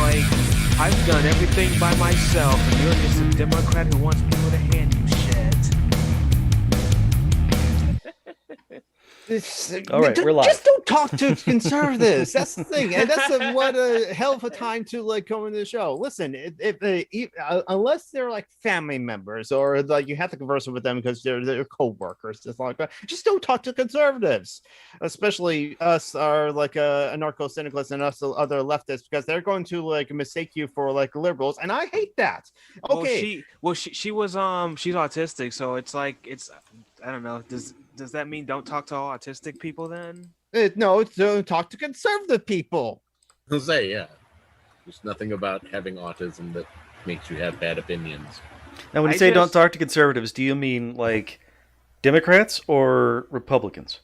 like, I've done everything by myself, and you're just a Democrat who wants people to hand you shit. All right, we're live. Just don't talk to conservatives. That's the thing, and that's what a hell of a time to like come into the show. Listen, unless they're like family members or like you have to converse with them because they're co-workers, just like that. Just don't talk to conservatives, especially us are like anarcho-syndicalists and us other leftists, because they're going to like mistake you for like liberals, and I hate that. Okay, She was she's autistic, so it's like I don't know. Does that mean don't talk to all autistic people then? No, don't talk to conservative people. I'll say, yeah. There's nothing about having autism that makes you have bad opinions. Now, when you say don't talk to conservatives, do you mean like Democrats or Republicans?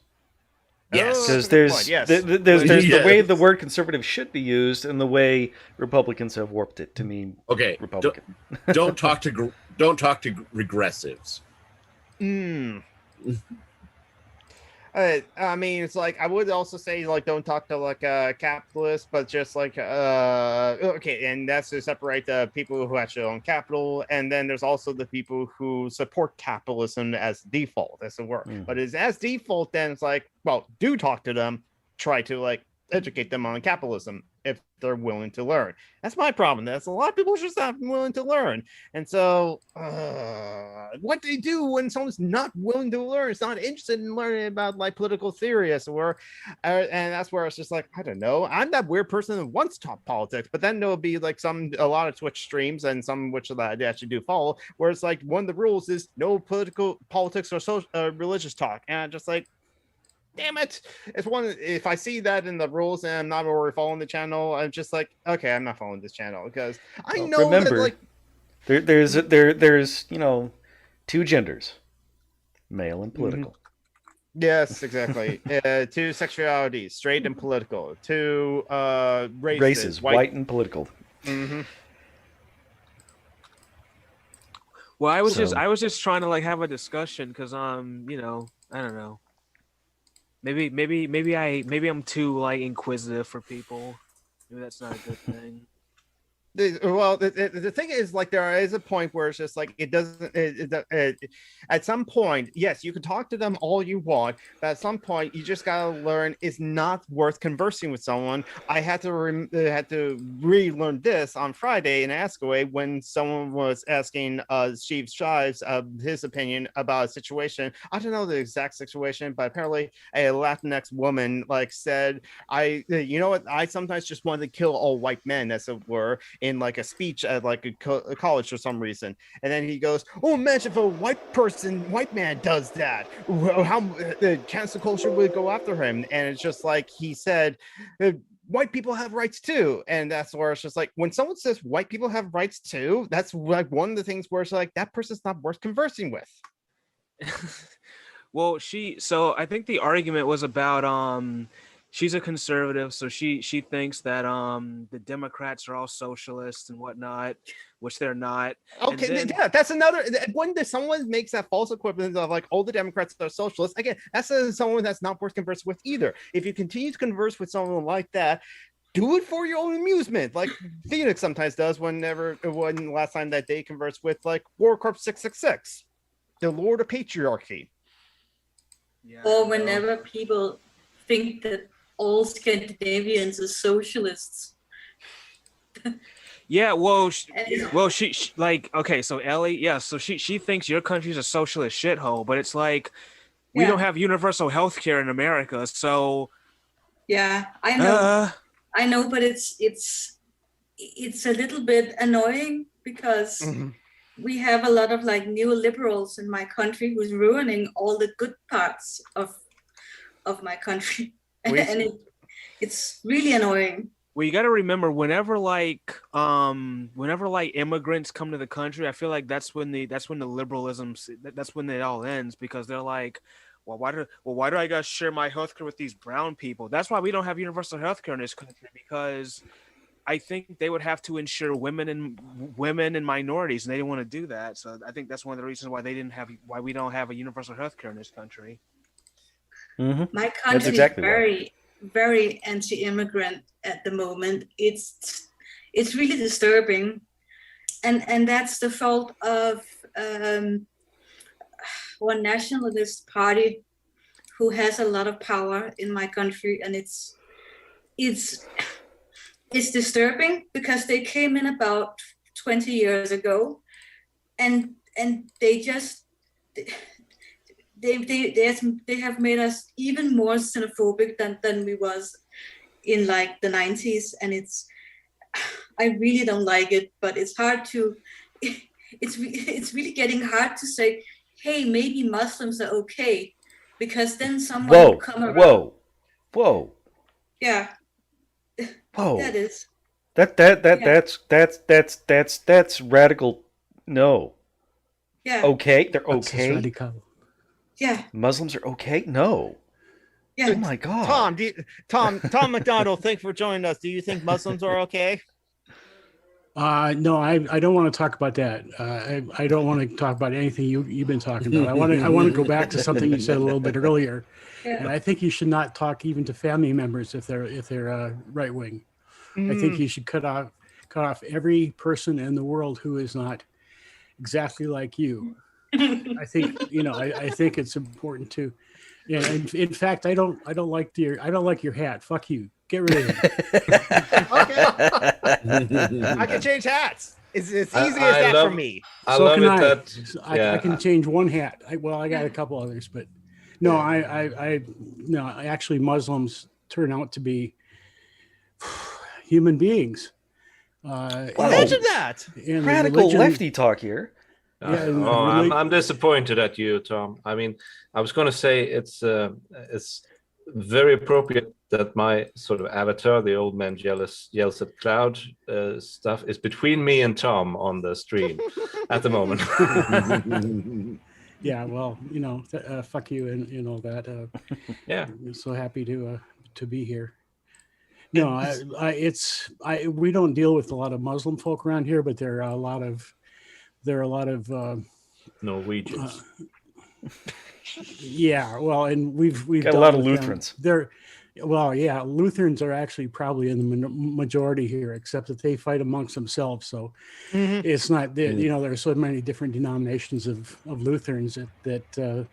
Yes, because there's yes. there's the way the word conservative should be used and the way Republicans have warped it to mean Republican. Don't talk to regressives. I mean, it's like I would also say like don't talk to like capitalists, but just like okay, and that's to separate the people who actually own capital, and then there's also the people who support capitalism as default. That's the word, but it's as default. Then it's like, well, do talk to them, try to like educate them on capitalism if they're willing to learn. That's my problem. That's a lot of people just not willing to learn. And so what they do when someone's not willing to learn, is not interested in learning about like political theorists or and that's where it's just like, I don't know, I'm that weird person that wants to talk politics, but then there'll be like a lot of Twitch streams and some which that I actually do follow, where it's like one of the rules is no politics or social religious talk, and I'm just like, damn it. It's one, if I see that in the rules and I'm not already following the channel, I'm just like, okay, I'm not following this channel, because I know remember, that, like, there's two genders, male and political. Yes, exactly. Two sexualities, straight and political. Two races, white and political. Well, I was just trying to like have a discussion because I don't know. Maybe I'm too like inquisitive for people. Maybe that's not a good thing. Well, the thing is, like, there is a point where it's just like it doesn't. At some point, yes, you can talk to them all you want, but at some point, you just gotta learn it's not worth conversing with someone. I had to relearn this on Friday in Ask Away when someone was asking Steve Shives his opinion about a situation. I don't know the exact situation, but apparently a Latinx woman like said, you know what? I sometimes just want to kill all white men, as it were, in like a speech at like a college for some reason. And then he goes, oh, imagine if a white man does that, how the cancel culture would go after him. And it's just like he said, white people have rights too. And that's where it's just like, when someone says white people have rights too, that's like one of the things where it's like, that person's not worth conversing with. Well, so I think the argument was about she's a conservative, so she thinks that the Democrats are all socialists and whatnot, which they're not. Okay, yeah, that's another. When someone makes that false equivalence of like, all the Democrats are socialists, again, that's someone that's not worth conversing with either. If you continue to converse with someone like that, do it for your own amusement, like Phoenix sometimes does. When last time that they conversed with like War Corp 666, the Lord of Patriarchy. Yeah, or whenever people think that all Scandinavians are socialists. Yeah, she like, okay, so Ellie, yeah, so she thinks your country's a socialist shithole, but it's like we don't have universal health care in America, so yeah, I know, but it's a little bit annoying because we have a lot of like neoliberals in my country who's ruining all the good parts of my country. And it's really annoying. Well, you got to remember, whenever immigrants come to the country, I feel like that's when the liberalism, that's when it all ends, because they're like, well, why do I gotta share my healthcare with these brown people? That's why we don't have universal healthcare in this country, because I think they would have to insure women and minorities, and they didn't want to do that. So I think that's one of the reasons why we don't have a universal healthcare in this country. My country is very, very anti-immigrant at the moment. It's it's really disturbing, and that's the fault of one nationalist party who has a lot of power in my country, and it's disturbing because they came in about 20 years ago, and they just they have made us even more xenophobic than we was in like the 90s, and I really don't like it, but it's hard to it's really getting hard to say, hey, maybe Muslims are okay, because then someone will come around. Whoa. Yeah. Whoa. That is. That's radical. No. Yeah. Okay, they're That's okay. radical. Yeah. Muslims are okay? No. Yeah. Oh my God. Tom McDonald, thanks for joining us. Do you think Muslims are okay? No, I don't want to talk about that. I don't want to talk about anything you've been talking about. I want to go back to something you said a little bit earlier, and I think you should not talk even to family members if they're right wing. I think you should cut off every person in the world who is not exactly like you. I think I think it's important to. Yeah, in fact, I don't like your hat. Fuck you. Get rid of it. Okay. I can change hats. It's easy as that for me. I can change one hat. I got a couple others, but no, no. Actually, Muslims turn out to be human beings. Imagine that. Radical lefty talk here. I'm disappointed at you, Tom. I mean, I was going to say it's very appropriate that my sort of avatar, the old man yells at cloud stuff, is between me and Tom on the stream at the moment. Yeah, well, fuck you and all that. Yeah, I'm so happy to be here. No, we don't deal with a lot of Muslim folk around here, but there are a lot of Norwegians. Yeah, well, and we've got a lot of Lutherans. Lutherans are actually probably in the majority here, except that they fight amongst themselves. So it's not there. There are so many different denominations of Lutherans that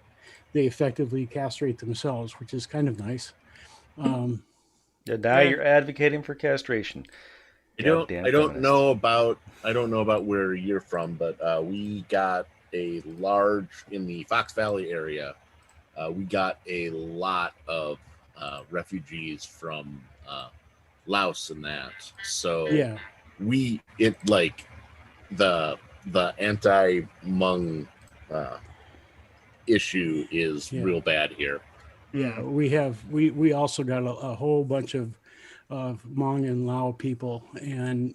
they effectively castrate themselves, which is kind of nice. You're advocating for castration. I don't know about where you're from, but we got a large in the Fox Valley area. We got a lot of refugees from Laos and that. So yeah, the anti-Hmong issue is real bad here. Yeah, we also got a whole bunch of Hmong and Lao people, and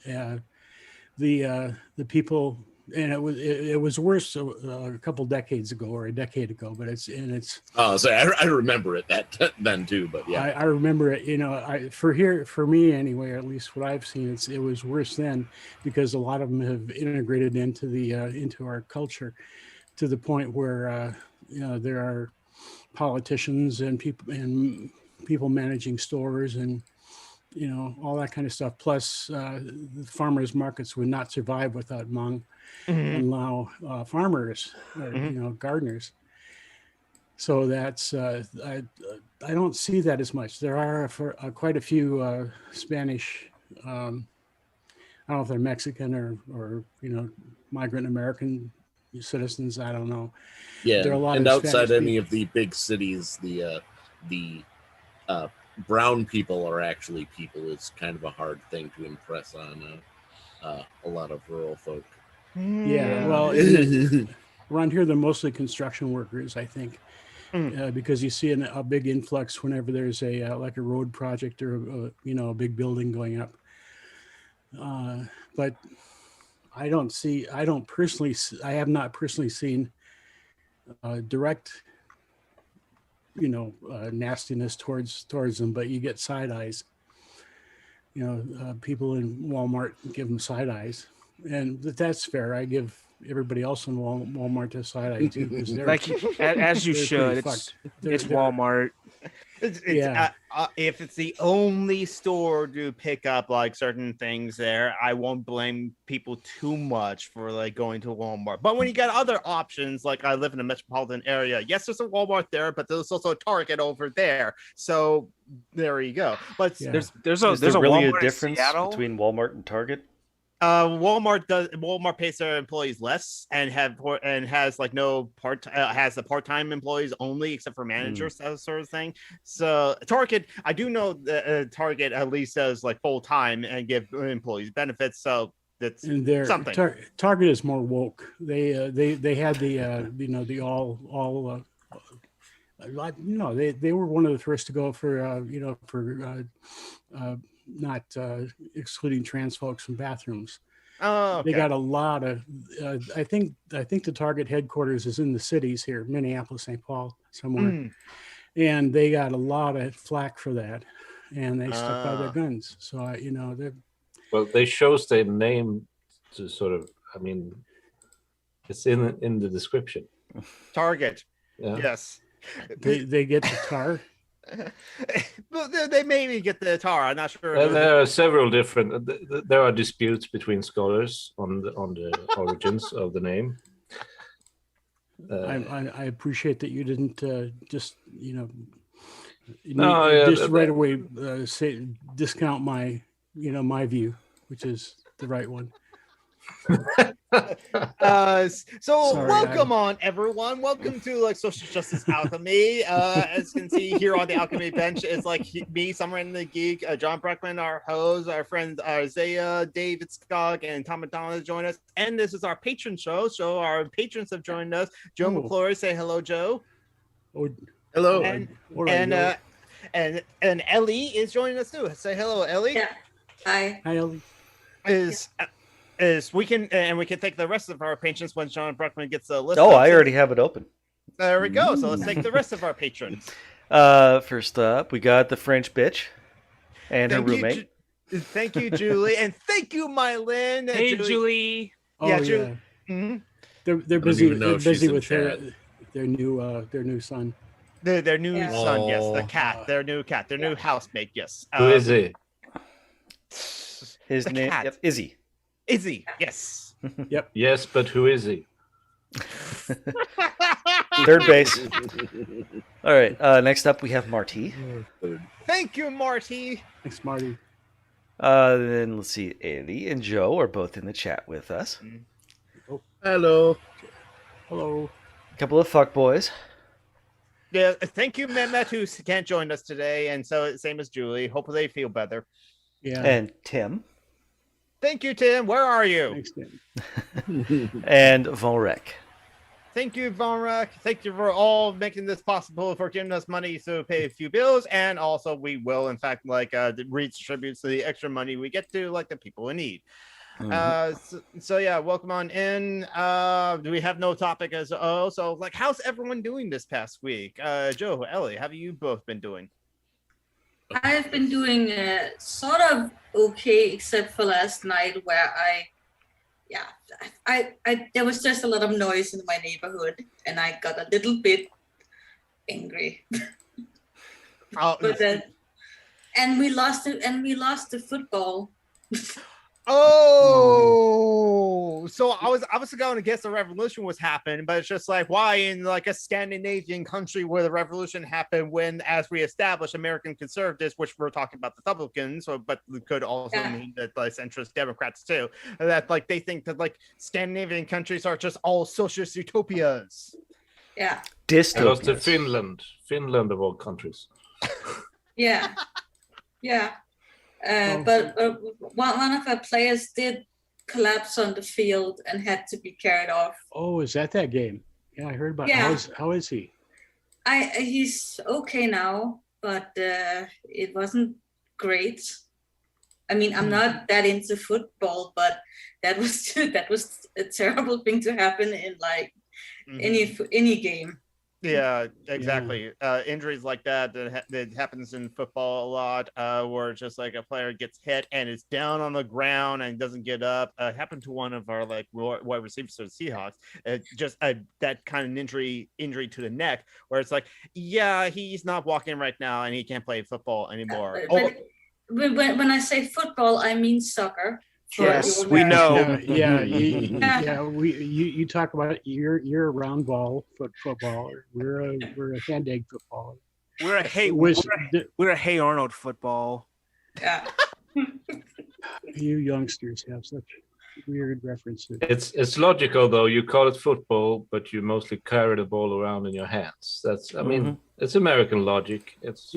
the people, and it was worse a couple decades ago or a decade ago, but it's so I remember it then too, but yeah, I remember it. For me anyway, or at least what I've seen, it was worse then because a lot of them have integrated into our culture to the point where there are politicians and people managing stores and all that kind of stuff. Plus, the farmers markets would not survive without Hmong and Lao farmers or gardeners. So that's I don't see that as much. There are quite a few Spanish. I don't know if they're Mexican or migrant American citizens. I don't know. Yeah, there are a lot and of outside Spanish any people. of the big cities, the brown people are actually people. It's kind of a hard thing to impress on a lot of rural folk. Yeah, well, around here they're mostly construction workers, I think, because you see a big influx whenever there's a road project or a big building going up. But I have not personally seen direct nastiness towards them, but you get side eyes. People in Walmart give them side eyes, and that's fair. I give everybody else in Walmart to side eye too, because they're Like as you should. It's Walmart. If it's the only store to pick up like certain things there, I won't blame people too much for like going to Walmart. But when you got other options, like I live in a metropolitan area, yes, there's a Walmart there, but there's also a Target over there. So there you go. But there's a really Walmart a difference between Walmart and Target? Walmart pays their employees less and has like no has the part-time employees only except for managers, that sort of thing. So Target, I do know that Target at least does like full-time and give employees benefits, so that's something. Target is more woke. They had the the all they were one of the first to go for not excluding trans folks from bathrooms. Oh, okay. They got a lot of I think the Target headquarters is in the cities here, Minneapolis, St. Paul, somewhere. And they got a lot of flack for that, and they stuck by their guns. So well, they chose their name to sort of, I mean, it's in the description. Target. Yeah. Yes. They get the tar. They maybe get the tar. I'm not sure. There are several different. There are disputes between scholars on the origins of the name. I appreciate that you didn't just right away say discount my my view, which is the right one. Welcome on everyone. Welcome to like Social Justice Alchemy. As you can see here on the Alchemy bench, it's like me, Summer and the Geek, John Breckman, our host, our friends Isaiah, David Skog, and Tom McDonald join us. And this is our patron show. So our patrons have joined us. Joe McClory, say hello, Joe. Oh, hello. And Ellie is joining us too. Say hello, Ellie. Yeah. Hi. Hi, Ellie. We can take the rest of our patrons when John Bruckman gets a list. Oh, I already have it open. There we go. So let's take the rest of our patrons. First up, we got the French bitch and her roommate. Thank you, Julie, and thank you, Mylin. Hey, Julie. Oh, yeah, Julie. Mm-hmm. They're busy. They're busy with their new son. Their new son, yes, the cat. Their new cat. Their new housemate, yes. Who is he? His name Izzy. Izzy, yes. Yep. Yes, but who is he? Third base. All right. Next up, we have Marty. Thank you, Marty. Thanks, Marty. Then let's see. Ellie and Joe are both in the chat with us. Oh. Hello. Hello. A couple of fuckboys. Yeah. Thank you, Mehmet, who can't join us today, and so same as Julie. Hopefully, they feel better. Yeah. And Tim. Thank you, Tim. Where are you? Thanks, Tim. And Von Rek. Thank you, Von Rek. Thank you for all making this possible, for giving us money to pay a few bills, and also we will, in fact, redistribute the extra money we get to like the people in need. Mm-hmm. So yeah, welcome on in. We have no topic so like, how's everyone doing this past week? Joe, Ellie, how have you both been doing? I've been doing sort of okay, except for last night where there was just a lot of noise in my neighborhood, and I got a little bit angry. And we lost it, and we lost the football. Oh, so I was going to guess the revolution was happening, but it's just like, why in like a Scandinavian country where the revolution happened when, as we established, American conservatives, which we're talking about the Republicans, but it could also mean that like centrist Democrats too, that like they think that like Scandinavian countries are just all socialist utopias. Yeah. Dystopias. To Finland of all countries. Yeah. Yeah. But one of our players did collapse on the field and had to be carried off. Oh, is that game? Yeah, I heard about it. How is he? He's okay now, but it wasn't great. I mean, I'm not that into football, but that was a terrible thing to happen in like any game. Yeah, exactly. Injuries like that happens in football a lot, where just like a player gets hit and is down on the ground and doesn't get up. Happened to one of our like wide receivers for the Seahawks. Just that kind of injury to the neck, where it's like, yeah, he's not walking right now and he can't play football anymore. When I say football, I mean soccer. Yes, we know. You talk about you're a round ball footballer. We're a hand egg footballer. We're a Hey Arnold football. Yeah. You youngsters have such weird references. It's logical though. You call it football, but you mostly carry the ball around in your hands. I mean, it's American logic. It's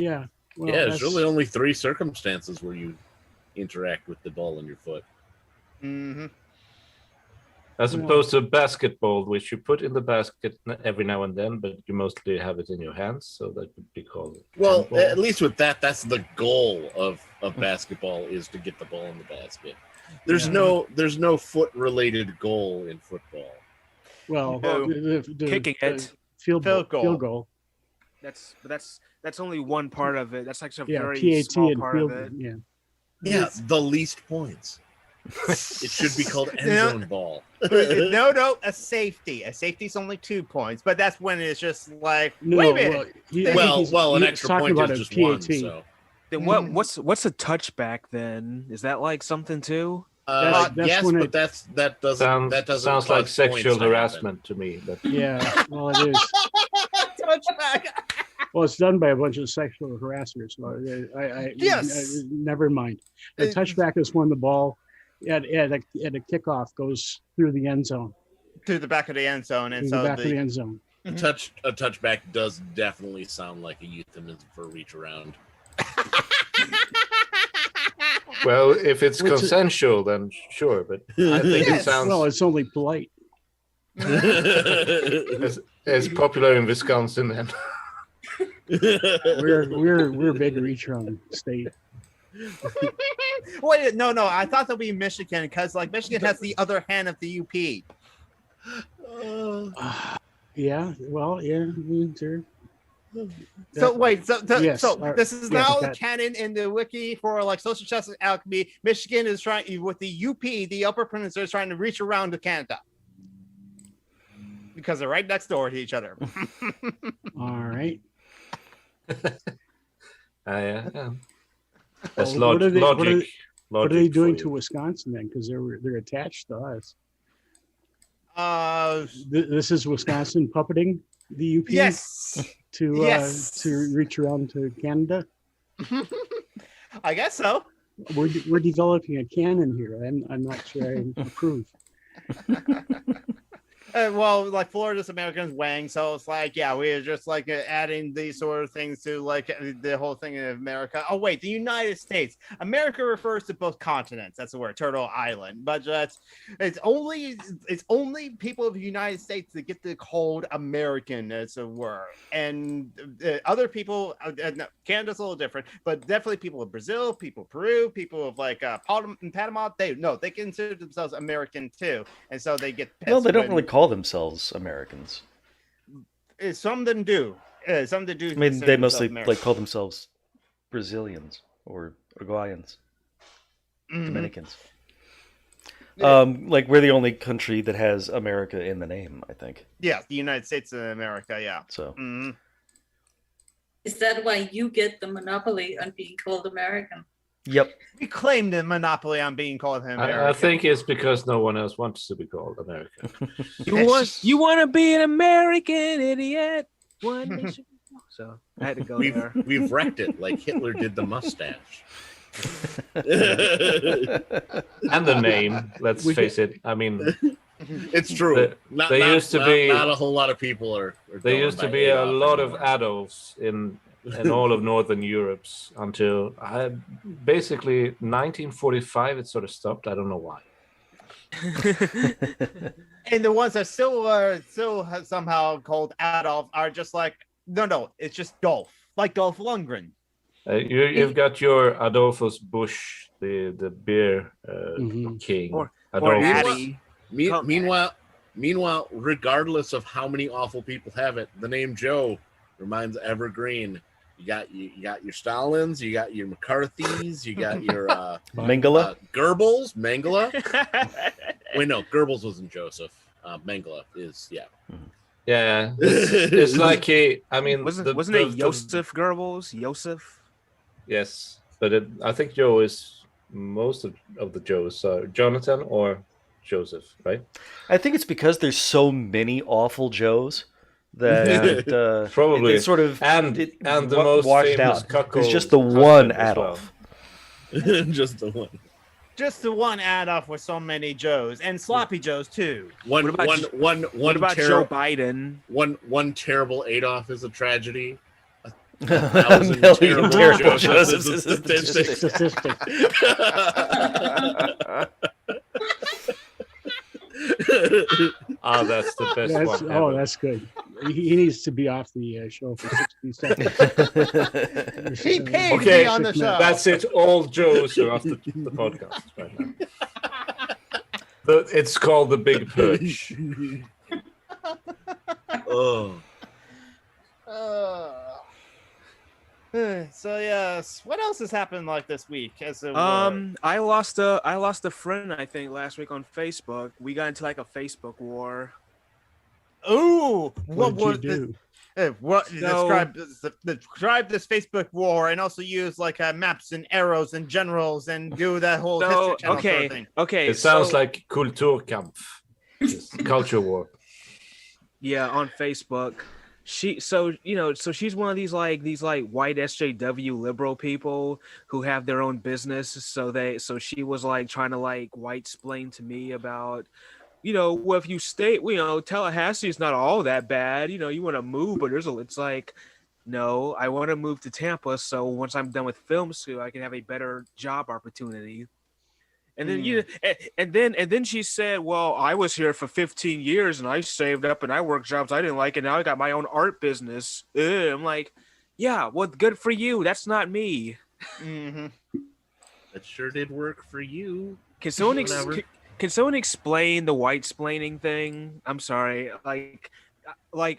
there's really only 3 circumstances where you interact with the ball in your foot. Mm-hmm. As opposed to basketball, which you put in the basket every now and then, but you mostly have it in your hands, so that would be called. Well, handball. at least with that's the goal of basketball is to get the ball in the basket. There's no foot related goal in football. Well, kicking it, field goal. That's only one part of it. That's actually a very PAT small and part field, of it. Yeah, the least points. It should be called end zone ball. No, a safety. A safety's only 2 points, but that's when it's just like, wait a minute. Well, an extra point is just one. So then what's a touchback then? Is that like something too? Yes, but that doesn't sounds like sexual harassment to me. But yeah, well, it is. Touchback. Well, it's done by a bunch of sexual harassers. So never mind. A touchback is when the ball at a kickoff goes through the end zone, through the back of the end zone, and the back of the end zone. A touchback does definitely sound like a euphemism for reach around. Well, if it's consensual, then sure. But I think it sounds it's only polite. It's popular in Wisconsin, then. We're a big reach around state. Wait, no, I thought that'd be Michigan, because like Michigan has the other hand of the UP. Sure. So wait, yes, this is now canon in the wiki for like social justice alchemy. Michigan is trying with the UP, the Upper Peninsula, is trying to reach around to Canada because they're right next door to each other. All right. That's logic. What are they doing to Wisconsin then? Because they're attached to us. This is Wisconsin puppeting the UP. Yes. To reach around to Canada. I guess so. We're developing a canon here. I'm not sure I approve. Well, like Florida's Americans Wang, so it's like, we're just like adding these sort of things to like the whole thing in America. Oh wait, the United States. America refers to both continents. That's the word, Turtle Island. But it's only people of the United States that get the called American as a word, and other people. Canada's a little different, but definitely people of Brazil, people of Peru, people of like Panama. They consider themselves American too, and so they get. Well, they don't really call themselves Americans. Some of them do. Some of them do. I mean, they mostly like call themselves Brazilians or Uruguayans, Dominicans. Like we're the only country that has America in the name, I think. Yeah, the United States of America. Yeah. So. Is that why you get the monopoly on being called American? Yep. We claim the monopoly on being called American. I think it's because no one else wants to be called American. You want to be an American idiot? One nation. So I had to go there. We've wrecked it like Hitler did the mustache. And the name, let's face it. I mean, it's true. Not a whole lot of people are there used to be a lot of Adolfs in all of Northern Europe until basically 1945. It sort of stopped. I don't know why. And the ones that still somehow called Adolf are just like no, it's just Dolph, like Dolph Lundgren. You've got your Adolphus Busch, the beer king, or Adolphus. Addy. Meanwhile, Meanwhile, regardless of how many awful people have it, the name Joe remains evergreen. You got your Stalins, you got your McCarthys, you got your Mengele, Goebbels, Mengele. Wait, no, Goebbels wasn't Joseph. Mengele is, yeah. Yeah, it's like wasn't it Joseph Goebbels? Joseph? Yes, but I think Joe is most of the Joes. Jonathan or Joseph, right? I think it's because there's so many awful Joes that probably it sort of and the most washed famous out. cuckold. There's just the one Adolf. Well. Just the one. Just the one Adolf with so many Joes and sloppy Joes too. What about Joe Biden? One terrible Adolf is a tragedy. A million terrible Josephs is a Statistic. That's the best one. Oh, that's good. He needs to be off the show for 60 seconds. He paid to be on the show. That's it. All Joes are off the podcast right now. It's called the Big Purge. Oh. So yes, what else has happened like this week? I lost a friend I think last week on Facebook. We got into like a Facebook war. Ooh, what would you do? Describe this Facebook war, and also use like maps and arrows and generals and do that whole history channel sort of thing. Okay, it sounds like Kulturkampf, culture war. Yeah, on Facebook. She's one of these white SJW liberal people who have their own business. So she was like trying to like white explain to me about, well, if you stay, Tallahassee is not all that bad. You want to move, but it's like, no, I want to move to Tampa. So once I'm done with film school, I can have a better job opportunity. And then and then she said, well, I was here for 15 years and I saved up and I worked jobs I didn't like, and now I got my own art business. I'm like, yeah, well, good for you. That's not me. Mm-hmm. That sure did work for you. Can someone explain the white-splaining thing? I'm sorry. Like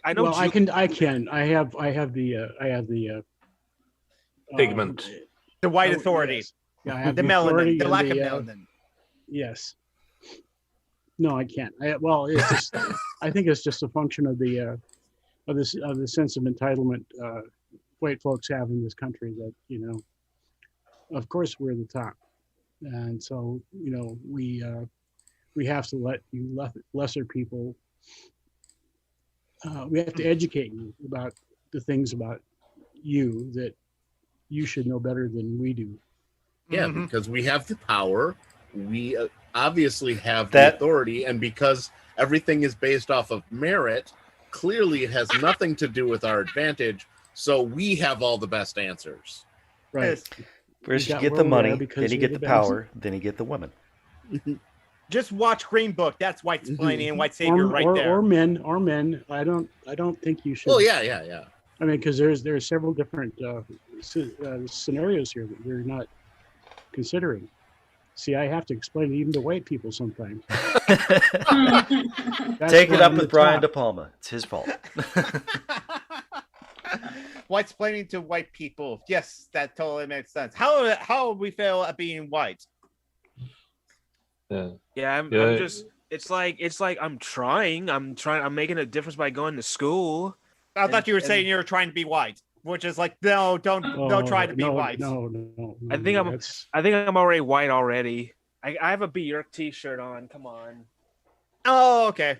I know. Well, I can. I have the pigment. The white authority. Yes. Yeah, I have the melanin. The lack of melanin. Yes. No, I can't. It's just. I think it's just a function of the sense of entitlement white folks have in this country. That of course we're the top, and so we have to let you lesser people. We have to educate you about the things about you that you should know better than we do. Yeah, because we have the power. We obviously have the authority, and because everything is based off of merit, clearly it has nothing to do with our advantage. So we have all the best answers. Right. First you get the money, then you get the power, then you get the women. Just watch Green Book. That's white explaining and white savior there. Or men. I don't think you should. Oh yeah. I mean, because there are several different scenarios here that we're not considering. See, I have to explain it even to white people sometimes. Take it up with Brian De Palma. It's his fault. White explaining to white people. Yes, that totally makes sense. How we fail at being white? Yeah, I'm just. It's like I'm trying. I'm making a difference by going to school. I thought you were saying you were trying to be white, which is like, no, don't try to be white. No. I think I'm already white already. I have a Björk t-shirt on. Come on. Oh, okay.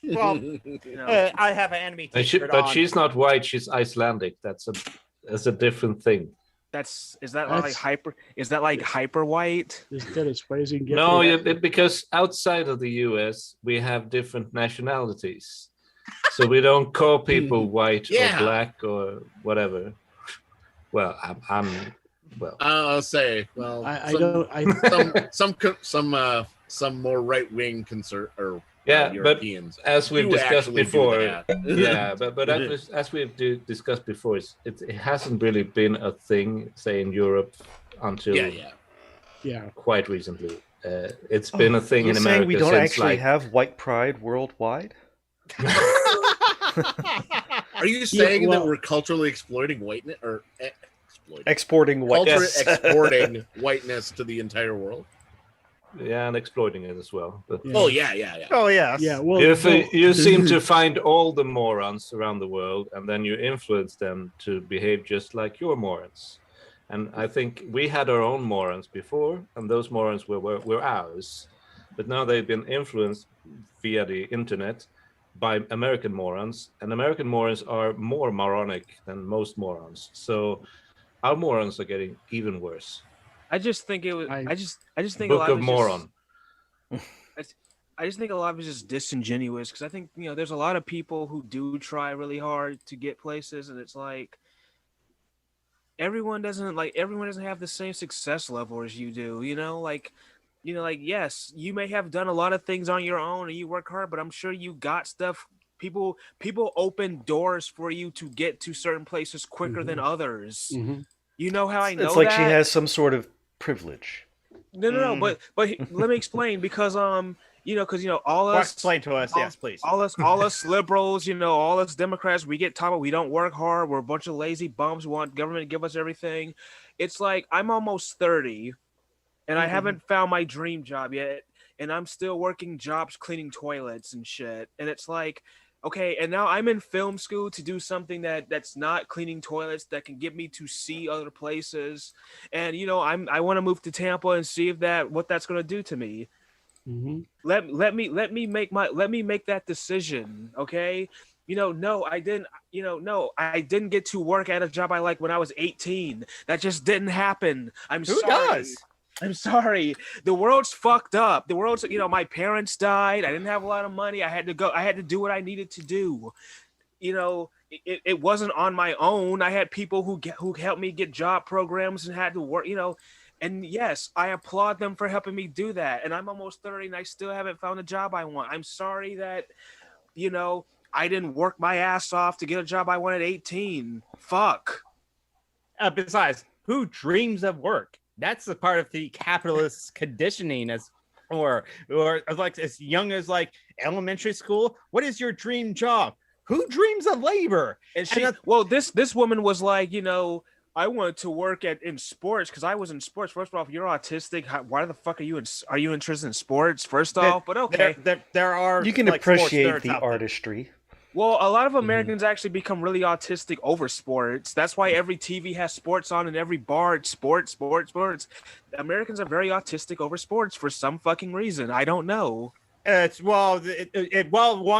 Well, I have an enemy t-shirt on. But she's not white. She's Icelandic. That's a different thing. Is that like hyper white? No, because outside of the US we have different nationalities, so we don't call people white or black or whatever. Well, I'll say. Well, some more right wing Europeans. But as we've discussed before, as we've discussed before, it hasn't really been a thing, say in Europe, until quite recently. It's been a thing in America saying we don't since actually have white pride worldwide? Are you saying that we're culturally exploiting whiteness or exporting whiteness? Exporting whiteness to the entire world? Yeah, and exploiting it as well. But Oh yeah. Oh yeah. Yeah. Well, you seem to find all the morons around the world, and then you influence them to behave just like your morons. And I think we had our own morons before, and those morons were ours. But now they've been influenced via the internet by American morons, and American morons are more moronic than most morons. So our morons are getting even worse. I just think it was. I just think Book a lot of of moron. I just think a lot of it's just disingenuous because I think there's a lot of people who do try really hard to get places, and it's like everyone doesn't have the same success level as you do. Yes, you may have done a lot of things on your own and you work hard, but I'm sure you got stuff. People open doors for you to get to certain places quicker than others. You know how I know it's like that? She has some sort of privilege. No, but let me explain because all us explain to us, yes, please. All us liberals, all us Democrats, we get taught about we don't work hard. We're a bunch of lazy bums. We want government to give us everything. It's like I'm almost 30, and I haven't found my dream job yet, and I'm still working jobs cleaning toilets and shit. And it's like, okay, and now I'm in film school to do something that's not cleaning toilets, that can get me to see other places. And I want to move to Tampa and see if what that's going to do to me. Let me make that decision, okay? No, I didn't. I didn't get to work at a job I like when I was 18. That just didn't happen. Who does? I'm sorry. The world's fucked up. The world's, my parents died. I didn't have a lot of money. I had to do what I needed to do. It wasn't on my own. I had people who helped me get job programs and had to work, and yes, I applaud them for helping me do that. And I'm almost 30 and I still haven't found a job I want. I'm sorry that, I didn't work my ass off to get a job I wanted at 18. Fuck. Besides, who dreams of work? That's the part of the capitalist conditioning or like as young as like elementary school. What is your dream job? Who dreams of labor? And this woman was like, I wanted to work in sports because I was in sports. First of all, if you're autistic, why the fuck are you interested in sports? First off, but okay, there are you can appreciate the artistry. Well, a lot of Americans actually become really autistic over sports. That's why every TV has sports on and every bar it's sports. Americans are very autistic over sports for some fucking reason. I don't know. One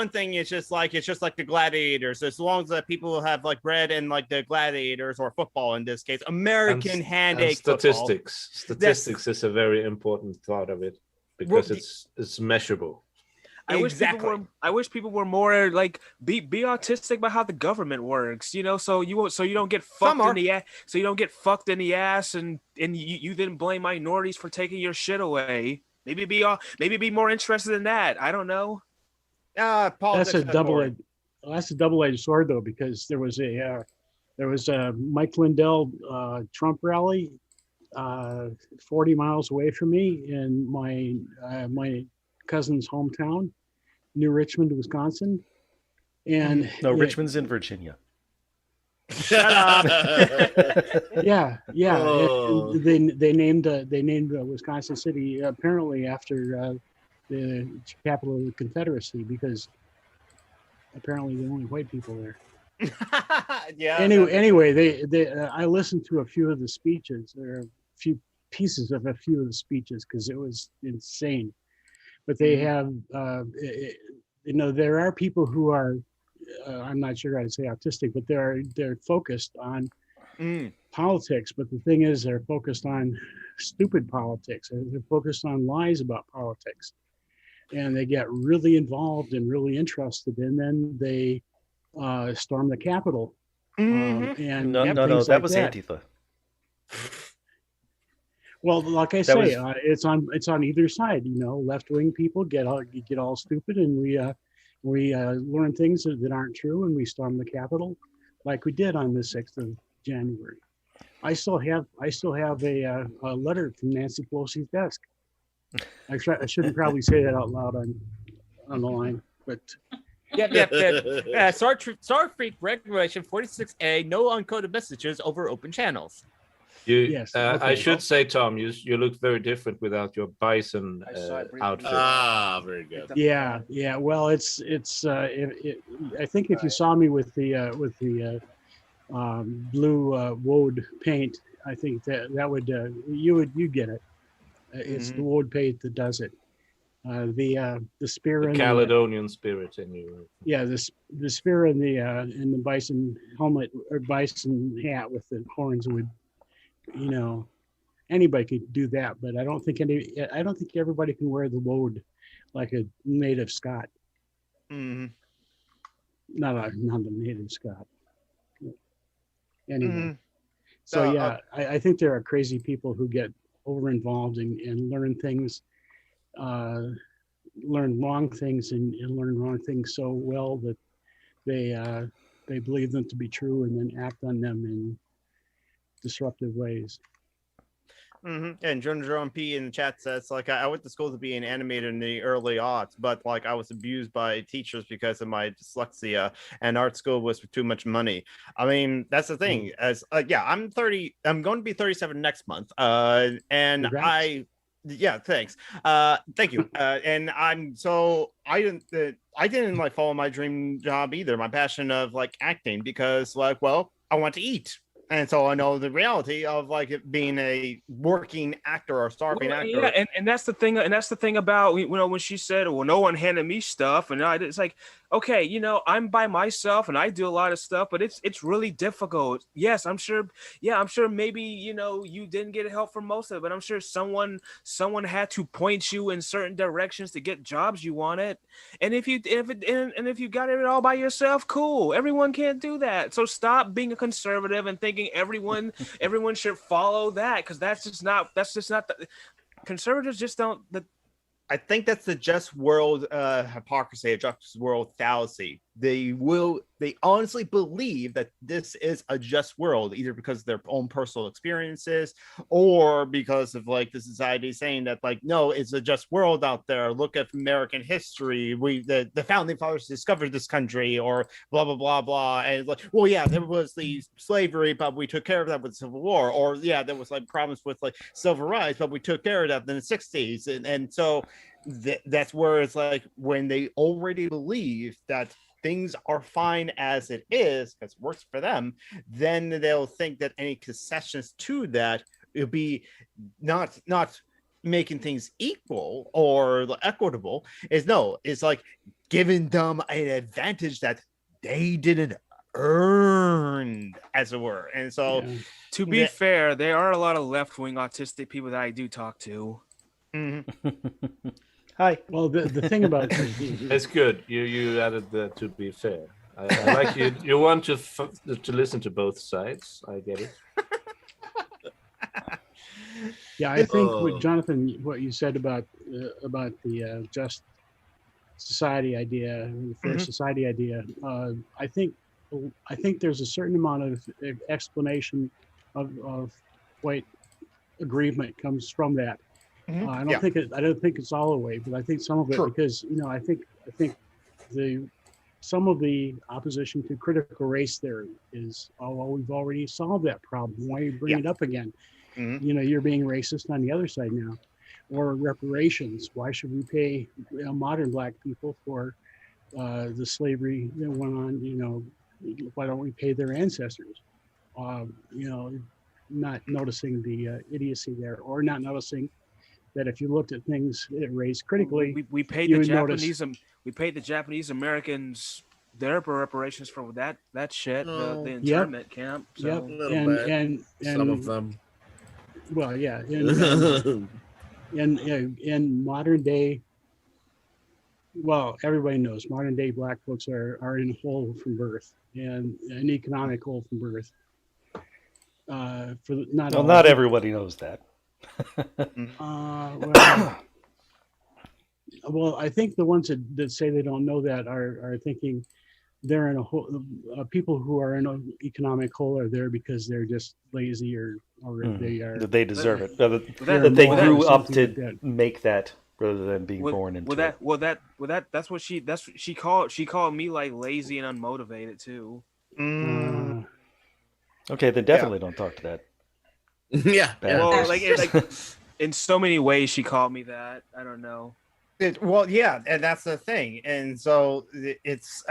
thing is just like the gladiators. As long as the people have like bread and like the gladiators or football in this case, American hand-ache statistics. Statistics is a very important part of it because it's measurable. I wish people were more like be autistic about how the government works, so you don't get fucked in the ass, so you don't get fucked in the ass, and you didn't blame minorities for taking your shit away. Maybe be more interested in that. I don't know. That's a double-edged sword though, because there was a Mike Lindell Trump rally 40 miles away from me in my cousin's hometown, New Richmond, Wisconsin. And Richmond's in Virginia. Shut up. Yeah. Oh. They named Wisconsin City apparently after the capital of the Confederacy, because apparently the only white people there. Yeah. Anyway, I listened to a few of the speeches, or a few pieces of a few of the speeches, because it was insane. But they have, there are people who are, I'm not sure I'd say autistic, but they're focused on politics. But the thing is, they're focused on stupid politics. They're focused on lies about politics, and they get really involved and really interested, and then they storm the Capitol. And no, that was Antifa. Well, like I say, it's on either side. Left-wing people get all stupid, and we learn things that aren't true, and we storm the Capitol, like we did on the 6th of January. I still have a letter from Nancy Pelosi's desk I shouldn't probably say that out loud on the line, but Star Freak Regulation 46A: no uncoded messages over open channels. Yes, okay. I should say, Tom, you look very different without your bison outfit. Very good. Yeah. Well, it's I think if you saw me with the blue woad paint, I think that would you get it. It's the woad paint that does it. The spear and Caledonian spirit in you. Yeah, the spear and the bison helmet or bison hat with the horns would, anybody could do that, but I don't think everybody can wear the woad like a native Scot. Not a native Scot. Anyway, so yeah, I think there are crazy people who get over involved and learn things, learn wrong things and learn wrong things so well that they believe them to be true and then act on them in disruptive ways. And Jerome P in the chat says, like, I went to school to be an animator in the early aughts, but like I was abused by teachers because of my dyslexia, and art school was for too much money. I mean, that's the thing. As I'm 30. I'm going to be 37 next month. And Congrats. Thanks. Thank you. And I didn't like follow my dream job either, my passion of like acting, because like, well, I want to eat. And so I know the reality of like it being a working actor or starving actor. Yeah, and that's the thing. And that's the thing about when she said, "Well, no one handed me stuff," and it's like, okay, I'm by myself and I do a lot of stuff, but it's really difficult. Yes, I'm sure. Yeah, I'm sure maybe you didn't get help from most of it, but I'm sure someone had to point you in certain directions to get jobs you wanted. And if you got it all by yourself, cool. Everyone can't do that. So stop being a conservative and thinking everyone should follow that, because that's just not the conservatives just don't. I think that's the just world hypocrisy, a just world fallacy. They honestly believe that this is a just world, either because of their own personal experiences or because of like the society saying that like, no, it's a just world out there. Look at American history. The founding fathers discovered this country, or blah, blah, blah, blah. And like, well, yeah, there was the slavery, but we took care of that with the Civil War. Or yeah, there was like problems with like civil rights, but we took care of that in the 60s. And so that's where it's like when they already believe that things are fine as it is because it works for them, then they'll think that any concessions to that will be not making things equal or equitable. It's like giving them an advantage that they didn't earn, as it were. And so to be fair, there are a lot of left-wing autistic people that I do talk to. Hi. Well, the thing about it's good. You added the to be fair. I like you. You want to listen to both sides. I get it. Yeah, I think with Jonathan, what you said about the just society idea, the fair society idea, I think there's a certain amount of explanation of white aggrievement comes from that. I don't think it's all the way, but I think some of it, because I think some of the opposition to critical race theory is, we've already solved that problem. Why are you bringing it up again? You're being racist on the other side now. Or reparations. Why should we pay modern Black people for the slavery that went on? Why don't we pay their ancestors? Not noticing the idiocy there, or not noticing that if you looked at things raised critically, we paid the Japanese Americans their reparations for that shit, the internment camp. So. And some of them. Well, yeah, in modern day, well, everybody knows modern day Black folks are in a hole from birth, and an economic hole from birth. Not everybody knows that. Well, I think the ones that say they don't know that are thinking they're in a hole. People who are in an economic hole are there because they're just lazy or they are. They deserve it. That they grew up something to like that. make that rather than being born into it. That's what she called me like lazy and unmotivated too. Okay, then definitely don't talk to that. Yeah. Well, like in so many ways she called me that. I don't know. Well, yeah, and that's the thing, and so it's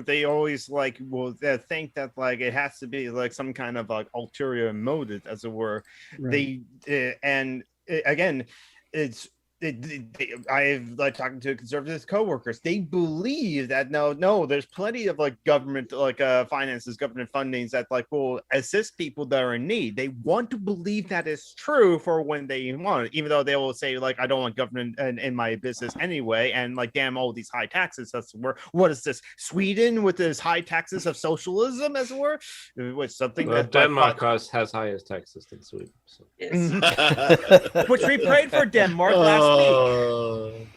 they always like will think that like it has to be like some kind of like ulterior motive, as it were. Right. And again, it's. I've like talking to conservative coworkers. They believe that no, there's plenty of like government like finances, government fundings that like will assist people that are in need. They want to believe that is true for when they want it, even though they will say like I don't want government in my business anyway, and like damn all these high taxes. That's where what is this Sweden with this high taxes of socialism, as it were, which something that Denmark has highest taxes than Sweden. So. Yes. Which we prayed for Denmark last week.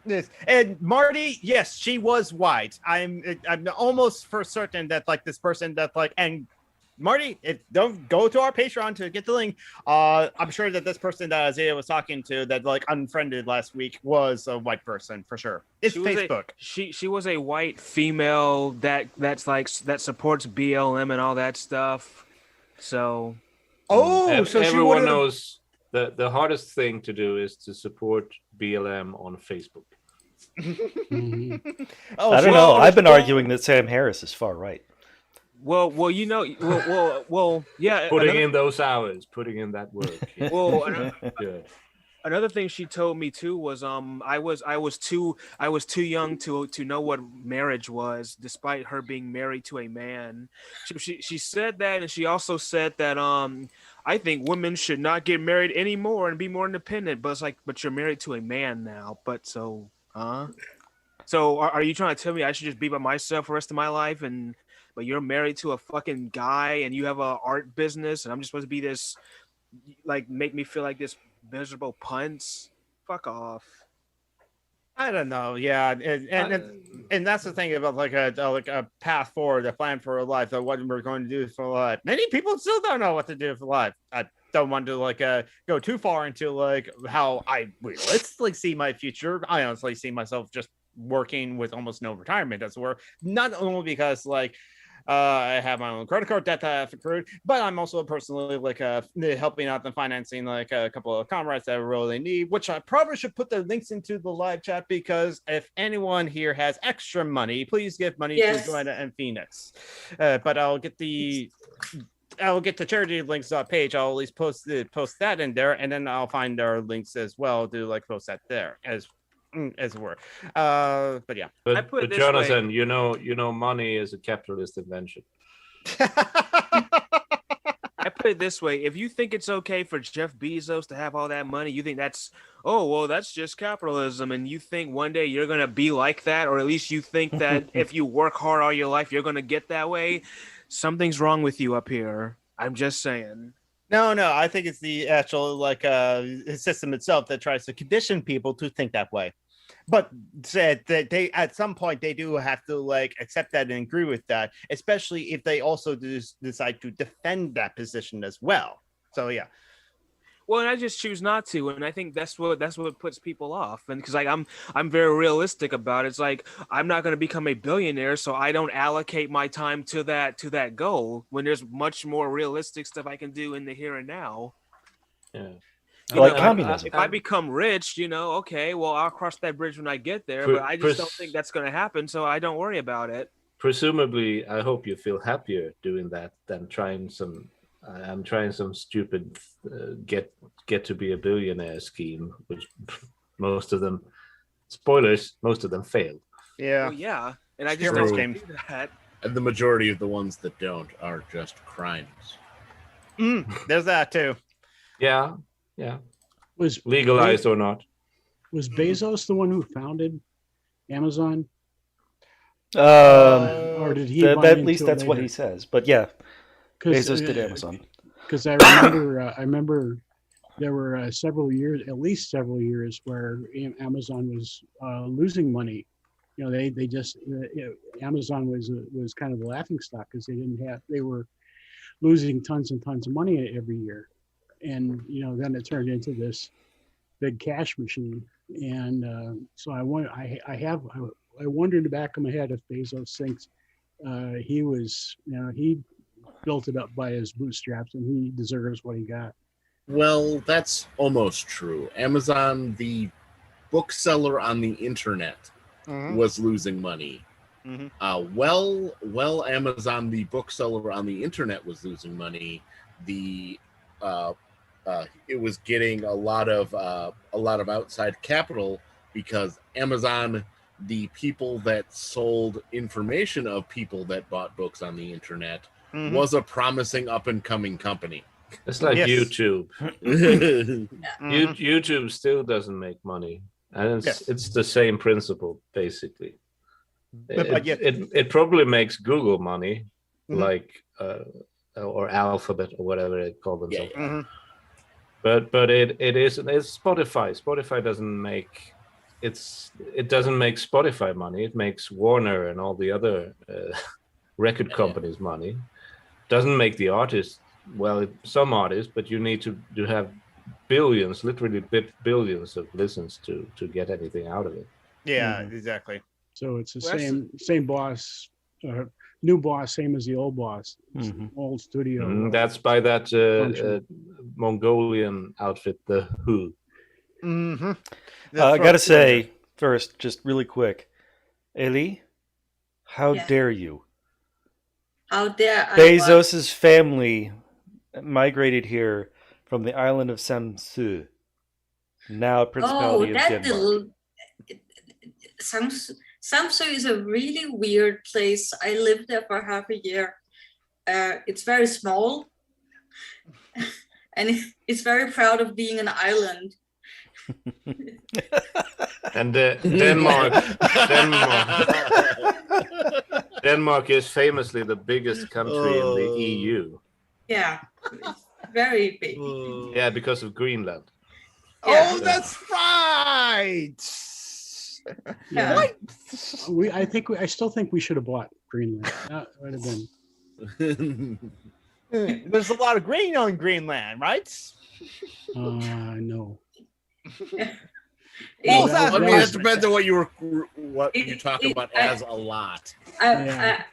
Yes. And Marty, yes, she was white. I'm almost for certain that like this person that like and Marty, don't go to our Patreon to get the link. I'm sure that this person that Isaiah was talking to that like unfriended last week was a white person for sure. It's Facebook. She was a white female that supports BLM and all that stuff. So so everyone knows the hardest thing to do is to support BLM on Facebook. I don't know. I've been arguing that Sam Harris is far right. Well, you know, yeah. Putting in those hours, putting in that work. Yeah. Well, another thing she told me too was I was too young to know what marriage was, despite her being married to a man. She said that, and she also said that I think women should not get married anymore and be more independent. But it's like, but you're married to a man now. But so, so are you trying to tell me I should just be by myself for the rest of my life? But you're married to a fucking guy and you have a art business, and I'm just supposed to be this, like, make me feel like this miserable punce? Fuck off. I don't know. Yeah, and that's the thing about like a path forward, a plan for life, that what we're going to do for life. Many people still don't know what to do for life. I don't want to like go too far into like how I realistically see my future. I honestly see myself just working with almost no retirement, as it were. Not only because like I have my own credit card debt that I have accrued, but I'm also personally like helping out and financing like a couple of comrades that I really need, which I probably should put the links into the live chat, because if anyone here has extra money, please give money to Joanna and Phoenix. But I'll get the charity links page. I'll at least post that in there, and then I'll find our links as well to like post that there as it were. But yeah. But Jonathan, you know, money is a capitalist invention. I put it this way: if you think it's okay for Jeff Bezos to have all that money, you think that's just capitalism, and you think one day you're gonna be like that, or at least you think that if you work hard all your life, you're gonna get that way. Something's wrong with you up here. I'm just saying. No, I think it's the actual like system itself that tries to condition people to think that way. But said that they at some point they do have to like accept that and agree with that, especially if they also decide to defend that position as well. So yeah. Well, and I just choose not to, and I think that's what puts people off. And because like I'm very realistic about it. It's like I'm not going to become a billionaire, so I don't allocate my time to that goal when there's much more realistic stuff I can do in the here and now. Yeah. Like communism. If I become rich, okay, well, I'll cross that bridge when I get there, but I just don't think that's going to happen, so I don't worry about it. Presumably, I hope you feel happier doing that than trying some. I'm trying some stupid get to be a billionaire scheme, which most of them, spoilers, most of them failed. Yeah. Well, yeah, and I just don't do that. And the majority of the ones that don't are just crimes. There's that too. Yeah. Was legalized or not? Was Bezos the one who founded Amazon? Or did he? At least that's what he says. But yeah, Bezos did Amazon. Because I remember there were at least several years, where Amazon was losing money they just Amazon was kind of a laughing stock because they were losing tons and tons of money every year, and then it turned into this big cash machine. And so I wonder in the back of my head if Bezos thinks he built it up by his bootstraps and he deserves what he got. Well, that's almost true. Amazon, the bookseller on the internet, was losing money. Well, Amazon, the bookseller on the internet, was losing money. It was getting a lot of outside capital because Amazon, the people that sold information of people that bought books on the internet, was a promising up and coming company. It's like YouTube. YouTube still doesn't make money, and it's the same principle basically. It probably makes Google money, like or Alphabet or whatever they call themselves. But it isn't. It's Spotify. Spotify doesn't make it doesn't make Spotify money. It makes Warner and all the other record companies money. Doesn't make the artists. Well, some artists, but you need to have billions, literally billions of listens to get anything out of it. Yeah, exactly. So it's the same boss, new boss, same as the old boss, old studio. That's by that Mongolian outfit, the Who. I gotta say first, just really quick, Eli, how dare you? How dare Bezos's family migrated here from the island of Samsu, now Principality of Denmark. Samsu is a really weird place. I lived there for half a year. It's very small, and it's very proud of being an island. And Denmark is famously the biggest country in the EU. Yeah, it's very big. Yeah, because of Greenland. Yeah. Oh, that's right. Yeah. What? I still think we should have bought Greenland. That would have been. There's a lot of grain on Greenland, right? No. Well, it depends on what you talk about as a lot. I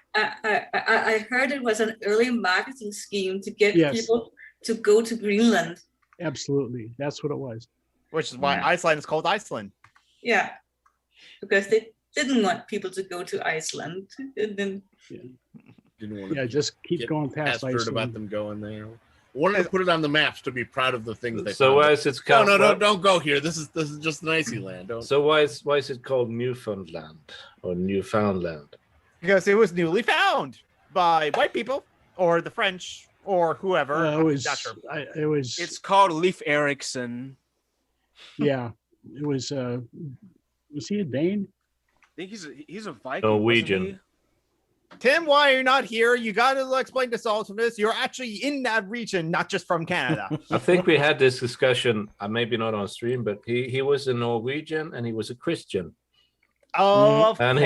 heard it was an early marketing scheme to get people to go to Greenland. Absolutely, that's what it was. Which is why Iceland is called Iceland. Yeah, because they didn't want people to go to Iceland. Didn't want to just keep going past Iceland. Heard about them going there. Wanted to put it on the maps to be proud of the things they. So why is it called? No, don't go here. This is just an icy land. So why is it called Newfoundland or Newfoundland? Because it was newly found by white people or the French or whoever. It's called Leif Erikson. Yeah, it was. Was he a Dane? I think he's a Viking. Norwegian. Tim, why you're not here? You got to explain this all to us. You're actually in that region, not just from Canada. I think we had this discussion, maybe not on stream, but he was a Norwegian and he was a Christian. Oh, of course.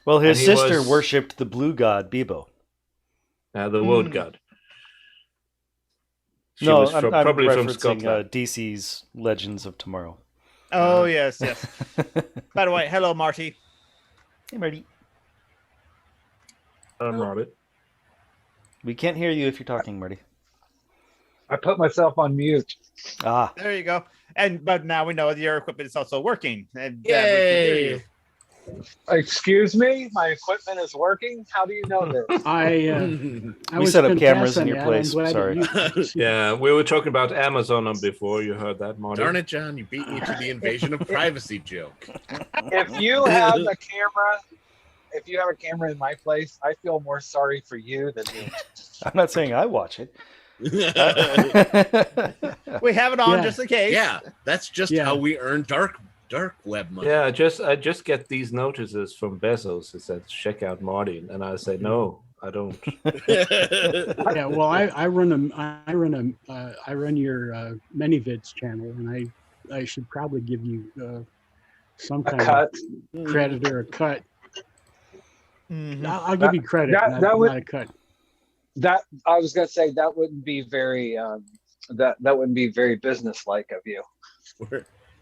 Well, his sister worshipped the blue god Bibo. The wood god. I'm probably from Scotland. DC's Legends of Tomorrow. Oh, yes. By the way, hello, Marty. Hey, Marty. I'm Marty. We can't hear you if you're talking, Marty. I put myself on mute. There you go. But now we know your equipment is also working. And yay! Excuse me, my equipment is working. How do you know this? We set up cameras in your place. Sorry. Yeah, we were talking about Amazon before. You heard that, Marty? Darn it, John! You beat me to the invasion of privacy joke. If you have a camera in my place, I feel more sorry for you than me. I'm not saying I watch it. We have it on just in case. Yeah, that's just how we earn dark web money. Yeah, I just get these notices from Bezos. It says check out Marty, and I say no, I don't. Yeah, well, I run your ManyVids channel, and I should probably give you some kind cut. of credit or a cut. Mhm. I'll give you credit, that not would- a cut. That I was gonna say that wouldn't be very that wouldn't be very businesslike of you.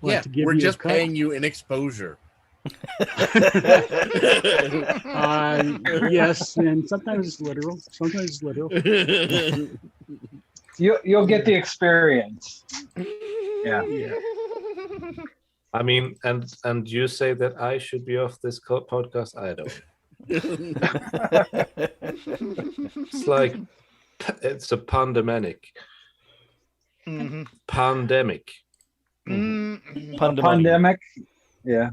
What, to give we're you a just cut? paying you in exposure. Yes, and sometimes it's literal. Sometimes it's literal. You'll get the experience. Yeah. I mean, and you say that I should be off this podcast? I don't. It's like it's a pandemic. Mhm. Pandemic. Pandemic. Yeah.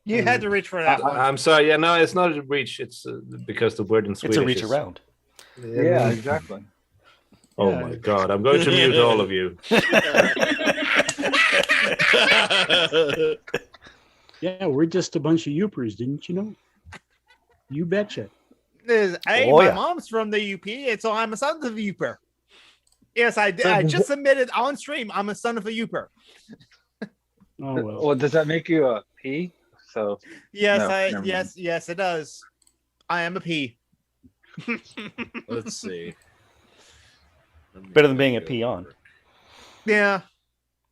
You had to reach for that one. I'm sorry. Yeah, no, it's not a reach. It's because the word in Swedish. It's a reach is- around. Yeah, exactly. Oh Yeah. my God! I'm going to mute all of you. Yeah, we're just a bunch of youpers, didn't you know? You betcha. Hey, Oh, my yeah. mom's from the UP, and so I'm a son of a Youper. Yes, I just admitted on stream I'm a son of a Youper. Oh well. Well, does that make you a P? So Yes, No, never mind. yes, it does. I am a P. Let's see. Better than being a peon. Yeah,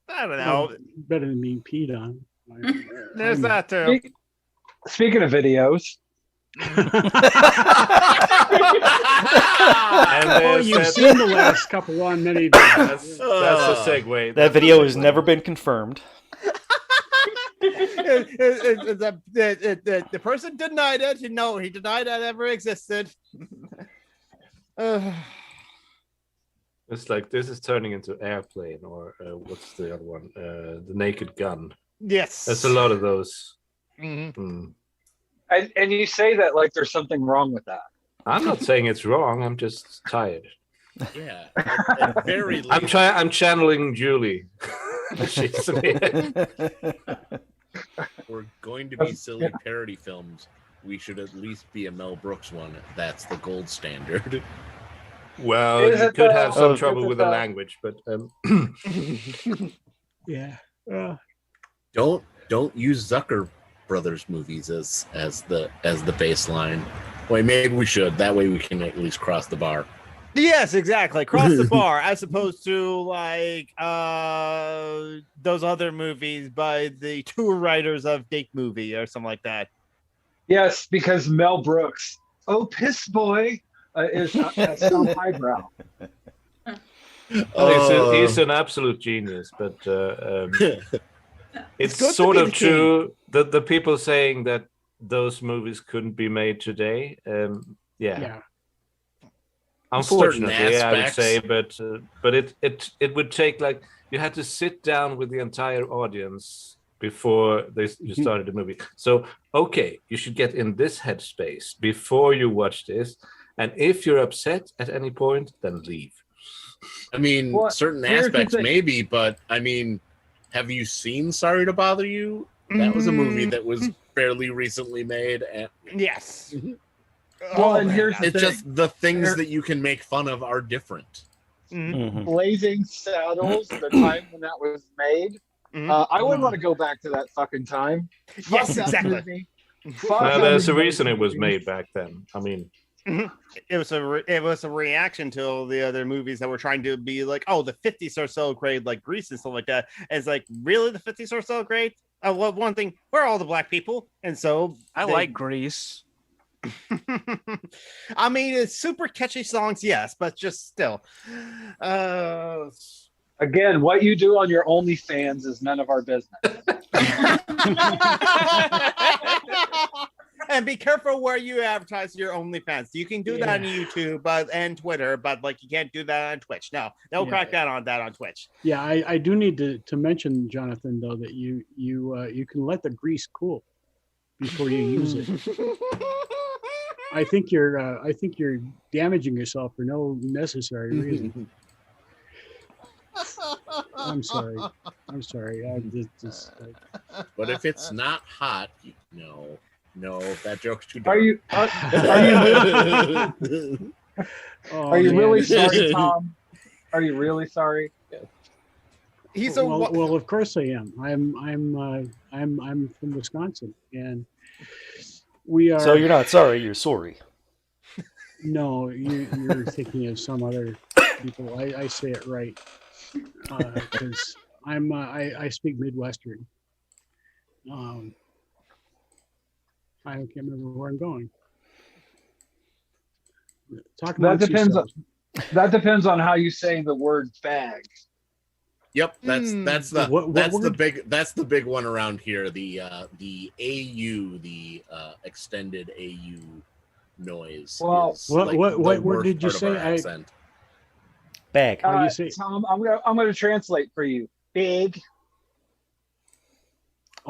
I don't know. Better than being peed on. There's that too. Speaking of videos, And Oh, there's you've that- seen the last couple on many. that's a segue. That video has never been confirmed. The person denied it. No, he denied that ever existed. It's like this is turning into Airplane, or what's the other one? The Naked Gun. Yes. There's a lot of those. Mhm. Mm. and you say that like there's something wrong with that. I'm not saying it's wrong. I'm just tired. Yeah, at very least. I'm channeling Julie. She's We're going to be silly parody films. We should at least be a Mel Brooks one. That's the gold standard. Well, Is you it could the- have some is trouble it with the the- language, but Yeah. Don't use Zucker Brothers movies as the baseline. Wait, maybe we should. That way we can at least cross the bar. Yes, exactly. Cross the bar, as opposed to like those other movies by the two writers of Date Movie or something like that. Yes, because Mel Brooks, oh piss boy, is some highbrow. he's an absolute genius. But it's good to sort be of the king. true that the people saying that those movies couldn't be made today. Yeah. Unfortunately, Certain I would aspects. say, but it would take like you had to sit down with the entire audience before you started the movie. So okay, you should get in this headspace before you watch this, and if you're upset at any point, then leave. I mean, Well, certain here's the aspects thing. maybe, but I mean, have you seen Sorry to Bother You? That was a movie that was fairly recently made, and Yes. Well, and here's the it's thing. just the things Here- that you can make fun of are different. Mhm. Blazing Saddles, the time when that was made. Mhm. I wouldn't want to go back to that fucking time. Yes, Fuck that exactly. movie. Fuck Now, that there's a movie. reason it was made back then. I mean, It was a reaction to all the other movies that were trying to be like, oh, the 50s are so great, like Grease and stuff like that. And it's like, really, the 50s are so great? Well, one thing, we're all the black people, and so I like Grease. I mean, it's super catchy songs, yes, but just still. Again, what you do on your OnlyFans is none of our business. And be careful where you advertise your OnlyFans. You can do that on YouTube and Twitter, but like you can't do that on Twitch. No, they'll crack down on that on Twitch. Yeah, I do need to mention, Jonathan, though, that you can let the grease cool before you use it. I think you're damaging yourself for no necessary reason. I'm sorry. I'm just But if it's not hot, no, that joke's too Are dark. you oh, are you man. really sorry, Tom? Are you really sorry? He's a well. Of course I am. I'm from Wisconsin, and we are. So you're not sorry. You're sorry. No, you're thinking of some other people. I say it right because I speak Midwestern. I can't remember where I'm going. That depends on how you say the word fag. Yep, that's the big one around here. The AU, the extended AU noise. Well, what word did you say? Bag. How do you say? Tom, I'm gonna translate for you. Big.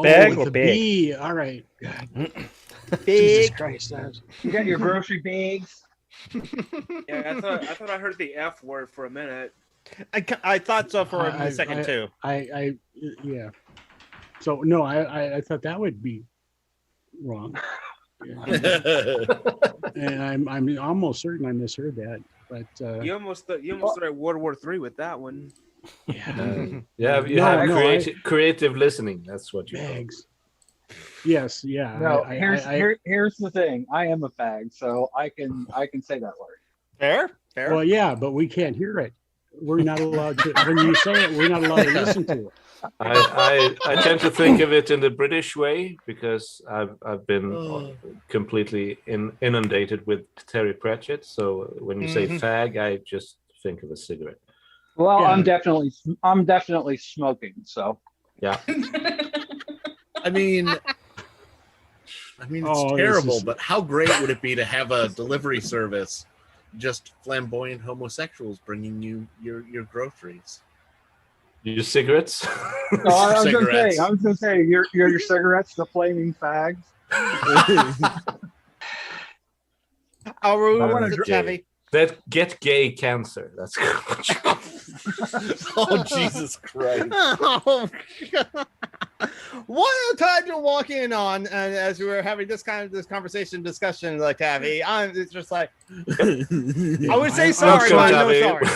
Bag or the big? B. All right. God. Big. Jesus Christ, you got your grocery bags. Yeah, I thought I heard the F word for a minute. I thought so for a second too. Yeah. So no, I thought that would be wrong. And I'm almost certain I misheard that. But you almost started World War III with that one. Yeah. You have creative listening. That's what you bags. Yes, yeah. No, here's the thing. I am a fag, so I can say that word. Fair. Well, yeah, but we can't hear it. We're not allowed to. When you say it, we're not allowed to listen to it. I tend to think of it in the British way because I've been completely inundated with Terry Pratchett. So when you say fag, I just think of a cigarette. Well, yeah. I'm definitely smoking. So yeah. I mean, it's terrible, but how great would it be to have a delivery service, just flamboyant homosexuals bringing you your groceries? Your cigarettes? I was gonna say your cigarettes, the flaming fags. I want to heavy. That get gay cancer. That's good. Oh Jesus Christ! Oh, one time to walk in on, and as we were having this conversation discussion, like Tavi, it's just like I would say sorry, but no sorry.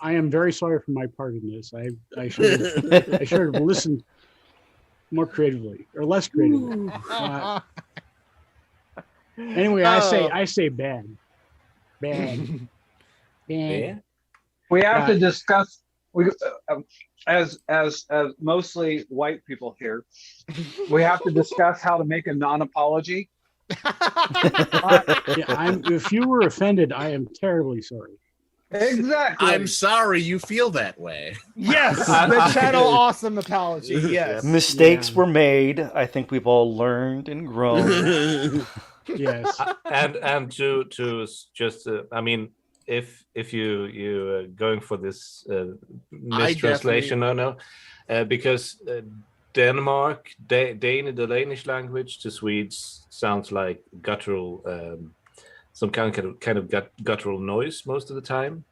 I am very sorry for my part in this. I should have listened more creatively or less creatively. Anyway, I say bad. We have to discuss. As mostly white people here, we have to discuss how to make a non-apology. If you were offended, I am terribly sorry. Exactly. I'm sorry you feel that way. Yes, the channel awesome apology. Yes, mistakes were made. I think we've all learned and grown. Yes, and to just I mean, if you going for this mistranslation, because Denmark, the Danish language to Swedes sounds like guttural. Some kind of guttural noise most of the time.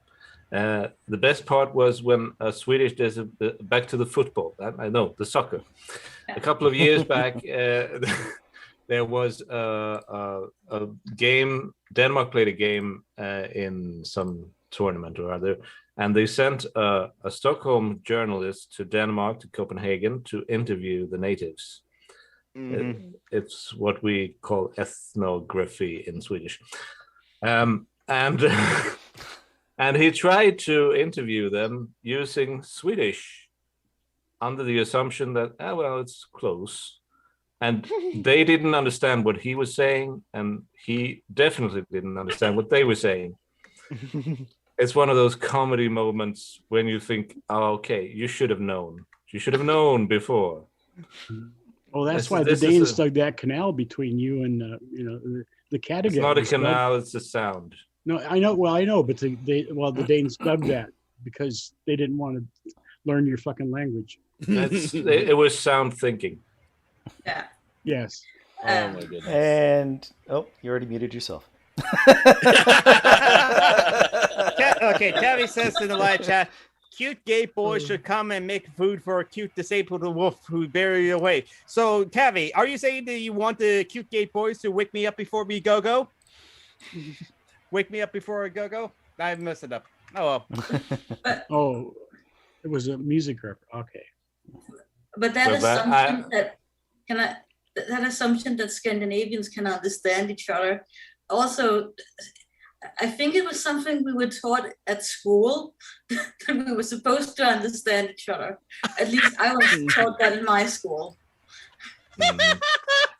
The best part was when a Swedish back to the football. I know the soccer. A couple of years back, there was a game. Denmark played a game in some tournament or other, and they sent a Stockholm journalist to Denmark, to Copenhagen, to interview the natives. Mm-hmm. It's what we call ethnography in Swedish. And he tried to interview them using Swedish under the assumption that, it's close. And they didn't understand what he was saying, and he definitely didn't understand what they were saying. It's one of those comedy moments when you think, you should have known. You should have known before. Well, that's why the Danes dug that canal between you and the Kattegat. It's not a canal; it's a sound. No, I know. Well, I know, but the Danes dug that because they didn't want to learn your fucking language. It was sound thinking. Yeah. Yes. Oh my goodness. And you already muted yourself. Okay, Tavi says in the live chat, cute gay boys should come and make food for a cute disabled wolf who buried away. So, Tavi, are you saying that you want the cute gay boys to wake me up before we go? Wake me up before I go? I messed it up. Oh, well. It was a music group. Okay. But that assumption that assumption that Scandinavians can understand each other, also, I think it was something we were taught at school, that we were supposed to understand each other. At least I was taught that in my school.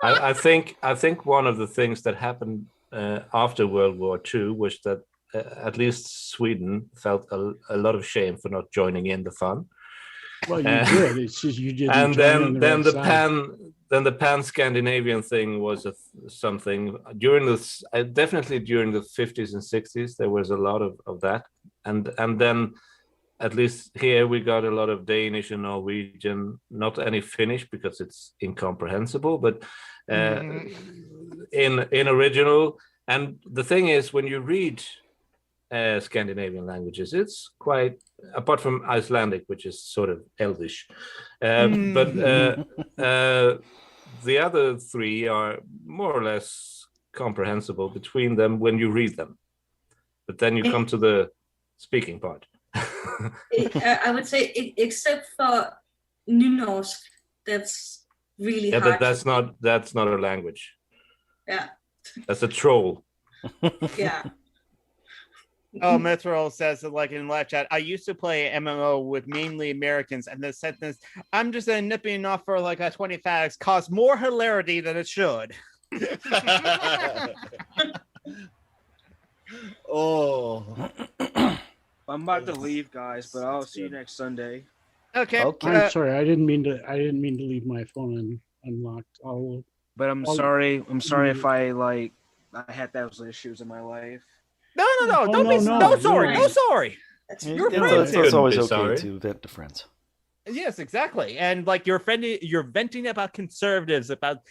I think one of the things that happened after World War II was that at least Sweden felt a lot of shame for not joining in the fun. Well, you did. It's just you didn't. And then the the pan-Scandinavian thing was something during definitely during the 50s and 60s. There was a lot of that, and then at least here we got a lot of Danish and Norwegian, not any Finnish because it's incomprehensible, but in original. And the thing is, when you read Scandinavian languages, it's quite, apart from Icelandic, which is sort of Elvish, but the other three are more or less comprehensible between them when you read them. But then you come to the speaking part. I would say, except for Nynorsk, that's really hard. But that's not a language. Yeah. That's a troll. Yeah. Oh, Mithril says that, like in live chat, I used to play MMO with mainly Americans, and the sentence, I'm just nipping off for like a 20 facts, caused more hilarity than it should. Oh. I'm about to leave, guys, but I'll see you next Sunday. Okay. I'm sorry. I didn't mean to leave my phone unlocked. But I'm sorry. I'm sorry if I had those issues in my life. No. No sorry. It's always okay to vent to friends. Yes, exactly. And like you're venting about conservatives, about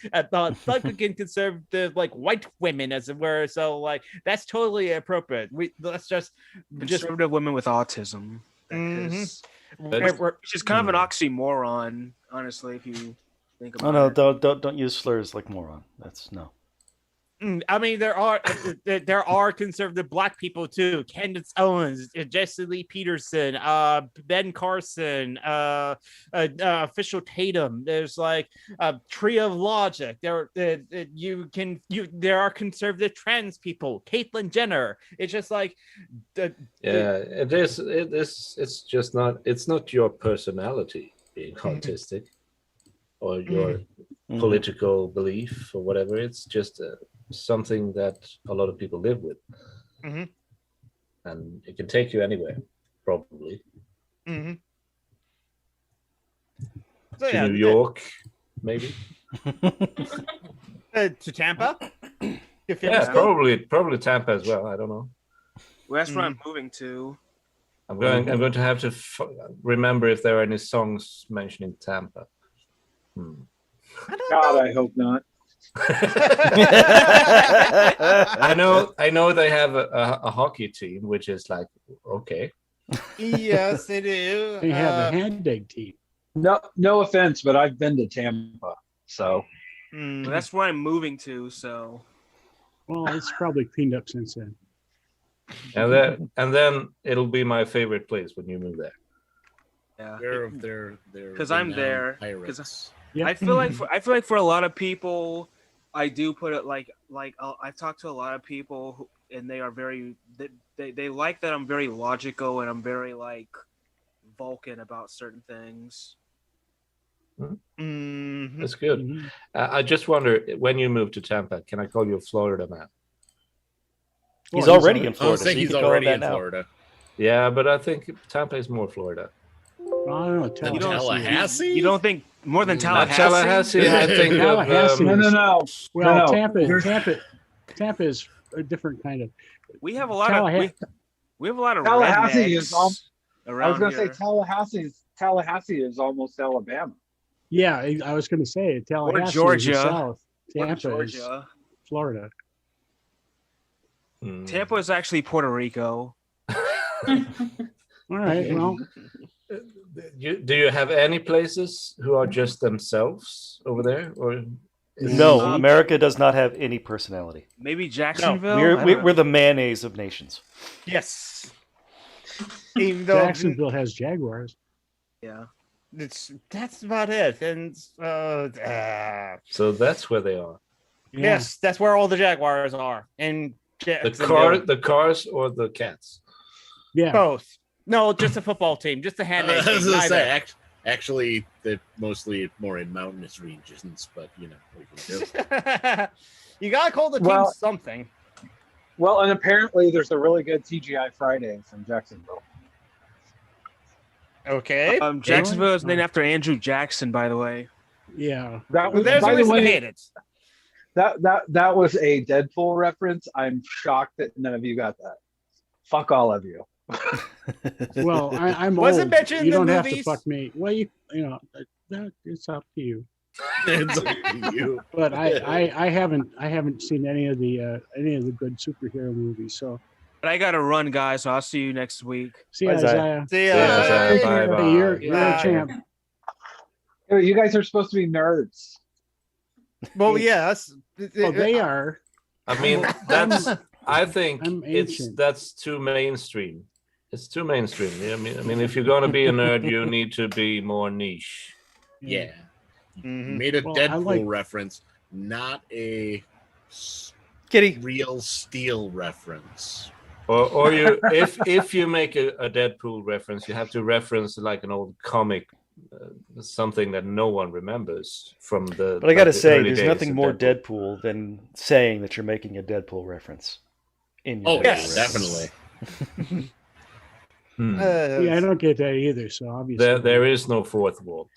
fucking conservative, like white women, as it were. So like that's totally appropriate. Let's just conservative women with autism. Which is kind of an oxymoron, honestly, if you think about it. Don't use slurs like moron. That's no. I mean, there are conservative black people too. Candace Owens, Jesse Lee Peterson, Ben Carson, Official Tatum. There's like a tree of logic. There are conservative trans people. Caitlyn Jenner. It's just like, it is. It's just not. It's not your personality being autistic, or your political belief or whatever. It's just something that a lot of people live with, and it can take you anywhere, probably. So, to New York, maybe. To Tampa. Yeah, probably Tampa as well. I don't know. Well, that's where I'm moving to. I'm going to have to remember if there are any songs mentioning Tampa. I hope not. I know they have a hockey team, which is like okay. Yes, they do. They have a hand-dig team. No offense, but I've been to Tampa, so well, that's where I'm moving to. So, well, it's probably cleaned up since then. And then it'll be my favorite place when you move there. Yeah, because I'm there. Pirates. I feel like for a lot of people, I do put it like I've talked to a lot of people and they are very they like that I'm very logical and I'm very like Vulcan about certain things. That's good. I just wonder, when you move to Tampa, can I call you a Florida man? He's already in Florida. I think he's already in Florida. Yeah, but I think Tampa is more Florida. I don't know. Tallahassee? You don't think more than Tallahassee? Tallahassee, I think. No. Well, No. Tampa is a different kind of. We have a lot of Tallahassee is rednecks I was going to say here. Tallahassee is almost Alabama. Yeah, I was going to say Tallahassee, Georgia. is the South. Tampa Georgia. is Florida. Tampa is actually Puerto Rico. All right. Well, do you have any places who are just themselves over there, or? No, America does not have any personality. Maybe Jacksonville. We're the mayonnaise of nations. Yes. Even though Jacksonville has Jaguars. Yeah. That's about it. And so that's where they are. Yeah. yes, that's where all the Jaguars are. And The cars or the cats? Yeah. both. No, just a football team, just a handmade I was team. gonna say, Neither. actually, they're mostly more in mountainous regions, but you know what you can do. You gotta call the team Well- something. Well, and apparently there's a really good TGI Friday from Jacksonville. Okay. Jacksonville is named after Andrew Jackson, by the way. Yeah. That was, There's by a the reason to way, hate it. that was a Deadpool reference. I'm shocked that none of you got that. Fuck all of you. Well, I'm Was it old. mentioned in You the don't have to movies? fuck me. Well, you know, that it's up to you. It's up to you. But I haven't seen any of the good superhero movies. So But I gotta run, guys. So I'll see you next week. see you, Bye, Zaya. Isaiah. See Yeah, ya. bye-bye. Hey, you're a Bye. champ. Hey, you guys are supposed to be nerds. Well, yes. Well, they are. I mean, I think I'm ancient. that's too mainstream. It's too mainstream. I mean, if you're gonna be a nerd, you need to be more niche. Yeah. Mhm. You made a Well, I Deadpool like- reference, not a Kitty. real steel reference. Or you, if you make a Deadpool reference, you have to reference like an old comic, something that no one remembers from the. But I gotta the say, early there's days nothing of more Deadpool than saying that you're making a Deadpool reference. In your Oh, Deadpool yes. reference. Definitely. Hmm. Yeah, I don't get that either. So obviously, There is no fourth wall.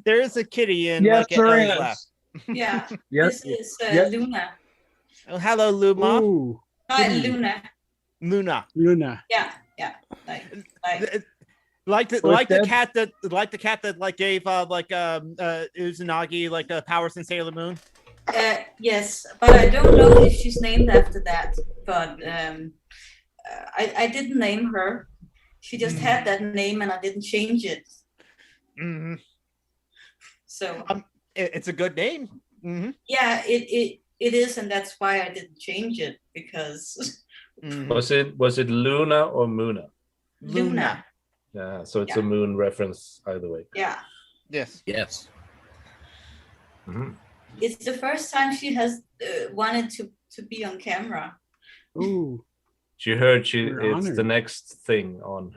There is a kitty in Yes, like there Ellie's lap. is. Yeah. Yes. This is Yes. Luna. Oh, hello, Luma. Ooh, Hi, Luna. Luna. Luna. Yeah. Like Like the Dead- cat that like gave Uzunagi like powers in Sailor Moon. yes, but I don't know if she's named after that. But I didn't name her. She just had that name, and I didn't change it. Mm-hmm. So It's a good name. Mm-hmm. yeah, it is, and that's why I didn't change it because Was it Luna or Muna? Luna. Yeah, so it's Yeah. a moon reference either way. Yeah, Yes. Yes. Mhm. it's the first time she has wanted to be on camera. Ooh, She heard We're it's the honored. next thing on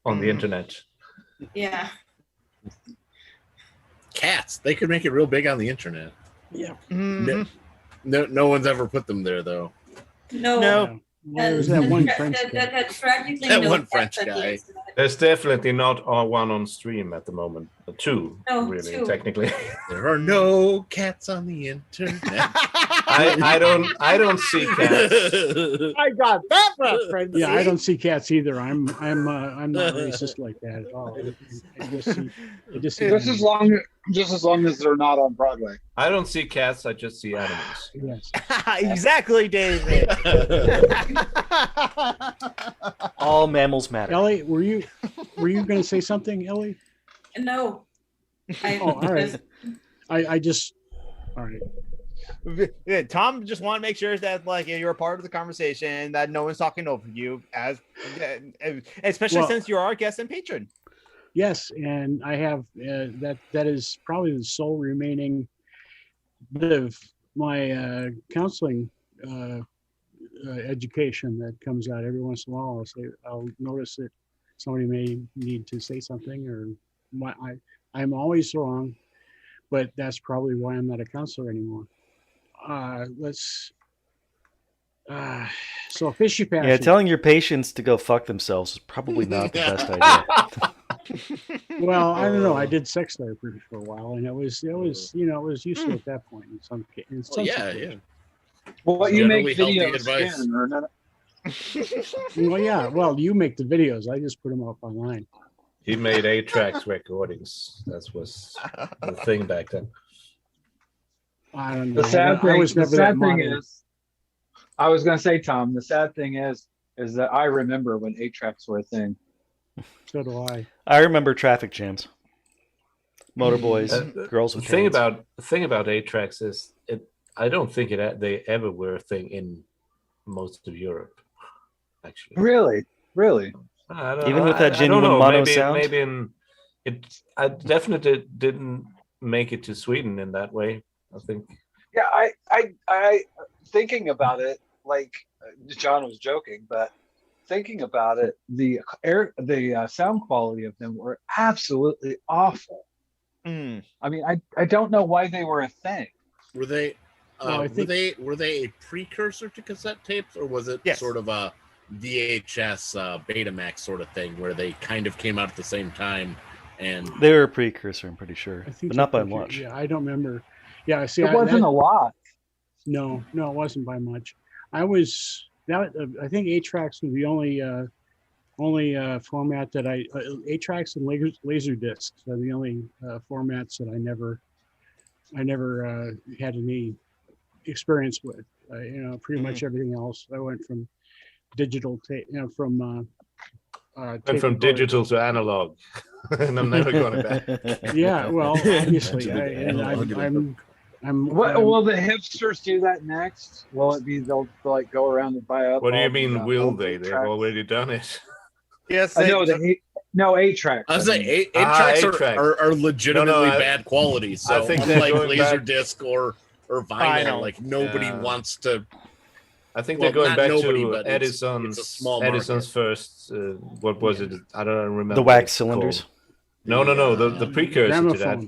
on the internet. Yeah. Cats. They could make it real big on the internet. yeah. Mhm. No one's ever put them there though. No. No. Well, there's that one French guy. That tragically That no one cat French that guy. lives in it. There's definitely not one on stream at the moment. Two, No, really, two. technically. There are no cats on the internet. I don't see cats. I got that reference. Yeah, I don't see cats either. I'm not racist like that at all. I just see Just as long as they're not on Broadway. I don't see cats. I just see animals. yes. Exactly, David. All mammals matter. Ellie, were you going to say something, Ellie? No. I, Oh, all right. I just all right. Yeah, Tom just want to make sure that like you're a part of the conversation, that no one's talking over you, as especially Well- since you're our guest and patron. Yes, and I have that is probably the sole remaining bit of my counseling education that comes out every once in a while. I'll notice that somebody may need to say something, or I'm always wrong, but that's probably why I'm not a counselor anymore. So fishy passion. Yeah, telling your patients to go fuck themselves is probably not the best idea. Well, I don't know. I did sex therapy for a while, and it was useful at that point in some cases. yeah. Well, you make Generally healthy videos advice. again, or not? Well, yeah. Well, you make the videos. I just put them up online. He made 8-track recordings. That was the thing back then. I don't know. The sad thing, I was the never that sad thing modern. is, I was going to say, Tom, the sad thing is that I remember when 8-tracks were a thing. So do I. I remember traffic jams, motorboys, girls The with thing chains. about 8-tracks is I don't think they ever were a thing in most of Europe. Actually, Really? Even with that genuine mono sound? I definitely didn't make it to Sweden in that way, I think. Yeah, I thinking about it, like John was joking, but thinking about it, the sound quality of them were absolutely awful. I mean, I don't know why they were a thing. Were they? Were they a precursor to cassette tapes, or was it sort of a VHS Betamax sort of thing where they kind of came out at the same time? And they were a precursor, I'm pretty sure, but not by much. Yeah, I don't remember. Yeah, see, it wasn't a lot. No, it wasn't by much. I think 8-tracks was the only format that 8-tracks and laser discs are the only formats that I never had any experience with. Pretty much everything else. I went from digital tape, from digital to analog, and I'm never going back. Yeah, well, obviously, will the hipsters do that next? Will it be they'll like go around and buy up? What do you mean? Will they? They've already done it. Yes, I know. 8-tracks. I was saying 8-tracks are legitimately bad quality. So I think unlike Laserdisc or vinyl, like nobody wants to. I think they're going back to Edison's first. What was it? I don't remember. The wax cylinders. No. The precursor to that.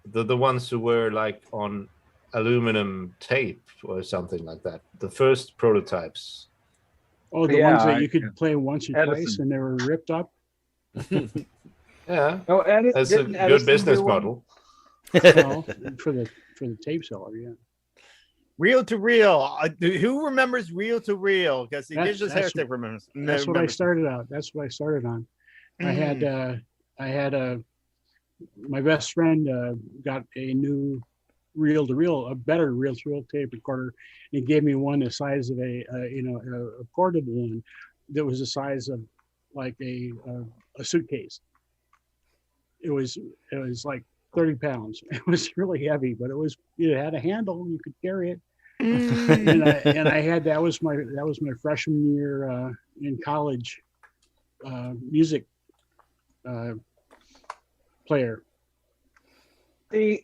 The ones who were like on aluminum tape or something like that. The first prototypes. Oh, the ones that you could play once or twice and they were ripped up. Yeah. Oh, that's a good business model. Well, for the tape seller, yeah. Reel to reel. Who remembers reel to reel? Because the Indigenous Heretic remembers. That's what I started out. That's what I started on. I had my best friend got a new reel to reel, a better reel to reel tape recorder. And he gave me one the size of a portable one that was the size of like a suitcase. It was like 30 pounds. It was really heavy, but it had a handle. You could carry it. and I had that was my freshman year in college music player.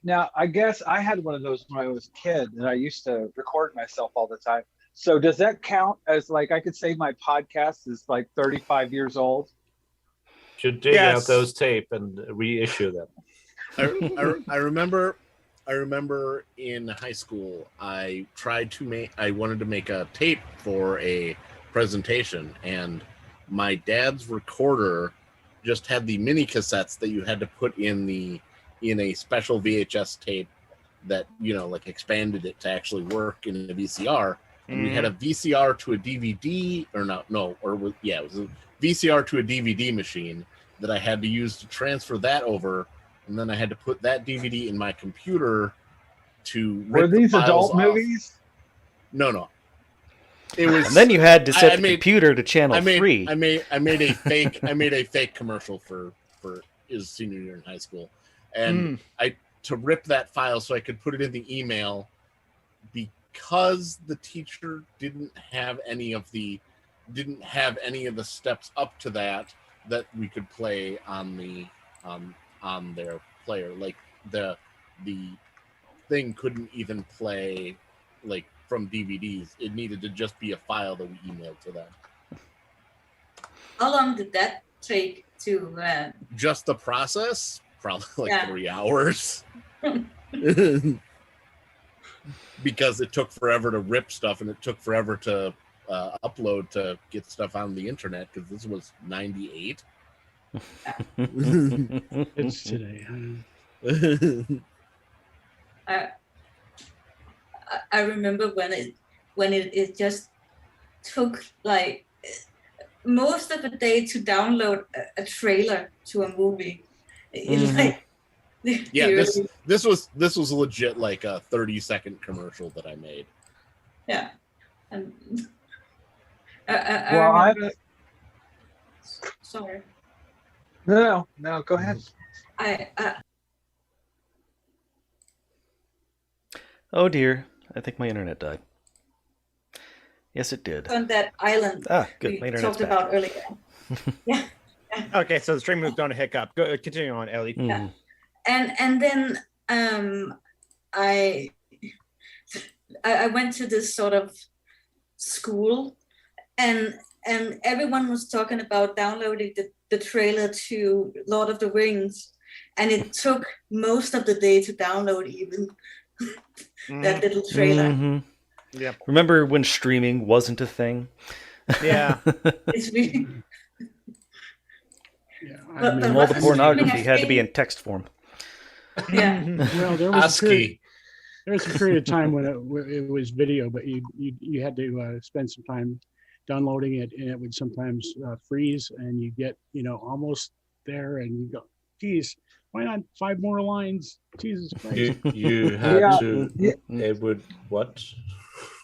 Now I guess I had one of those when I was a kid, and I used to record myself all the time. So does that count as like I could say my podcast is like 35 years old? Should dig out those tape and reissue them. I remember in high school I wanted to make a tape for a presentation, and my dad's recorder just had the mini cassettes that you had to put in a special VHS tape that like expanded it to actually work in a VCR. And we had a VCR to a DVD, it was a VCR to a DVD machine that I had to use to transfer that over, and then I had to put that DVD in my computer to rip. Were these the adult off. movies? No. It was. And then you had to set the computer to channel 3. I made a fake commercial for his senior year in high school, and to rip that file so I could put it in the email, because the teacher didn't have any of the steps up to that we could play on their player. Like the thing couldn't even play like from DVDs. It needed to just be a file that we emailed to them. How long did that take to just the process? Probably like 3 hours. Because it took forever to rip stuff, and it took forever to upload to get stuff on the internet, because this was 98. It's today. I remember when it just took like most of the day to download a trailer to a movie. It's like this was legit like a 30-second commercial that I made. Yeah. And I remember... Sorry. No, go ahead. Oh dear, I think my internet died. Yes, it did. On that island good. My internet's talked about back. earlier. Yeah. Okay, so the stream was going to hiccup. Go continue on, Ellie. Yeah. And then I went to this sort of school, and everyone was talking about downloading the trailer to Lord of the Rings, and it took most of the day to download even that little trailer. Mm-hmm. Yep. Remember when streaming wasn't a thing? Yeah. It's really... Yeah, I mean, all the pornography had to be in text form. Yeah. Well, there was a period of time when it was video, but you had to spend some time downloading it, and it would sometimes freeze, and you get almost there, and you go, geez, why not 5 more lines? Jesus Christ. You had to. It would what?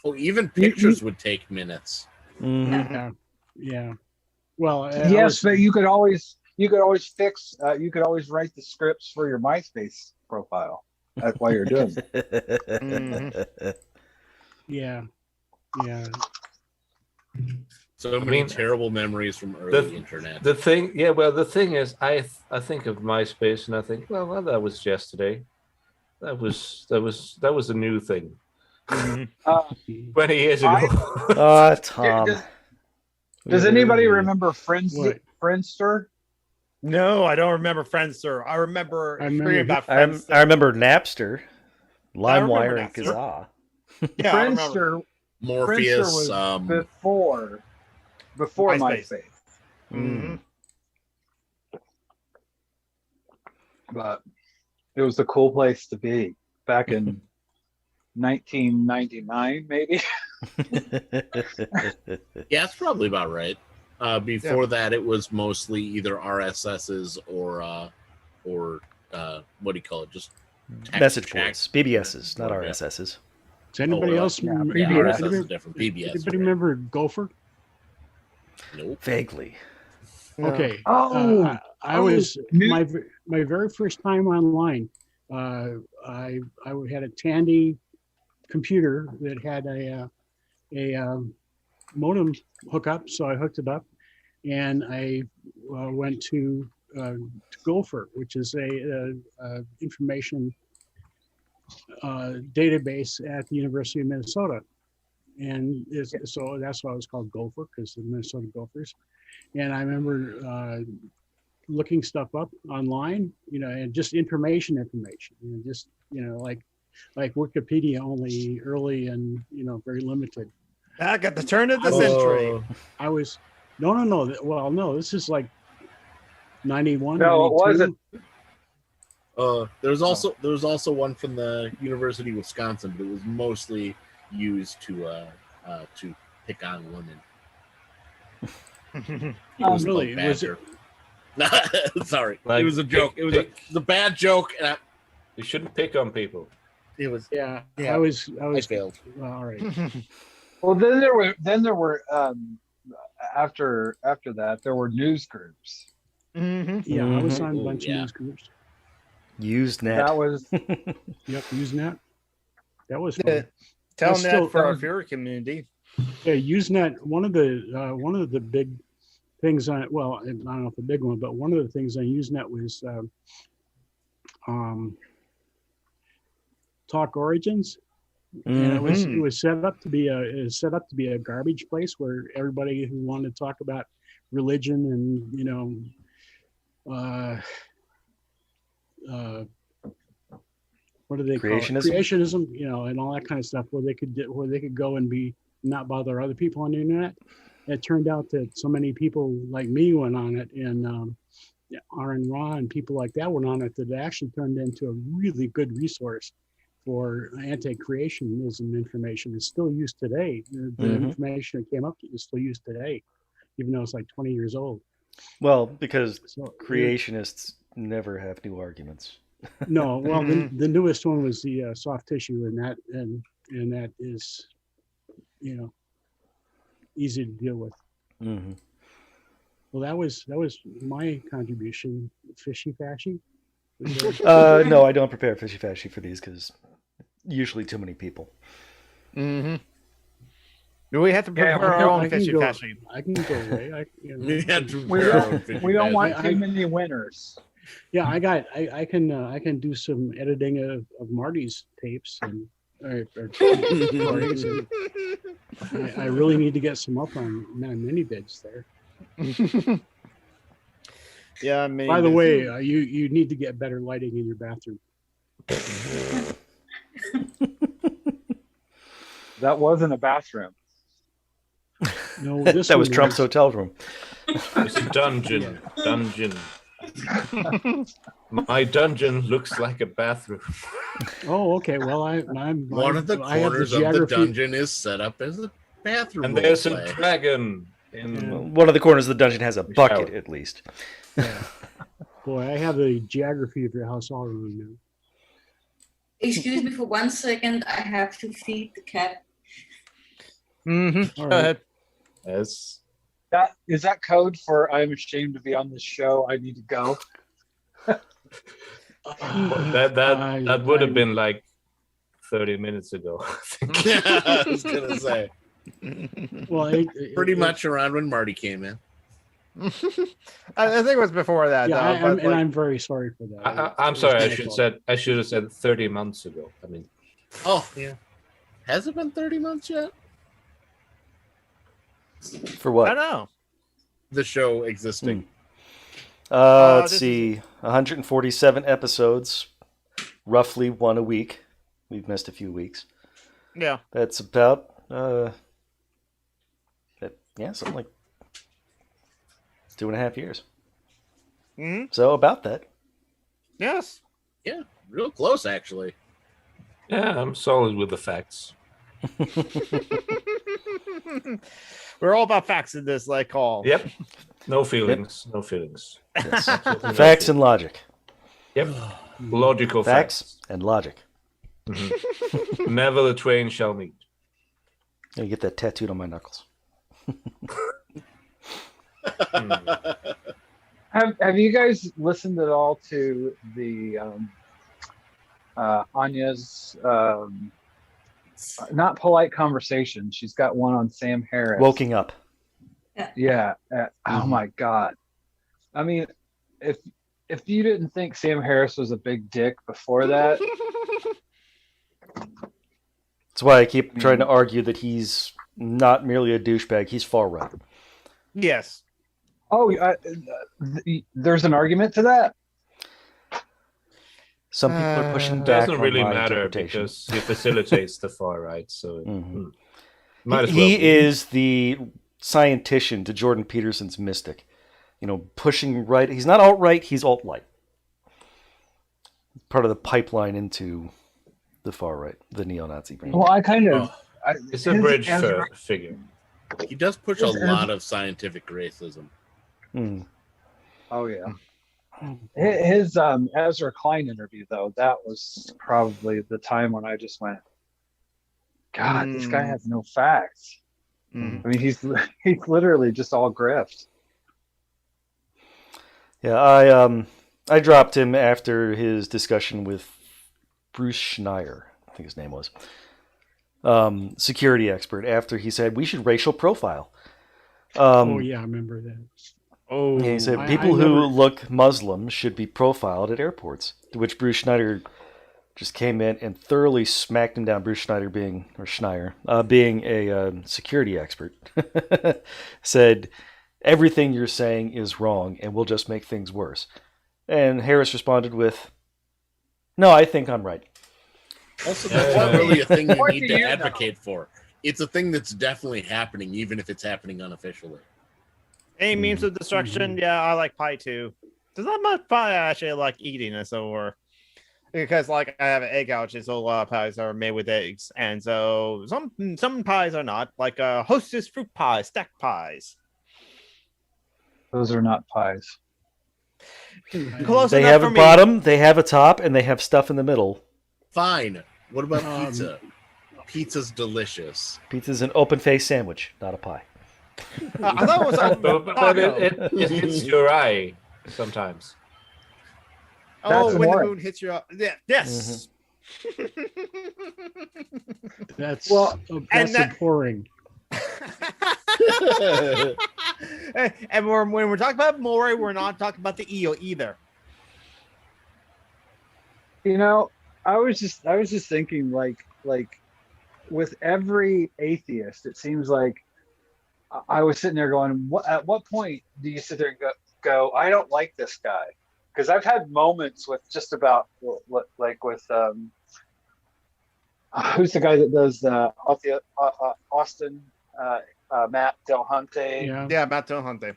Oh, even pictures would take minutes. Mm-hmm. Yeah. Well, yes, but you could always fix. You could always write the scripts for your MySpace profile. That's why you're doing it. Mm-hmm. Yeah. So many terrible memories from early internet. The thing is, I think of MySpace and I think, well, that was yesterday. That was a new thing. 20 years ago. Tom. Does anybody remember Friendster? No, I don't remember Friendster. I remember hearing about Friendster. I remember Napster, LimeWire, and Kazaa. Yeah, Friendster. Morpheus was before MySpace. Mm-hmm. But it was a cool place to be back in 1999, maybe. Yeah, that's probably about right. Before that, it was mostly either RSSs or what do you call it? Just message boards, BBSs, not RSSs. Does anybody else remember? RSS is different. BBS. Anybody remember Gopher? Nope. Vaguely. Okay. I was my very first time online. I had a Tandy computer that had a modem hookup, so I hooked it up, and I went to Gopher, which is a information database at the University of Minnesota, and so that's why it was called Gopher, because the Minnesota Gophers. And I remember looking stuff up online, and just information, and just like Wikipedia, only early and very limited. I got the turn of the century. I was no. Well, no, this is like 91. No, it wasn't. There was also one from the University of Wisconsin, but it was mostly used to pick on women. Really? Was it? Sorry, it was a joke. It was a bad joke. And you shouldn't pick on people. It was. Yeah. I failed. All right. Well, then there were after that there were news groups. Mm-hmm. Yeah, I was on a bunch of news groups. Usenet. That was Usenet. That was fun. Telnet for our viewer community. Yeah, Usenet. One of the big things on it. Well, I don't know if the big one, but one of the things on Usenet was Talk Origins. And it was set up to be a garbage place where everybody who wanted to talk about religion and what do they call it? Creationism, and all that kind of stuff, where they could go and not bother other people on the internet. It turned out that so many people like me went on it, and Aaron Ra and people like that went on it, that it actually turned into a really good resource for anti-creationism information. It's still used today. The information that came up is still used today, even though it's like 20 years old. Well, because creationists never have new arguments. No, well, the newest one was the soft tissue, and that is, easy to deal with. Mm-hmm. Well, that was my contribution. Fishy fashy. No, I don't prepare fishy fashy for these because usually too many people. Mm-hmm. We have to prepare our own fishy fashion. I can go away. We don't want too many winners. Yeah, I can do some editing of Marty's tapes and I really need to get some up on mini bids there. Yeah. By the way, you need to get better lighting in your bathroom. That wasn't a bathroom. No, that was Trump's hotel room. It's a dungeon. Yeah. Dungeon. My dungeon looks like a bathroom. Oh, okay. Well, I'm one of the corners of the dungeon is set up as a bathroom. And there's a dragon. One of the corners of the dungeon has a bucket, at least. Yeah. Boy, I have the geography of your house all wrong now. Excuse me for 1 second. I have to feed the cat. Mm-hmm. All right. Go ahead. Yes. Is that code for I'm ashamed to be on this show? I need to go. That would have been like 30 minutes ago. Yeah, I was gonna say. Well, pretty much around when Marty came in. I think it was before that. Yeah, though, I'm very sorry for that. I'm sorry. I should have said 30 months ago. I mean, oh yeah, has it been 30 months yet? For what? I don't know. The show existing. Let's see. 147 episodes, roughly one a week. We've missed a few weeks. Yeah. That's about something like 2.5 years. Mm-hmm. So about that. Yes. Yeah, real close actually. Yeah, I'm solid with the facts. We're all about facts in this call. Yep. No feelings. Yep. No feelings. Yes. Facts and logic. Yep. Logical facts and logic. Mm-hmm. Never the twain shall meet. I get that tattooed on my knuckles. Have you guys listened at all to the Anya's not polite conversation? She's got one on Sam Harris. Woking up. Yeah. Oh my God. I mean, if you didn't think Sam Harris was a big dick before that, that's why I keep trying to argue that he's not merely a douchebag; he's far right. Yes. Oh, there's an argument to that. Some people are pushing back. Doesn't really matter because he facilitates the far right. So he is the scientician to Jordan Peterson's mystic. You know, pushing right. He's not alt-right. He's alt-light. Part of the pipeline into the far right, the neo-Nazi brain. Well, I kind of. It's a bridge figure. He does push a lot of scientific racism. Oh yeah. His Ezra Klein interview though, that was probably the time when I just went, God, this guy has no facts. I mean, he's literally just all grift. Yeah, I dropped him after his discussion with Bruce Schneier, I think his name was, security expert, after he said we should racial profile. Oh yeah, I remember that. Oh, he said people who look Muslim should be profiled at airports. To which Bruce Schneider just came in and thoroughly smacked him down. Bruce Schneider being a security expert, said everything you're saying is wrong, and we'll just make things worse. And Harris responded with, "No, I think I'm right." Also, that's not really a thing you need to advocate for. It's a thing that's definitely happening, even if it's happening unofficially. Any means of destruction? Yeah, I like pie too. There's not much pie I actually like eating it over. Because I have an egg allergy, so a lot of pies are made with eggs. And so some pies are not, like Hostess fruit pies, stacked pies. Those are not pies. They have a bottom, they have a top, and they have stuff in the middle. Fine. What about pizza? Pizza's delicious. Pizza's an open-faced sandwich, not a pie. I thought it was but it hits your eye sometimes. Oh, when the moon hits your eye. Yeah, yes. That's abhorring. And when we're talking about Mori, we're not talking about the eel either. You know, I was just thinking, like with every atheist, it seems like I was sitting there going, at what point do you sit there and go, I don't like this guy? Because I've had moments with just about like with who's the guy that does Austin, Matt Del Hunte. Yeah, Matt Del Hunte.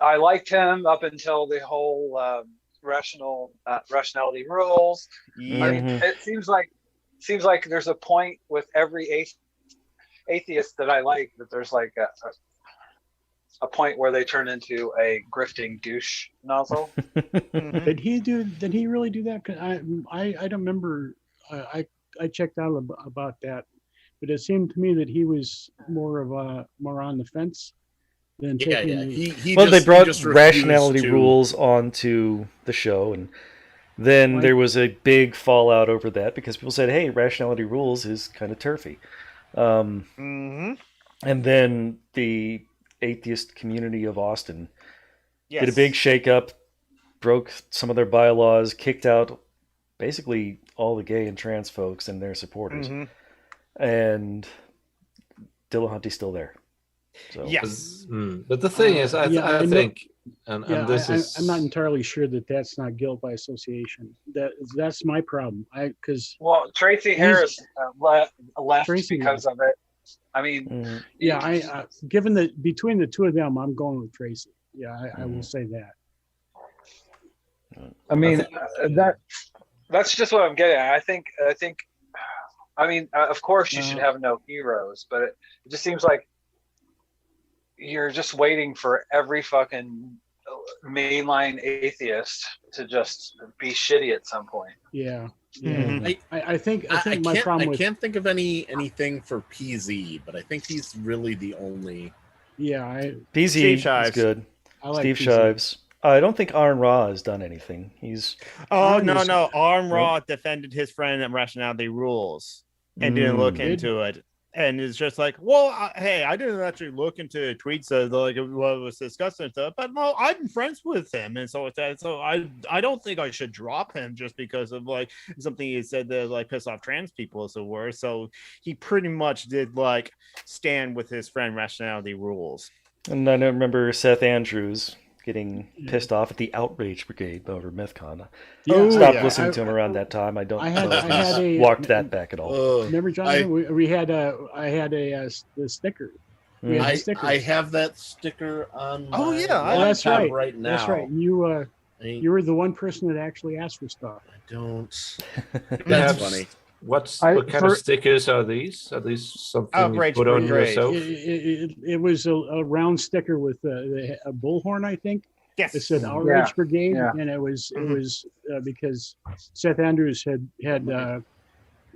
I liked him up until the whole rationality rules. Yeah. I mean, it seems like there's a point with every atheist that I like, that there's like a point where they turn into a grifting douche nozzle. Did he really do that? 'Cause I don't remember. I checked out about that, but it seemed to me that he was more on the fence than taking. They brought rationality rules onto the show, and then there was a big fallout over that because people said, "Hey, rationality rules is kind of turfy." And then the atheist community of Austin did a big shakeup, broke some of their bylaws, kicked out basically all the gay and trans folks and their supporters. And Dillahunty's still there. So. Yes. But the thing is, I think, and this is... I'm not entirely sure that that's not guilt by association. That's my problem. Well, Tracy Harris left because of it. I mean, given that between the two of them, I'm going with Tracy. Yeah, I will say that. I mean, that's just what I'm getting at. I think. I mean, of course, you should have no heroes, but it just seems like you're just waiting for every fucking mainline atheist to just be shitty at some point. Yeah. I think my problem with... I can't think of anything for PZ, but I think he's really the only. Yeah, PZ is good. I like Steve PZ. Shives. I don't think Arn Ra has done anything. He's no. Arn Ra defended his friend at Rationality Rules and didn't look into it. And it's just like, well, hey, I didn't actually look into tweets of like what was discussed and stuff, but no, I'm friends with him, and so it's that. So I don't think I should drop him just because of like something he said that like piss off trans people, so worse. So he pretty much did like stand with his friend Rationality Rules. And I remember Seth Andrews getting pissed off at the Outrage Brigade over MythCon. Stopped listening to him around that time. I don't know if walked that back at all. Remember, Jonathan? I had a sticker. I have that sticker on my that's right. right now. That's right. You were the one person that actually asked for stuff. I don't. That's funny. What kind of stickers are these? Are these something you put on yourself? It was a round sticker with a bullhorn, I think. Yes. It said Outrage Brigade, and it was because Seth Andrews had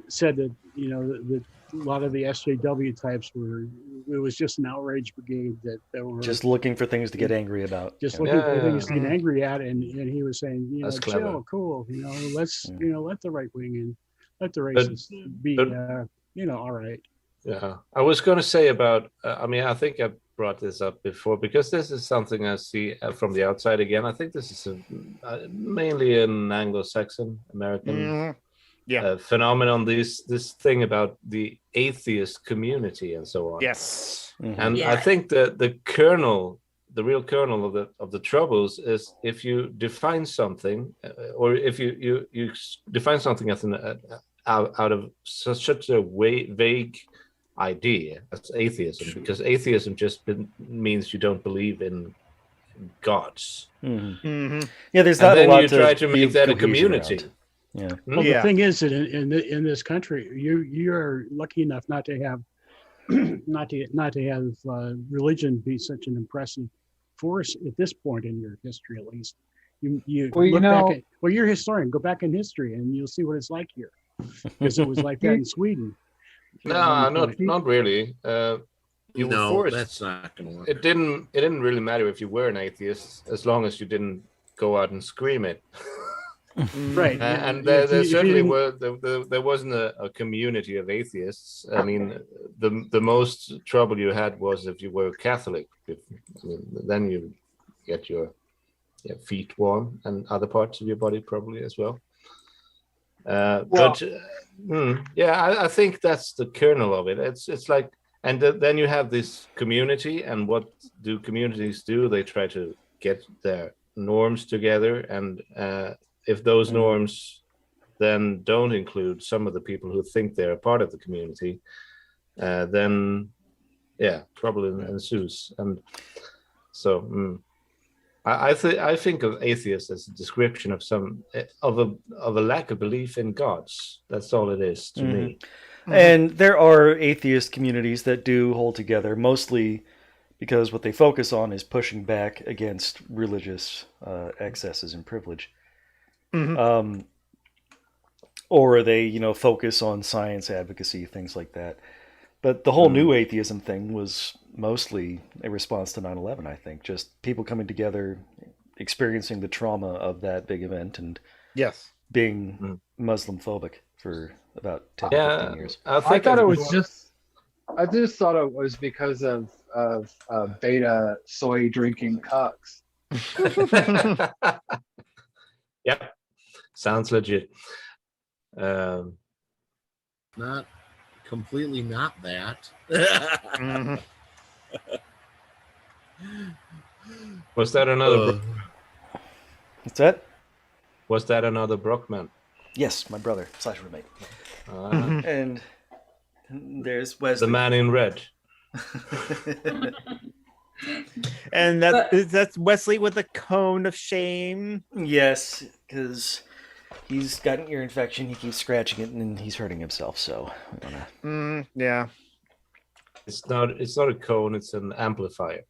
said that that a lot of the SJW types it was just an outrage brigade that were just looking for things to get angry about. Just looking for things to get angry at, and he was saying, That's chill, clever. cool, let's let the right wing in. Let the racists be, all right. Yeah, I was going to say about. I think I brought this up before because this is something I see from the outside again. I think this is mainly an Anglo-Saxon American phenomenon. This thing about the atheist community and so on. Yes, and I think that the real kernel of the troubles is if you define something, or if you define something as out of such a vague idea as atheism, because atheism just means you don't believe in gods. Yeah, there's not a lot you try to make that a community. Around. Yeah. Well, the thing is that in this country, you are lucky enough not to have religion be such an impressive force at this point in your history, at least. You're a historian. Go back in history, and you'll see what it's like here, because it was like that in Sweden. No, not really. You were forced. That's not going to work. It didn't really matter if you were an atheist, as long as you didn't go out and scream it. Right. And there certainly there wasn't a community of atheists. I mean, the most trouble you had was if you were Catholic. Then you get your feet warm and other parts of your body probably as well. I think that's the kernel of it. It's like, and then you have this community, and what do communities do? They try to get their norms together, and if those norms then don't include some of the people who think they're a part of the community, then trouble ensues. And so I think of atheists as a description of a lack of belief in gods. That's all it is to me. And there are atheist communities that do hold together, mostly because what they focus on is pushing back against religious excesses and privilege. Or they, focus on science advocacy, things like that. But the whole new atheism thing was mostly a response to 9/11, I think. Just people coming together, experiencing the trauma of that big event, and being Muslim phobic for about 10 15 years. I just thought it was because of beta soy drinking cucks. Yep. Sounds legit. Not completely not that. Was that another What's that? Was that another Brockman? Yes, my brother / roommate. And there's Wesley. The man in red. And that's Wesley with a cone of shame. Yes, because he's got an ear infection. He keeps scratching it, and he's hurting himself. So we wanna... yeah. It's not a cone. It's an amplifier.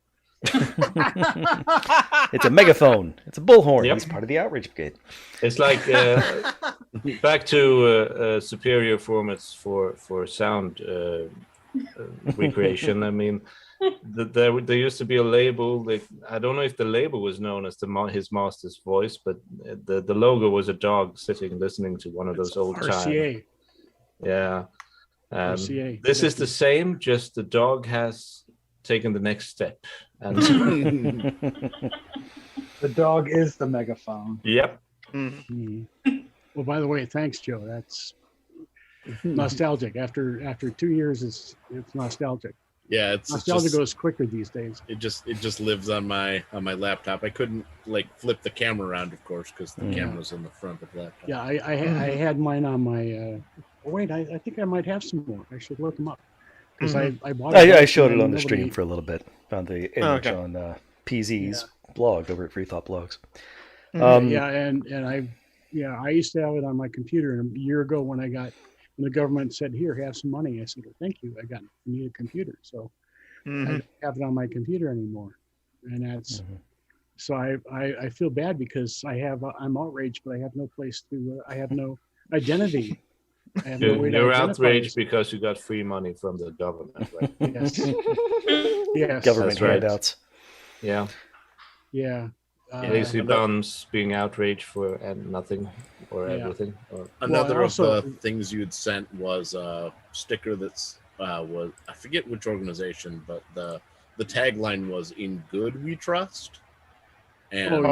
It's a megaphone. It's a bullhorn. Yep. He's part of the outrage brigade. It's like back to superior formats for sound recreation. I mean, there used to be a label. I don't know if the label was known as his master's voice, but the logo was a dog sitting listening to one of those old RCA. Yeah. RCA. This is the same, just the dog has taken the next step. And the dog is the megaphone. Yep. Well, by the way, thanks, Joe. That's nostalgic. After 2 years, it's nostalgic. Yeah, it's nostalgia just, goes quicker these days. It just lives on my laptop. I couldn't flip the camera around, of course, because the camera's in the front of the laptop. Yeah, I had mine on my. Wait, I think I might have some more. I should look them up because I bought. I showed it on the stream for a little bit. Found the image on PZ's blog over at Free Thought Blogs. I used to have it on my computer. And a year ago, when the government said, "Here, have some money," I said, "Well, thank you. I need a computer." So I don't have it on my computer anymore, and that's so I feel bad because I'm outraged, but I have no place to. I have no identity. I have no way to You're identify outraged because you got free money from the government, right? Yes. Yes. Government handouts. Yeah. Yeah. Lazy bums being outraged for nothing or everything. Another of the things you had sent was a sticker that's was I forget which organization, but the tagline was "In Good We Trust," and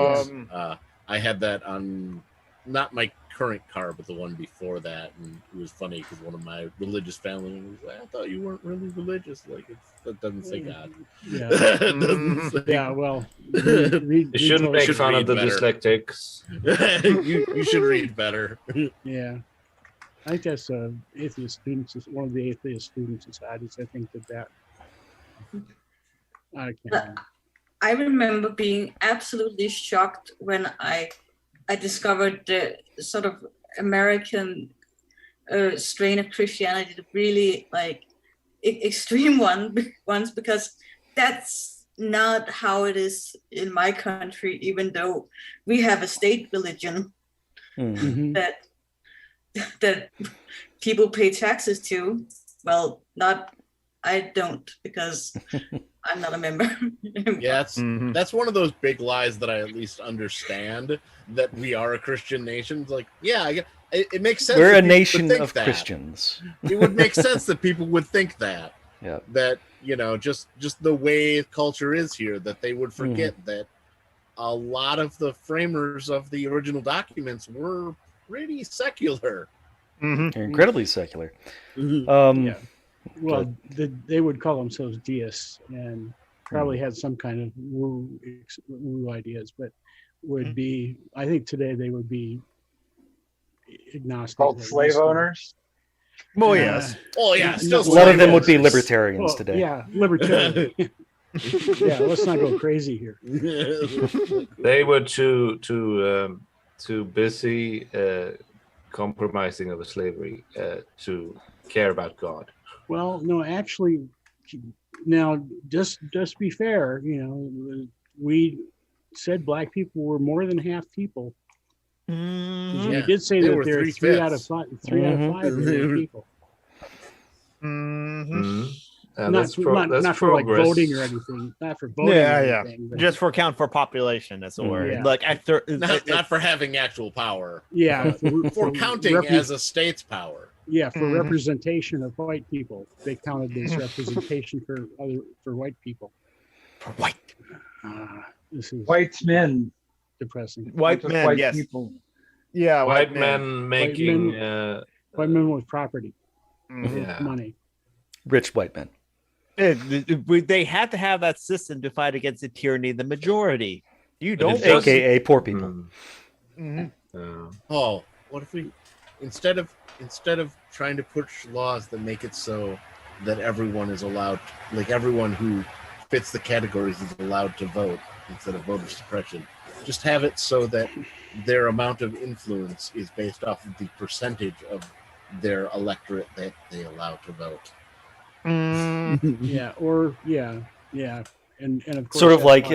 I had that on not my current car, but the one before that, and it was funny because one of my religious family members was like, "I thought you weren't really religious. That doesn't say God." Yeah. Well, you shouldn't make fun of the dyslexics. you should read better. Yeah, I think that's atheist students. One of the atheist student societies. I think that. I can't remember. I remember being absolutely shocked when I discovered the sort of American strain of Christianity, the really extreme ones, because that's not how it is in my country, even though we have a state religion that people pay taxes to. Well, not I don't, because I'm not a member. Yeah, that's one of those big lies that I at least understand, that we are a Christian nation. It's like, yeah, it makes sense. We're a nation of Christians. It would make sense that people would think that. Yeah. That, just the way culture is here, that they would forget that a lot of the framers of the original documents were pretty secular. They're incredibly secular. Yeah. Well, they would call themselves deists and probably had some kind of woo ideas, but would be, I think today they would be agnostic. Called slave owners? Oh, yes. Oh, yeah. A lot of them would be libertarians today. Yeah, libertarian. Yeah, let's not go crazy here. They were too busy compromising over slavery to care about God. Well, no, actually, now just be fair, we said black people were more than half people. We did say that there are three out of five were people. Not for like voting or anything. Not for voting. Yeah. Just for count for population. That's the word. Yeah. Like not for having actual power. Yeah. For counting as a state's power. Yeah, for representation of white people, they counted this representation for white people. For white. This is white men. Depressing. White men, white yes. people. Yeah, white men making white men with property, money. Rich white men. They had to have that system to fight against the tyranny of the majority. You don't, AKA poor people. Oh, what if we instead of trying to push laws that make it so that everyone is allowed, like everyone who fits the categories is allowed to vote instead of voter suppression, just have it so that their amount of influence is based off of the percentage of their electorate that they allow to vote. Yeah, and of course, sort of like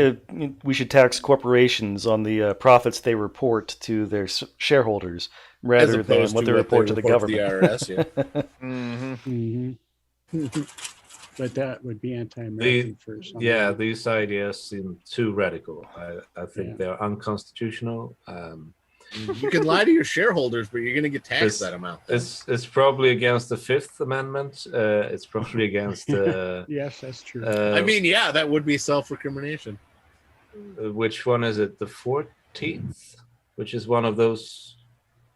we should tax corporations on the profits they report to their shareholders rather than what they report to the government. The IRS, But that would be anti-American for some. Yeah, these ideas seem too radical. I think they're unconstitutional. You can lie to your shareholders, but you're going to get taxed that amount. It's probably against the Fifth Amendment. It's probably against. Yes, that's true. I mean, yeah, that would be self-recrimination. Which one is it? The 14th, which is one of those.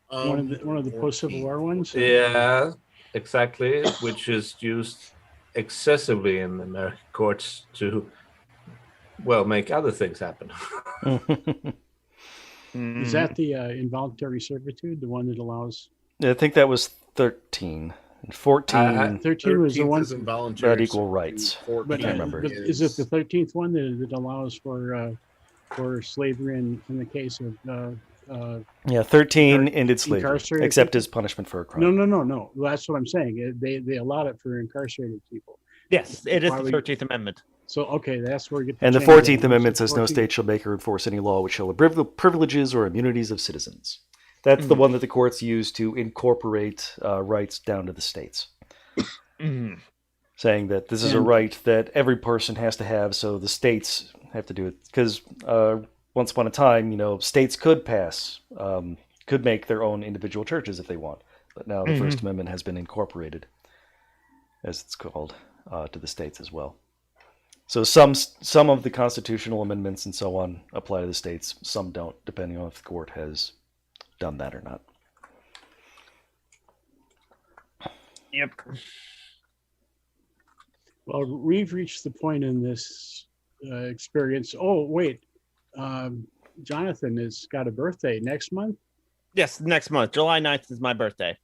One of the post-Civil War ones. Yeah, exactly. Which is used excessively in American courts to, make other things happen. Is that the involuntary servitude, the one that allows? I think that was 13. 14. 13 was the one about equal rights. But I can't remember. Is it the 13th one that allows for slavery in the case of? 13 ended slavery, except as punishment for a crime. No. That's what I'm saying. They allowed it for incarcerated people. Yes, it is the 13th Amendment. So, okay, that's where we get. And the 14th Amendment says no state shall make or enforce any law which shall abridge the privileges or immunities of citizens. That's the one that the courts use to incorporate rights down to the states. Saying that this is a right that every person has to have, so the states have to do it. Because once upon a time, states could could make their own individual churches if they want. But now the First Amendment has been incorporated, as it's called, to the states as well. So some of the constitutional amendments and so on apply to the states, some don't, depending on if the court has done that or not. Yep. Well, we've reached the point in this experience. Oh, wait. Jonathan has got a birthday next month? Yes, next month. July 9th is my birthday.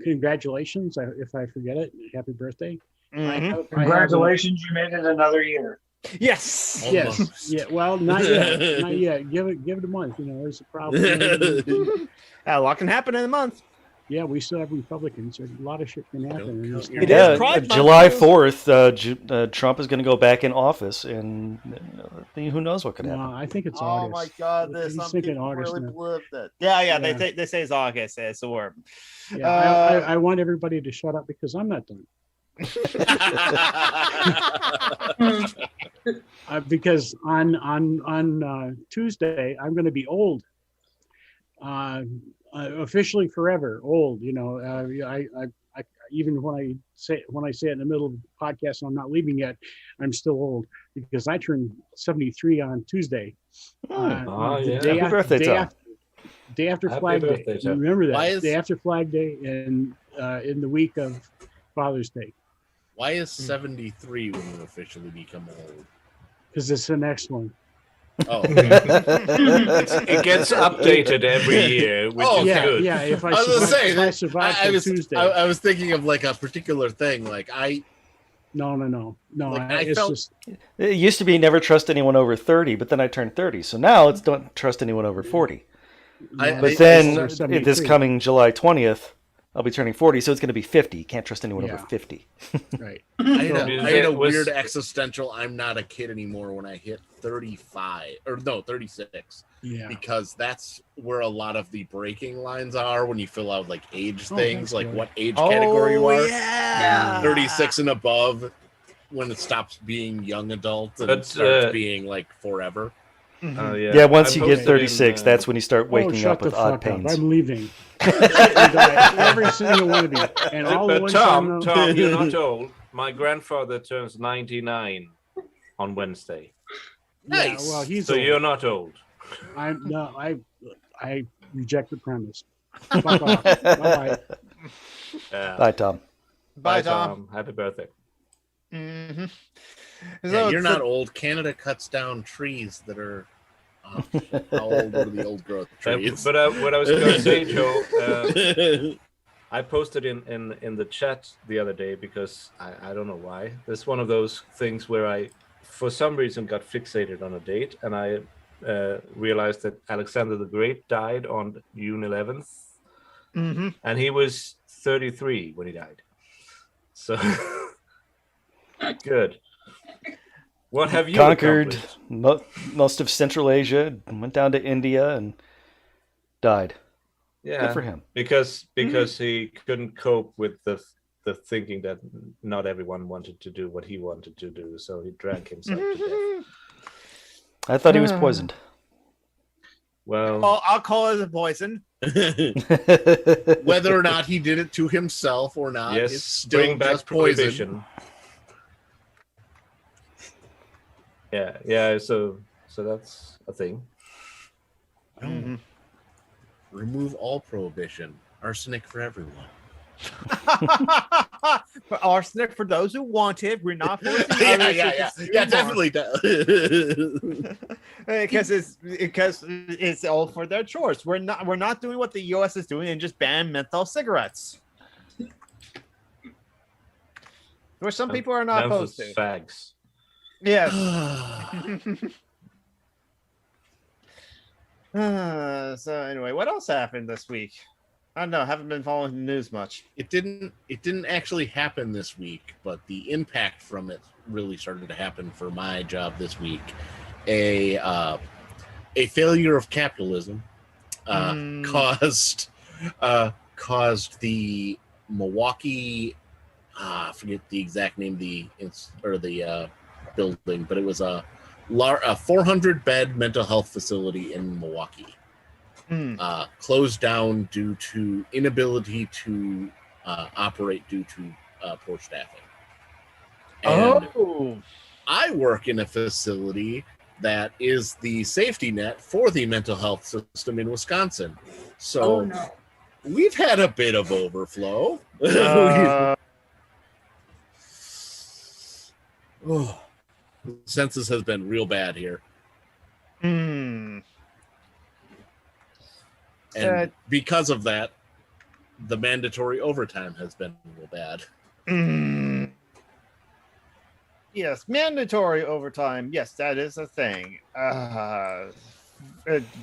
Congratulations. If I forget it, happy birthday. Congratulations, you made it another year. Yes. Almost. Yes. Yeah. Well, not yet. Not yet. Give it a month. There's a problem. A lot can happen in a month. Yeah, we still have Republicans. A lot of shit can happen. July 4th, Trump is going to go back in office, and who knows what could happen. No, I think it's August. Oh my God, there's some people August really now. believe that. Yeah. They say it's August. It's a worm. Yeah, I want everybody to shut up because I'm not done. Because on Tuesday I'm going to be old, officially forever old. You know, I even when I say it in the middle of the podcast and I'm not leaving yet, I'm still old because I turned 73 on Tuesday. Happy birthday, Tom. Day after Happy Flag Day. birthday, Tom. Remember that. Day after Flag Day and in the week of Father's Day. Why is 73 when you officially become old? Because it's the next one. Oh, it gets updated every year, which is good. Yeah, if I survive Tuesday. I was thinking of like a particular thing. Like No. Like, it used to be never trust anyone over 30, but then I turned 30. So now it's don't trust anyone over 40. But then this coming July 20th, I'll be turning 40, so it's going to be 50. You can't trust anyone over 50. Right. I had a weird existential I'm not a kid anymore when I hit 36. Yeah. Because that's where a lot of the breaking lines are when you fill out like age things, like what age category you are. Yeah. 36 and above, when it stops being young adult and starts being like forever. Yeah, once you get 36, that's when you start waking up with odd pains. I'm leaving. Every single one of you. And all the ones Tom, you're not old. My grandfather turns 99 on Wednesday. Nice. Yeah, well, so old. You're not old. I reject the premise. Fuck off. Bye-bye. Bye, Tom. Bye, Tom. Happy birthday. Mm-hmm. Yeah, you're not old. Canada cuts down trees that are how old are the old growth trees? But what I was going to say, Joe, I posted in the chat the other day because I don't know why. There's one of those things where I, for some reason, got fixated on a date, and I realized that Alexander the Great died on June 11th, and he was 33 when he died. So good. What have you conquered most of Central Asia, went down to India and died. Yeah, good for him. Because he couldn't cope with the thinking that not everyone wanted to do what he wanted to do, so he drank himself to death. I thought he was poisoned. Well, I'll call it a poison. Whether or not he did it to himself or not, yes, it's still bring back just poison. Prohibition. Yeah. So that's a thing. Remove all prohibition. Arsenic for everyone. Arsenic for those who want it. We're not forcing yeah, definitely. Because it's all for their choice. We're not doing what the U.S. is doing and just ban menthol cigarettes, which some people are not opposed to. Fags. Yes. So anyway, what else happened this week? I don't know. Haven't been following the news much. It didn't actually happen this week, but the impact from it really started to happen for my job this week. A failure of capitalism caused the Milwaukee. I forget the exact name of the building, but it was a 400-bed mental health facility in Milwaukee. Closed down due to inability to operate due to poor staffing. And I work in a facility that is the safety net for the mental health system in Wisconsin. So we've had a bit of overflow. The census has been real bad here. And because of that, the mandatory overtime has been real bad. Yes, mandatory overtime. Yes, that is a thing.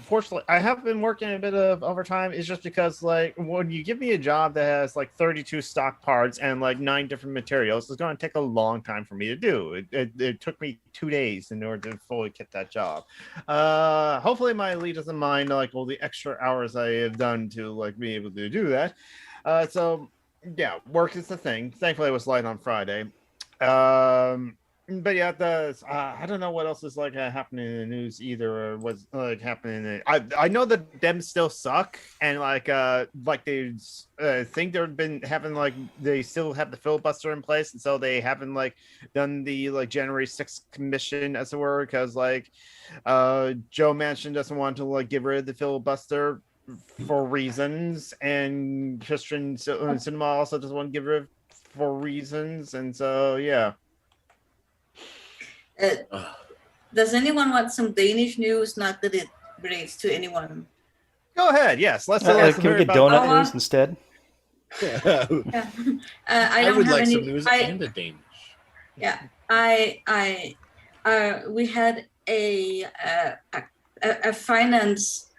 Fortunately, I have been working a bit of overtime. It's just because, like, when you give me a job that has like 32 stock parts and like 9 different materials, it's going to take a long time for me to do. It took me 2 days in order to fully get that job. Hopefully, my lead doesn't mind like all the extra hours I have done to like be able to do that. So yeah, work is the thing. Thankfully, it was light on Friday. But yeah, I don't know what else is like happening in the news either, or what's like happening. I know that them still suck, and like they think they've been having like they still have the filibuster in place, and so they haven't like done the like January 6th commission as it were, because like Joe Manchin doesn't want to like get rid of the filibuster for reasons, and Christian Cinema also doesn't want to get rid of for reasons, and so yeah. Does anyone want some Danish news? Not that it relates to anyone. Go ahead. Yes, let's. Can we get donut news instead? Yeah. I don't would have like any. some news and a Danish. Yeah, we had a finance.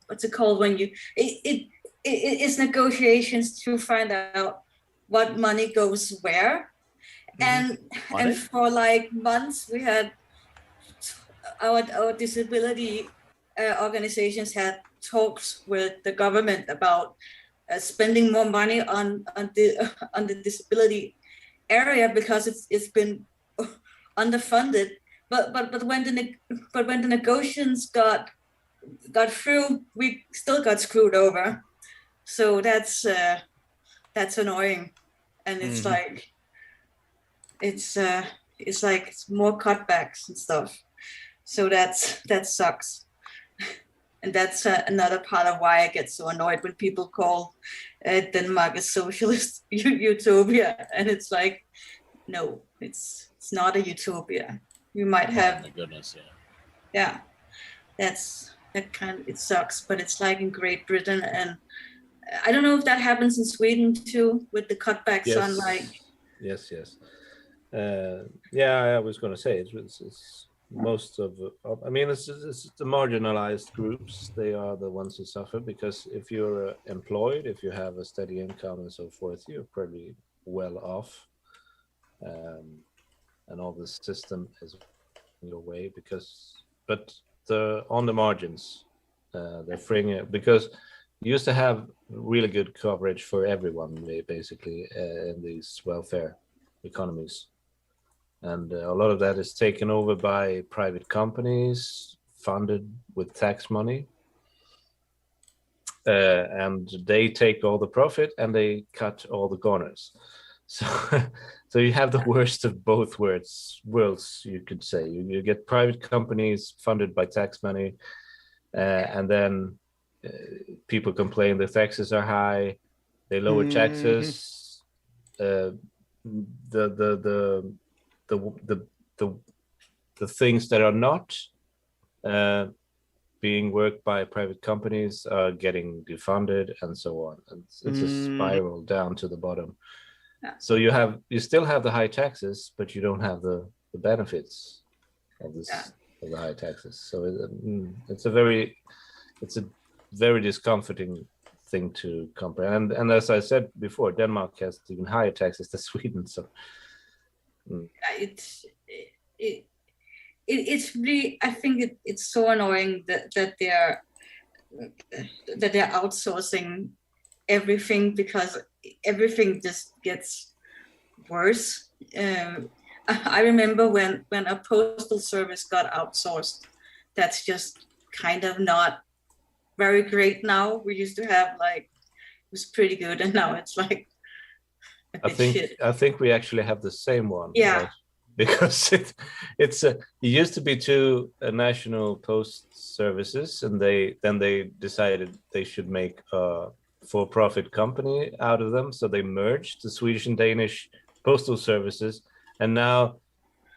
What's it called when you? It's negotiations to find out what money goes where. And for like months we had our disability organizations had talks with the government about spending more money on the disability area because it's been underfunded. But when the negotiations got through, we still got screwed over. So that's annoying, and it's like. It's like it's more cutbacks and stuff, so that sucks, and that's another part of why I get so annoyed when people call Denmark a socialist utopia, and it's like, no, it's not a utopia. You might have. Oh my goodness, yeah, that it sucks, but it's like in Great Britain, and I don't know if that happens in Sweden too with the cutbacks on like. Yes. I was going to say it's most of. I mean, it's the marginalized groups. They are the ones who suffer because if you're employed, if you have a steady income and so forth, you're pretty well off, and all the system is in your way but on the margins, they're freeing it because you used to have really good coverage for everyone basically in these welfare economies. And a lot of that is taken over by private companies funded with tax money. And they take all the profit and they cut all the corners. So you have the worst of both worlds, you could say. You get private companies funded by tax money, and then people complain the taxes are high. They lower taxes. The things that are not being worked by private companies are getting defunded and so on. It's a spiral down to the bottom. Yeah. So you still have the high taxes, but you don't have the benefits of this of the high taxes. So it's a very discomforting thing to comprehend. And as I said before, Denmark has even higher taxes than Sweden. So it's really, I think it's so annoying that they're outsourcing everything because everything just gets worse. I remember when a postal service got outsourced. That's just kind of not very great now. We used to have like, it was pretty good, and now it's like I think we actually have the same one. Yeah. Right? Because it used to be two national post services, and they decided they should make a for-profit company out of them. So they merged the Swedish and Danish postal services, and now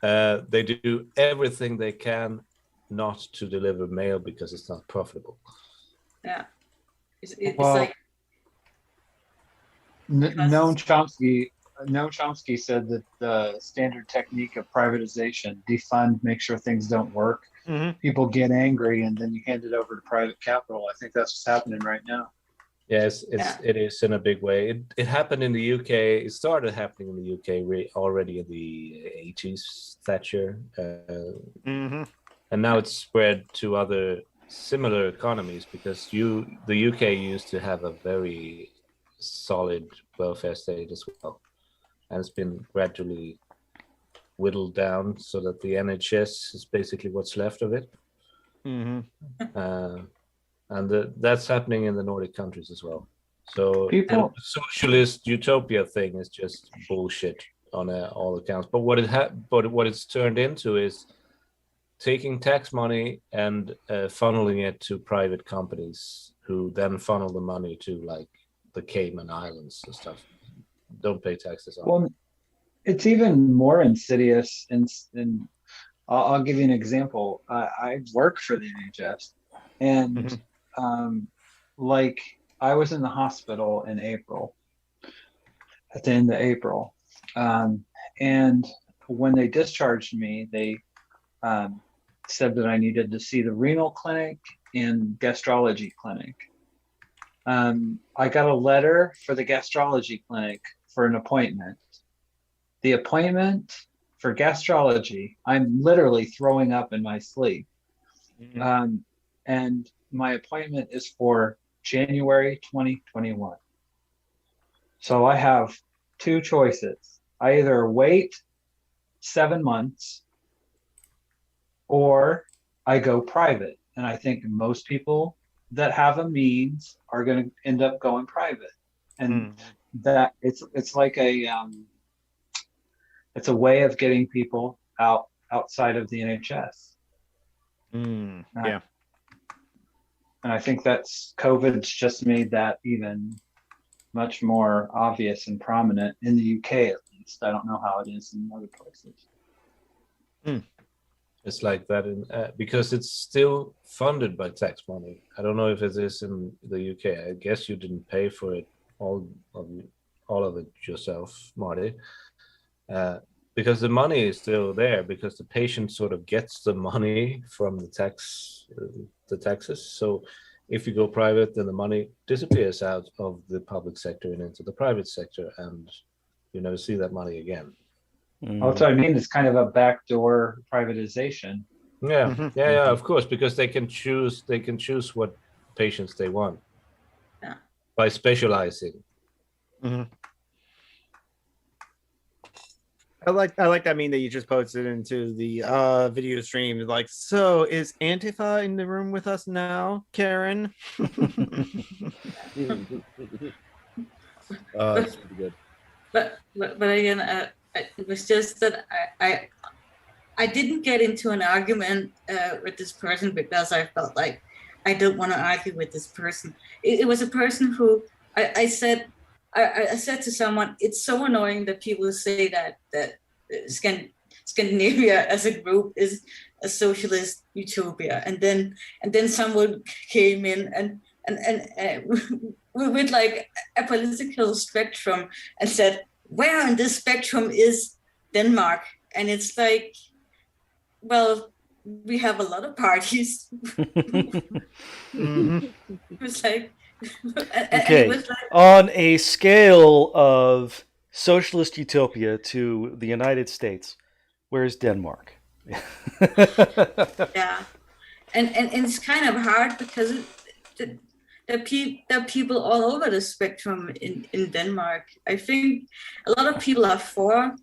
they do everything they can not to deliver mail because it's not profitable. Yeah, it's like Noam Chomsky said that the standard technique of privatization, defund, make sure things don't work. People get angry, and then you hand it over to private capital. I think that's what's happening right now. Yes, it is in a big way. It happened in the UK. It started happening in the UK already in the 80s, Thatcher, and now it's spread to other similar economies because the UK used to have a very solid welfare state as well, and it's been gradually whittled down so that the NHS is basically what's left of it. And that's happening in the Nordic countries as well. So the socialist utopia thing is just bullshit on all accounts. But what it's turned into is taking tax money and funneling it to private companies, who then funnel the money to like the Cayman Islands and stuff. Don't pay taxes on. Well, it's even more insidious. I'll give you an example. I work for the NHS, and like I was in the hospital in April, at the end of April, and when they discharged me, they said that I needed to see the renal clinic and gastrology clinic. I got a letter for the gastrology clinic for an appointment. The appointment for gastrology, I'm literally throwing up in my sleep. And my appointment is for January 2021. So I have two choices. I either wait 7 months or I go private. And I think most people that have a means are going to end up going private. And that it's like it's a way of getting people outside of the NHS. Yeah. And I think that's COVID's just made that even much more obvious and prominent in the UK, at least. I don't know how it is in other places. It's like that because it's still funded by tax money. I don't know if it is in the UK. I guess you didn't pay for it all of it yourself, Marty. Because the money is still there, because the patient sort of gets the money from the taxes. So if you go private, then the money disappears out of the public sector and into the private sector, and you never see that money again. That's what I mean. It's kind of a backdoor privatization. Yeah, of course, because they can choose what patients they want by specializing. I like that meme that you just posted into the video stream. Like, so is Antifa in the room with us now, Karen? That's pretty good. But again, it was just that I didn't get into an argument with this person because I felt like I don't want to argue with this person. It was a person who I said to someone, it's so annoying that people say that Scandinavia as a group is a socialist utopia, and then someone came in and with like a political spectrum and said, where in this spectrum is Denmark? And it's like, well, we have a lot of parties. It was like, okay, it was like, on a scale of socialist utopia to the United States, where's Denmark? Yeah, and it's kind of hard because there are people all over the spectrum in Denmark. I think a lot of people are for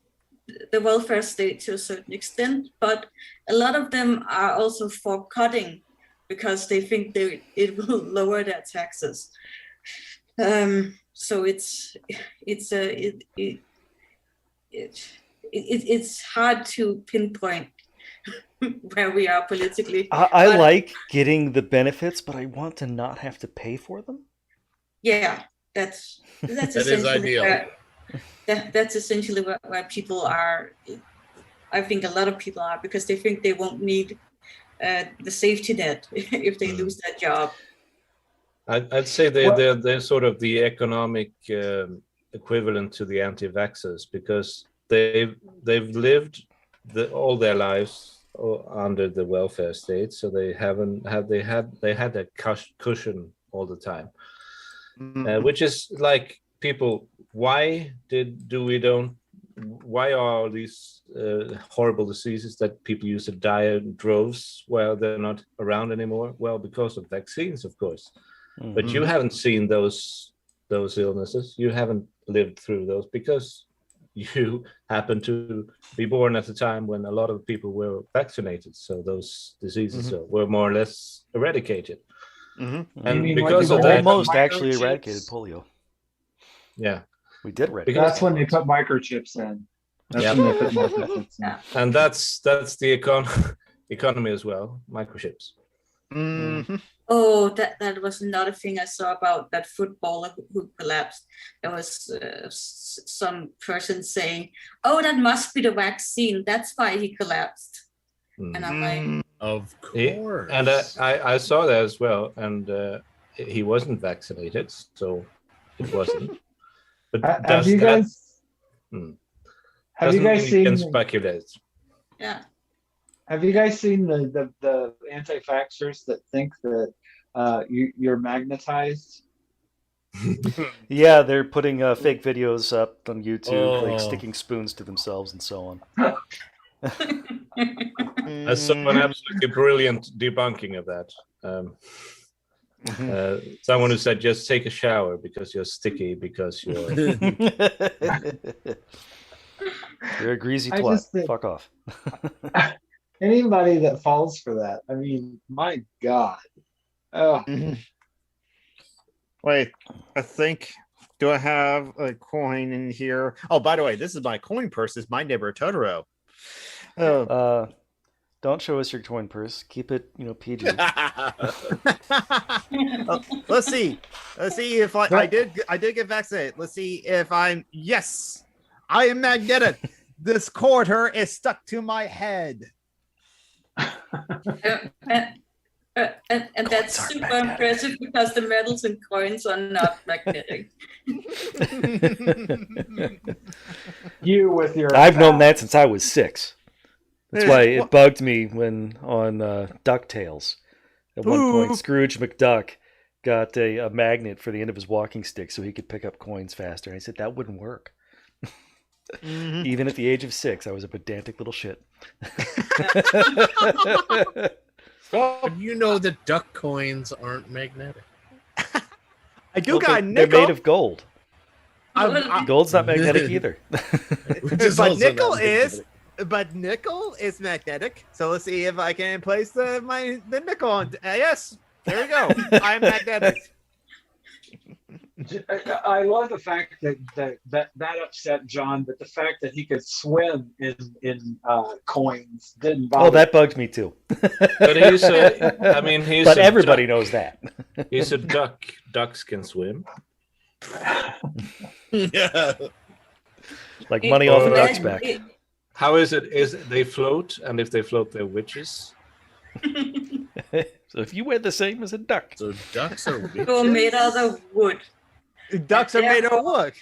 the welfare state to a certain extent, but a lot of them are also for cutting because they think it will lower their taxes. So it's hard to pinpoint where we are politically. I like getting the benefits, but I want to not have to pay for them. Yeah, that's that is ideal. That's essentially where people are. I think a lot of people are, because they think they won't need the safety net if they lose their job. I'd say they're sort of the economic equivalent to the anti-vaxxers, because they've lived all their lives under the welfare state, so they had that cushion all the time, which is like, people, why are these horrible diseases that people used to die in droves while they're not around anymore? Well, because of vaccines, of course. But you haven't seen those those illnesses. You haven't lived through those because you happen to be born at a time when a lot of people were vaccinated. So those diseases were more or less eradicated. And because of that, almost actually eradicated polio. Yeah, we did eradicate. That's when they put microchips in. That's when they put microchips in. And that's the economy as well, microchips. Oh, that was another thing I saw about that footballer who collapsed. There was some person saying, "Oh, that must be the vaccine. That's why he collapsed." And I'm like, of course. And I saw that as well, and he wasn't vaccinated, so it wasn't. But have you guys? Have you guys seen? Can speculate. Yeah. Have you guys seen the anti-vaxxers that think that you're magnetized? Yeah, they're putting fake videos up on YouTube, like sticking spoons to themselves and so on. I saw an absolutely brilliant debunking of that. Someone who said, "Just take a shower because you're sticky because you're." You're a greasy twat. Fuck off. Anybody that falls for that, I mean, my God. Oh. Wait, I think. Do I have a coin in here? Oh, by the way, this is my coin purse. It's my neighbor Totoro. Don't show us your coin purse. Keep it, PG. Let's see. Let's see if I did get vaccinated. Let's see if I'm. Yes, I am magnetic. This quarter is stuck to my head. And that's super impressive because the metals and coins are not magnetic. You with your. I've known that since I was 6. That's why it bugged me when on DuckTales. At one point, Scrooge McDuck got a magnet for the end of his walking stick so he could pick up coins faster. And I said, that wouldn't work. Even at the age of 6, I was a pedantic little shit. You know that duck coins aren't magnetic. I do got a nickel. They're made of gold. Gold's not magnetic either. But nickel is. But nickel is magnetic, so let's see if I can place the nickel on. Yes, there we go. I'm magnetic. I love the fact that upset John, but the fact that he could swim in coins didn't bother. Oh, that bugged me too. But he's but everybody knows that. He's a duck. Ducks can swim. Yeah. Like money off a duck's back. How is it? They float, and if they float, they're witches. So if you wear the same as a duck. So ducks are witches? They're made out of wood. Ducks are made of wood.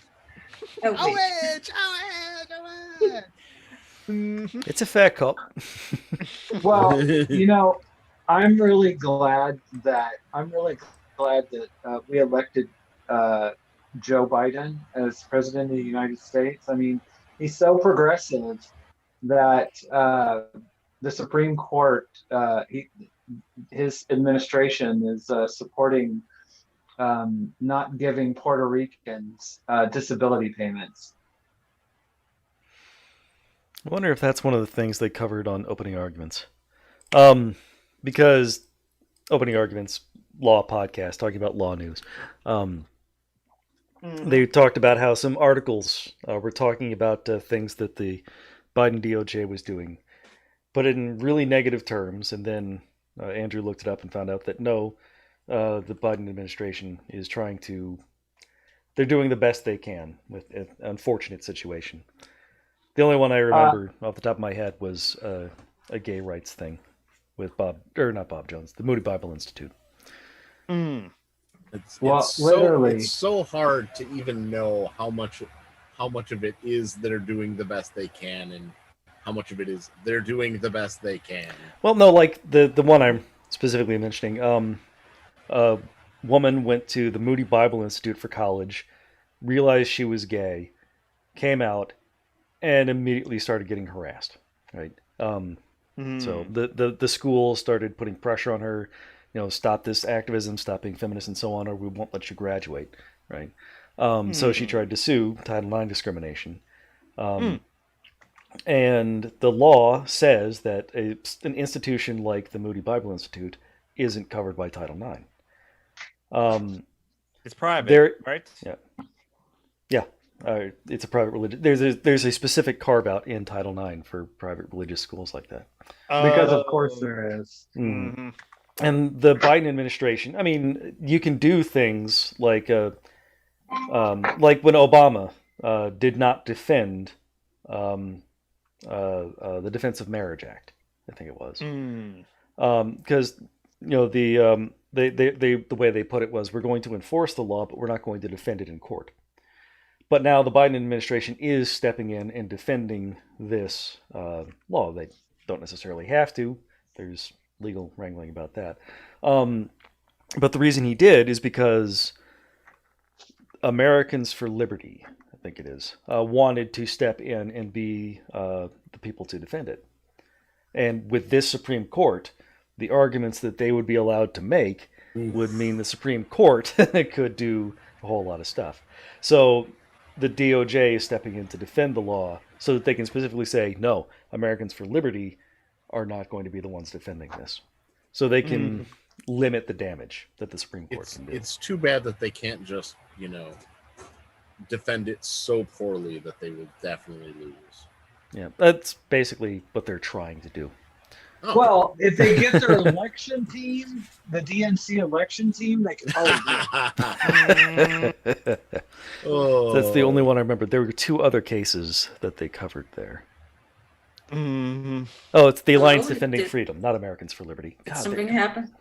A witch! It's a fair cop. Well, I'm really glad that we elected Joe Biden as president of the United States. I mean, he's so progressive that the Supreme Court, his administration is supporting not giving Puerto Ricans disability payments. I wonder if that's one of the things they covered on Opening Arguments. Because Opening Arguments, law podcast, talking about law news. They talked about how some articles were talking about things that the Biden DOJ was doing, but in really negative terms. And then Andrew looked it up and found out that no, the Biden administration is they're doing the best they can with an unfortunate situation. The only one I remember off the top of my head was a gay rights thing with not Bob Jones, the Moody Bible Institute. It's so hard to even know how much of it is they're doing the best they can and how much of it is they're doing the best they can. Well, no, like the one I'm specifically mentioning, a woman went to the Moody Bible Institute for college, realized she was gay, came out, and immediately started getting harassed. Right. So the school started putting pressure on her. Stop this activism, stop being feminist, and so on, or we won't let you graduate. right? So she tried to sue Title IX discrimination. And the law says that an institution like the Moody Bible Institute isn't covered by Title IX. It's private, right? Yeah. It's a private religion. There's a specific carve out in Title IX for private religious schools like that. Because of course there is. Mm. And the Biden administration, I mean, you can do things like when Obama did not defend the Defense of Marriage Act, I think it was, because the way they put it was, we're going to enforce the law, but we're not going to defend it in court. But now the Biden administration is stepping in and defending this law. They don't necessarily have to. There's legal wrangling about that. But the reason he did is because Americans for Liberty, I think it is, wanted to step in and be the people to defend it. And with this Supreme Court, the arguments that they would be allowed to make would mean the Supreme Court could do a whole lot of stuff. So the DOJ is stepping in to defend the law so that they can specifically say, no, Americans for Liberty are not going to be the ones defending this. So they can limit the damage that the Supreme Court can do. It's too bad that they can't just, defend it so poorly that they will definitely lose. Yeah, that's basically what they're trying to do. Oh. Well, if they get their election team, the DNC election team, they can probably do it. That's the only one I remember. There were two other cases that they covered there. Mm-hmm. Oh, it's the Alliance Defending Freedom, not Americans for Liberty. Did something happen?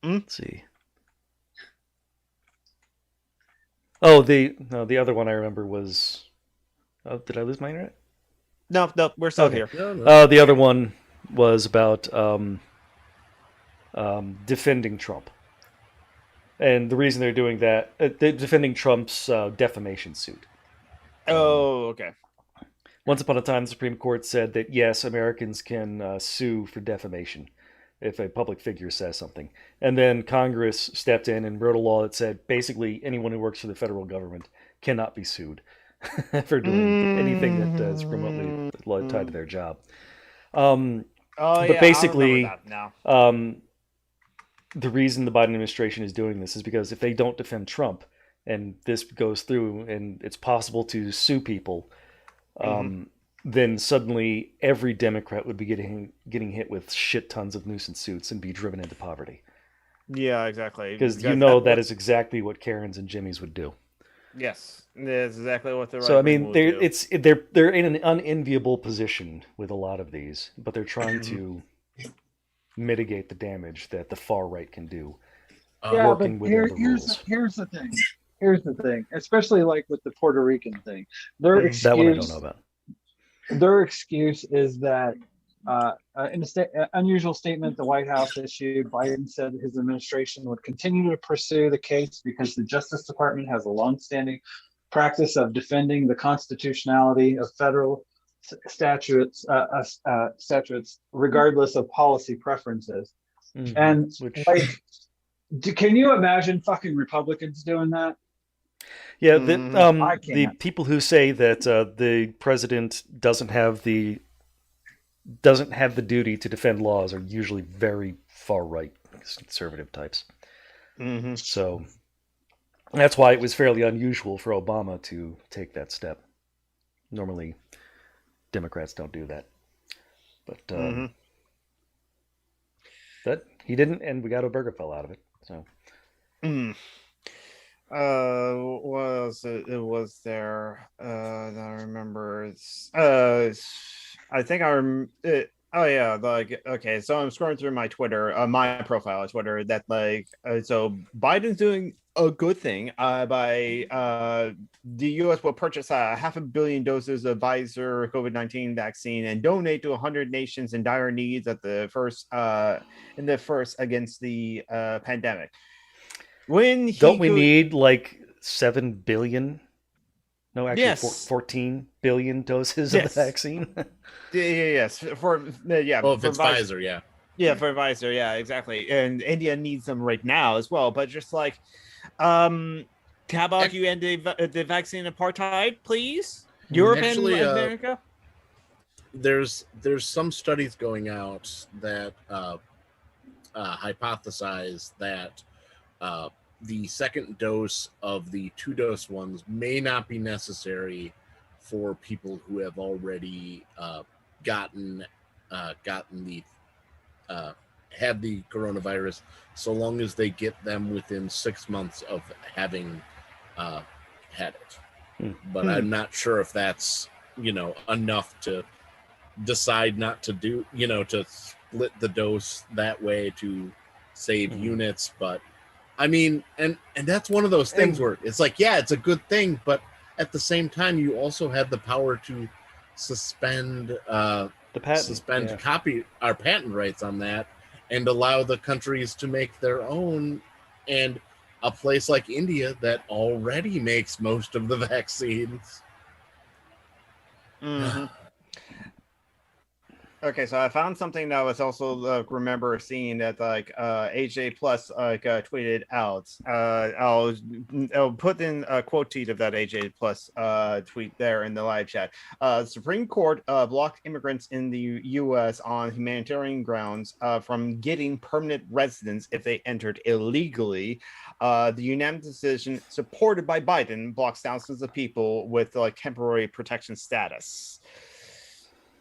Let's see. Oh, the other one I remember was. Oh, did I lose my internet? No, we're still here. The other one was about defending Trump, and the reason they're doing that, they're defending Trump's defamation suit. Oh, okay. Once upon a time, the Supreme Court said that yes, Americans can sue for defamation if a public figure says something, and then Congress stepped in and wrote a law that said basically anyone who works for the federal government cannot be sued for doing anything that is remotely tied to their job. But basically, the reason the Biden administration is doing this is because if they don't defend Trump and this goes through and it's possible to sue people, then suddenly every Democrat would be getting hit with shit tons of nuisance suits and be driven into poverty. Yeah, exactly. Because that is exactly what Karens and Jimmys would do. Yes, that's exactly what they're. So I mean, they're in an unenviable position with a lot of these, but they're trying to mitigate the damage that the far right can do. Working within the rules. Here's the thing. Here's the thing, especially like with the Puerto Rican thing. Their excuse, that one I don't know about. Their excuse is that in an unusual statement the White House issued, Biden said his administration would continue to pursue the case because the Justice Department has a longstanding practice of defending the constitutionality of federal statutes regardless of policy preferences. And can you imagine fucking Republicans doing that? Yeah, the people who say that the president doesn't have the duty to defend laws are usually very far right conservative types. So that's why it was fairly unusual for Obama to take that step. Normally, Democrats don't do that, but that he didn't, and we got Obergefell out of it. So. What else it was there? I remember. I think I remember. Oh yeah, okay. So I'm scrolling through my Twitter, my profile on Twitter. That so Biden's doing a good thing by the U.S. will purchase 500 million doses of Pfizer COVID-19 vaccine and donate to 100 nations in dire needs at the first against the pandemic. Don't we need like 7 billion? No, actually, 14 billion doses of the vaccine. Yes, Oh, if for it's Pfizer, yeah. Yeah, for Pfizer, yeah, exactly. And India needs them right now as well. But just How about you end the vaccine apartheid, please? Europe and America. There's some studies going out that hypothesize that the second dose of the 2-dose ones may not be necessary for people who have already gotten the had the coronavirus, so long as they get them within 6 months of having had it. But I'm not sure if that's enough to decide not to do to split the dose that way to save units. But I mean, and that's one of those things where it's like, yeah, it's a good thing, but at the same time you also have the power to suspend our patent rights on that and allow the countries to make their own. And a place like India that already makes most of the vaccines. Okay, so I found something that was also remember seeing that AJ Plus tweeted out. I'll put in a quote tweet of that AJ Plus tweet there in the live chat. Supreme Court blocked immigrants in the U.S. on humanitarian grounds from getting permanent residence if they entered illegally. The unanimous decision, supported by Biden, blocks thousands of people with temporary protection status.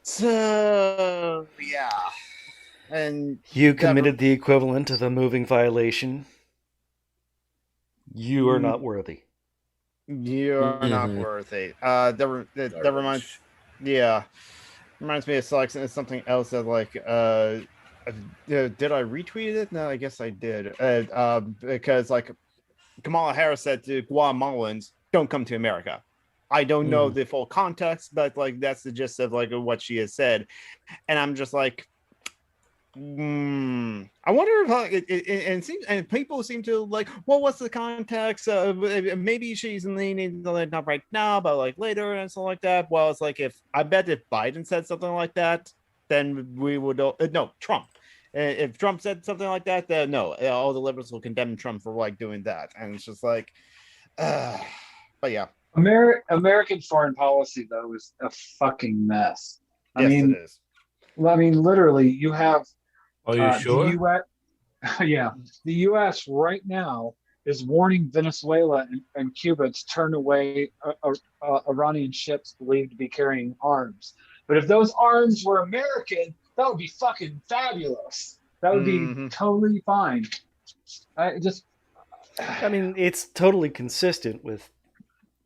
So yeah, and you committed the equivalent of a moving violation. You are not worthy. You are not worthy. That reminds me of something else that did I retweet it? No, I guess I did. Because Kamala Harris said to Guatemalans, "Don't come to America." I don't know the full context, but that's the gist of what she has said, and I'm just like, I wonder if and people seem to well, what's the context? Maybe she's leaning not right now, but later and stuff like that. Well, it's if I bet if Biden said something like that, then we would no Trump. If Trump said something like that, then no, all the liberals will condemn Trump for doing that, and it's just but yeah. American foreign policy, though, is a fucking mess. Yes, it is. Well, I mean, literally, you have. Are you sure? The US, the U.S. right now is warning Venezuela and Cuba to turn away Iranian ships believed to be carrying arms. But if those arms were American, that would be fucking fabulous. That would be totally fine. I mean, it's totally consistent with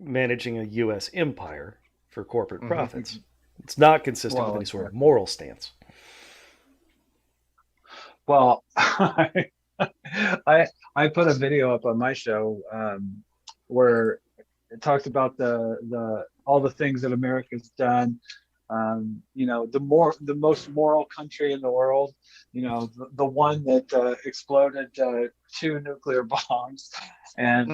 managing a U.S. empire for corporate profits. It's not consistent with any sort of moral stance. Well, I put a video up on my show where it talks about the all the things that America's done. The most moral country in the world. The one that exploded 2 nuclear bombs, and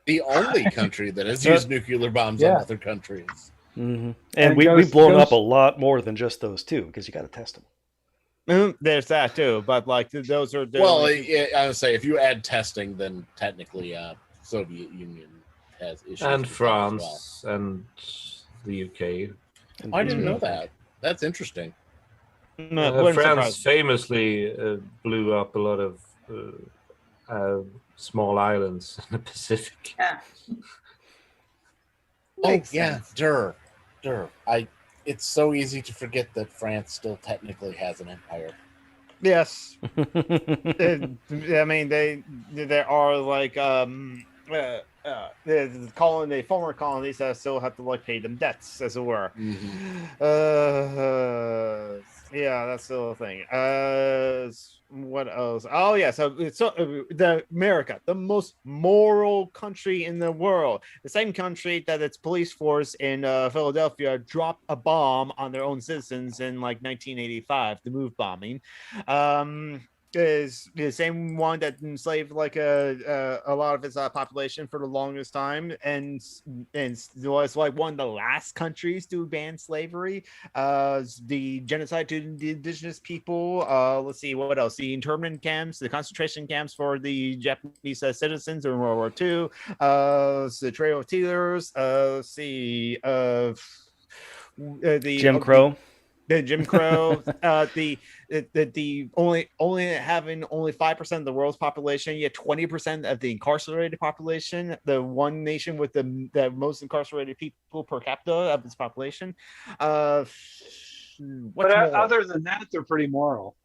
the only country that has used nuclear bombs on other countries. And we've blown up a lot more than just those 2 because you got to test them. There's that too, but those are I would say if you add testing, then technically Soviet Union has issues, and France and the UK. I didn't know that. That's interesting. France famously blew up a lot of small islands in the Pacific. Dur. It's so easy to forget that France still technically has an empire. Yes. I mean, there are the former colonies that still have to pay them debts, as it were. That's still a thing. What else? Oh yeah, so the America, the most moral country in the world, the same country that its police force in Philadelphia dropped a bomb on their own citizens in 1985, the move bombing. is the same one that enslaved like a lot of its population for the longest time, and was like one of the last countries to ban slavery. The genocide to the indigenous people. Let's see what else. The internment camps, the concentration camps for the Japanese citizens in World War II. The Trail of Tears. Let's see. The Jim Crow. The Jim Crow, the only having only 5% of the world's population, yet 20% of the incarcerated population, the one nation with the most incarcerated people per capita of its population. But other than that, they're pretty moral.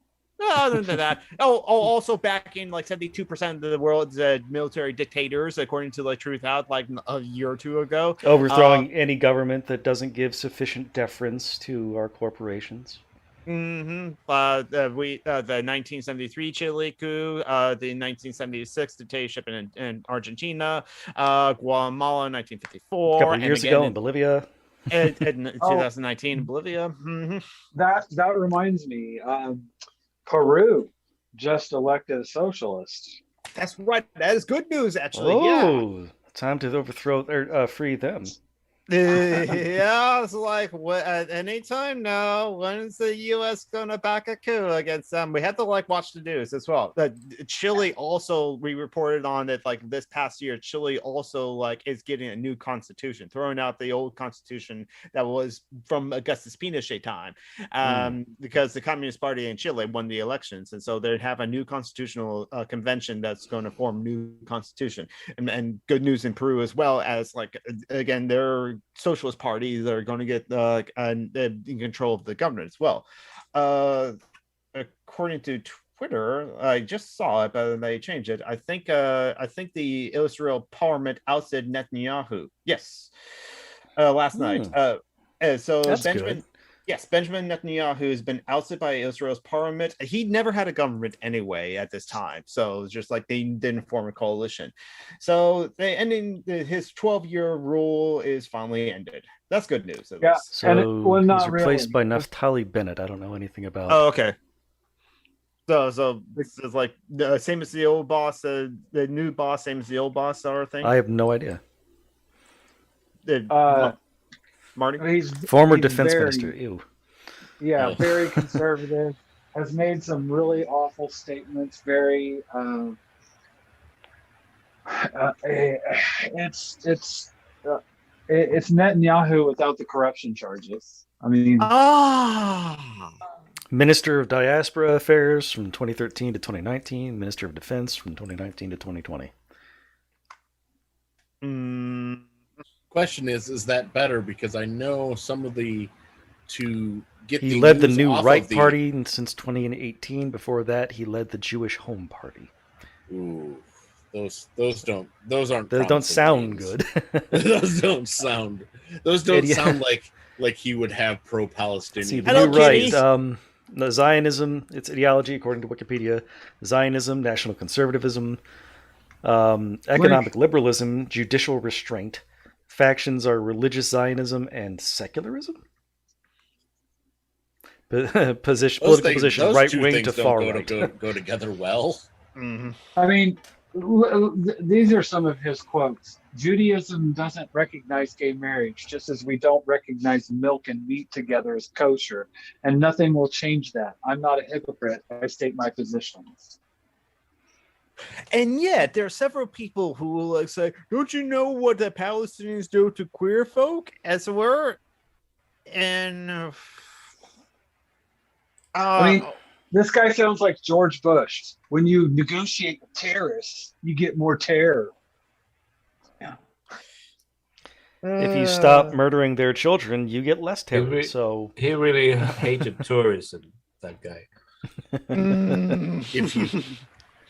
Other than that, also backing like 72% of the world's military dictators, according to like Truth Out, like a year or two ago. Overthrowing any government that doesn't give sufficient deference to our corporations. The 1973 Chile coup, the 1976 dictatorship in Argentina, Guatemala in 1954, a couple of years ago in Bolivia. In 2019 in Bolivia. Mm-hmm. That reminds me. Peru just elected a socialist. That's right. That is good news, actually. Oh, time to overthrow or free them. Yeah, it's like what anytime now. When is the U.S. gonna back a coup against them? We have to like watch the news as well. Chile also, we reported on it like this past year. Chile also like is getting a new constitution, throwing out the old constitution that was from Augustus Pinochet time, because the Communist Party in Chile won the elections, and so they have a new constitutional convention that's going to form a new constitution. And good news in Peru as well, as like again they're socialist parties that are going to get in control of the government as well. According to Twitter, I just saw it, but they changed it. I think the Israel Parliament ousted Netanyahu. Yes, last night. So that's Benjamin. Good. Yes, Benjamin Netanyahu has been ousted by Israel's parliament. He never had a government anyway at this time. So it's just like they didn't form a coalition. So they ending his 12-year rule is finally ended. That's good news. At least. So he's replaced by Naftali Bennett. I don't know anything about. Oh, okay. So it's like the same as the old boss, the new boss, same as the old boss, sort of thing. I have no idea. Marty? He's former defense minister. Ew. Yeah, very conservative. Has made some really awful statements. Very. It's Netanyahu without the corruption charges. I mean. Minister of Diaspora Affairs from 2013 to 2019. Minister of Defense from 2019 to 2020. Question is that better? Because I know some of the he led the New Right Party since 2018. Before that, he led the Jewish Home Party. Ooh, those don't sound good. Those don't sound like he would have pro-Palestinian. See, the New Right, the Zionism, its ideology according to Wikipedia: Zionism, national conservatism, economic liberalism, judicial restraint. Factions are religious Zionism and secularism. Political position, right wing to far right. Go together well. Mm-hmm. I mean, these are some of his quotes. Judaism doesn't recognize gay marriage, just as we don't recognize milk and meat together as kosher, and nothing will change that. I'm not a hypocrite. I state my positions. And yet, there are several people who will like say, "Don't you know what the Palestinians do to queer folk?" As it were, and I mean, this guy sounds like George Bush. When you negotiate with terrorists, you get more terror. Yeah. If you stop murdering their children, you get less terror. So he really hated tourism. That guy.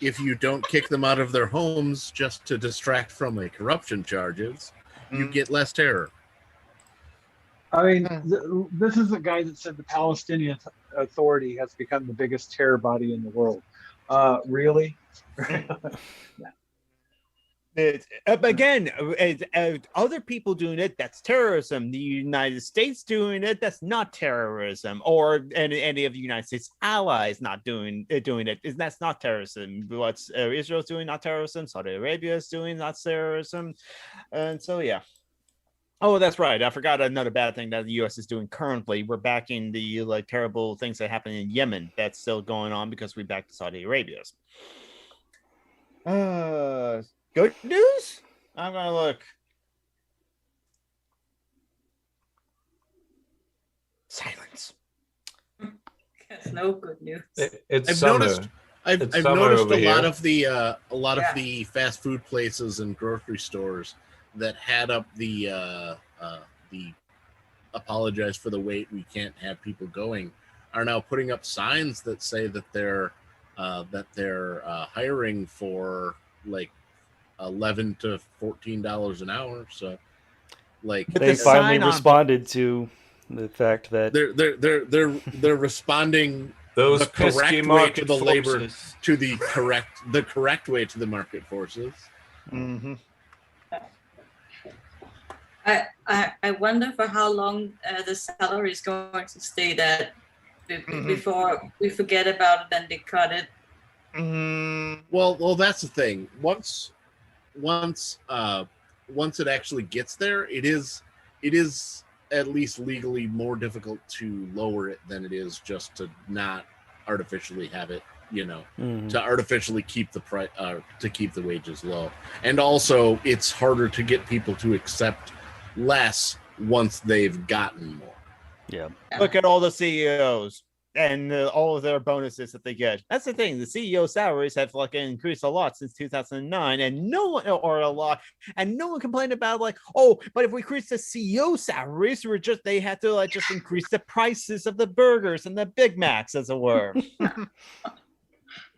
If you don't kick them out of their homes just to distract from the corruption charges, you get less terror. I mean, this is the guy that said the Palestinian Authority has become the biggest terror body in the world. Really? Again, other people doing it, that's terrorism. The United States doing it, that's not terrorism. Or any of the United States allies not doing it, that's not terrorism. What's Israel's doing, not terrorism. Saudi Arabia is doing, not terrorism. And so, yeah. Oh, that's right. I forgot another bad thing that the U.S. is doing currently. We're backing the terrible things that happen in Yemen. That's still going on because we backed Saudi Arabia's. Good news? I'm gonna look. Silence. That's no good news. It's I've summer. noticed. I've summer noticed over a lot here. of the fast food places and grocery stores that had up the apologize for the wait, we can't have people going, are now putting up signs that say that they're hiring for like $11 to $14 an hour. So, like, they finally responded to the fact that they're responding those the correct way to the labor forces. to the correct way to the market forces. Mm-hmm. I wonder for how long the salary is going to stay that before we forget about it and they cut it. Well, that's the thing. Once it actually gets there, it is at least legally more difficult to lower it than it is just to not artificially have it, to artificially keep the price, to keep the wages low. And also, it's harder to get people to accept less once they've gotten more. Yeah. Look at all the CEOs and all of their bonuses that they get. That's the thing. The CEO salaries have increased a lot since 2009, and no one complained about but if we increase the CEO salaries, they had to just increase the prices of the burgers and the Big Macs, as it were.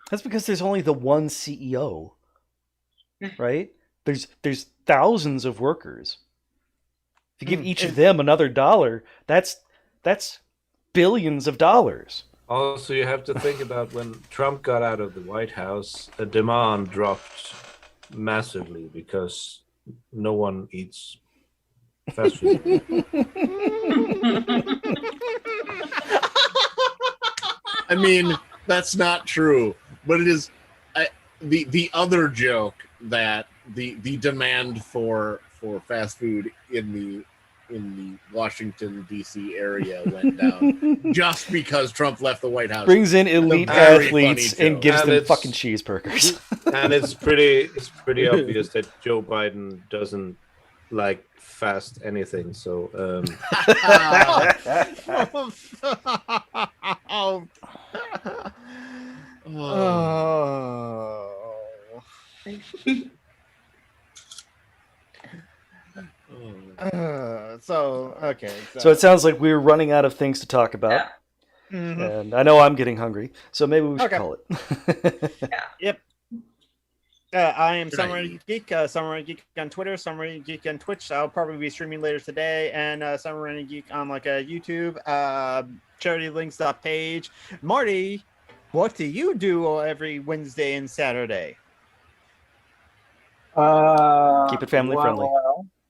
That's because there's only the one CEO, right? There's thousands of workers. If you give each of them another $1, that's billions of dollars. Also, you have to think about when Trump got out of the White House, the demand dropped massively because no one eats fast food. I mean, that's not true, but it is the other joke that the demand for fast food in the Washington D.C. area went down just because Trump left the White House. Brings in elite athletes and gives them fucking cheeseburgers. And it's pretty obvious that Joe Biden doesn't like fast anything. So Okay. So it sounds like we're running out of things to talk about. Yeah. Mm-hmm. And I know I'm getting hungry, so maybe we should call it. Yep. I am Samurai Geek. Samurai Geek on Twitter, Samurai Geek on Twitch. I'll probably be streaming later today, and Samurai Geek on YouTube. CharityLinks.page. Marty, what do you do every Wednesday and Saturday? Keep it family friendly.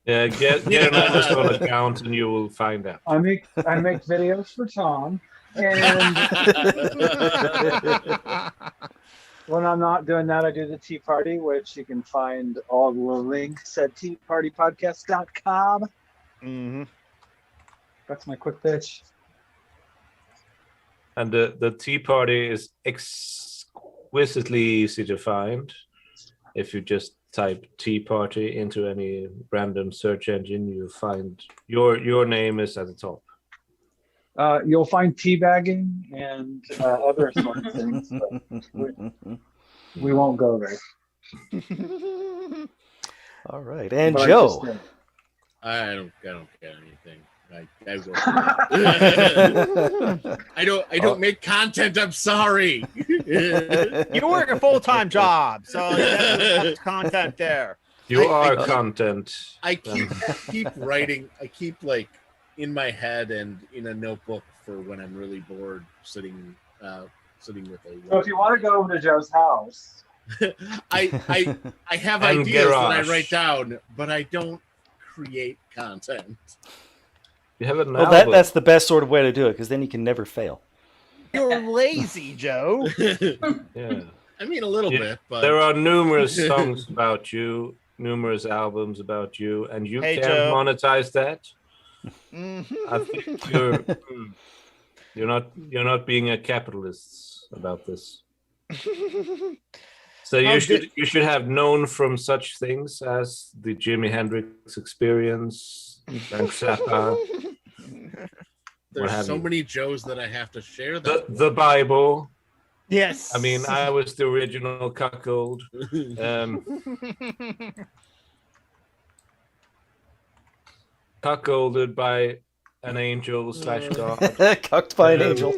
yeah, get an Amazon account and you will find out. I make videos for Tom, and when I'm not doing that, I do the Tea Party, which you can find all the links at teapartypodcast.com. Mm-hmm. That's my quick pitch. And the Tea Party is exquisitely easy to find. If you just type Tea Party into any random search engine, you find your name is at the top. You'll find teabagging and other sorts of things, but we won't go there. All right, and Joe. I don't get anything. I work. I don't make content. I'm sorry. You work a full-time job, so that's content there. You are content. I keep writing. I keep in my head and in a notebook for when I'm really bored, sitting with a. So if you want to go over to Joe's house, I have And ideas that I garage. write down, but I don't create content. You have an Well, album. that's the best sort of way to do it, because then you can never fail. You're lazy, Joe. Yeah. I mean, a little bit, but There are numerous songs about you, numerous albums about you, and you Hey, can't Joe. monetize that. Mhm. I think you're not being a capitalist about this. So How you should have known from such things as the Jimi Hendrix Experience, Frank Zappa, there's have so you. many Joes that I have to share that. the Bible. Yes. I mean, I was the original cuckold. Cuckolded by an angel / God. Cucked by an angel.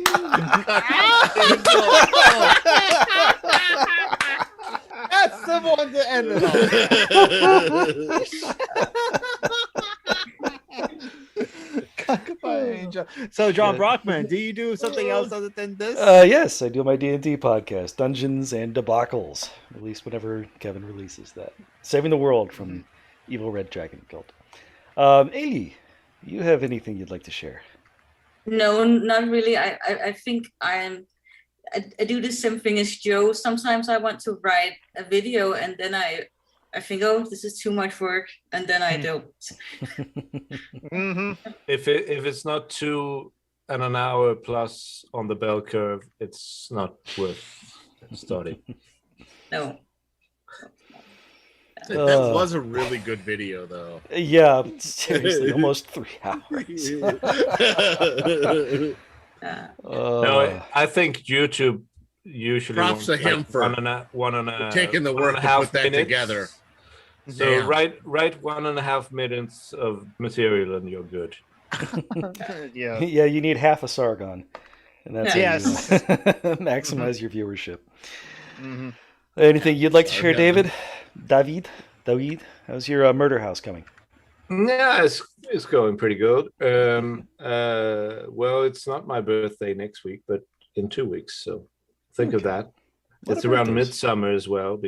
That's the one to end it on. Cucked by an angel. So, John Brockman, do you do something else other than this? Yes, I do my D&D podcast, Dungeons and Debacles, released whenever Kevin releases that. Saving the world from evil red dragon cult. Ailey, you have anything you'd like to share? No, not really. I think I do the same thing as Joe. Sometimes I want to write a video and then I think, oh, this is too much work, and then I don't. Mm-hmm. If it's not 2 and an hour plus on the bell curve, it's not worth starting. No. That was a really good video, though. Yeah, seriously, almost 3 hours. No, I think YouTube usually Props to wants, him like, for one and a taking the one work and a to half put that minutes. together. So Damn. write 1.5 minutes of material and you're good. Yeah. Yeah, you need half a Sargon. And that's how Yes. you maximize your viewership. Mm-hmm. Anything you'd like to share, Sargon. David? David? How's your murder house coming? Yeah, it's going pretty good. Well, it's not my birthday next week, but in 2 weeks. So think of that. What It's are around birthdays? midsummer as well,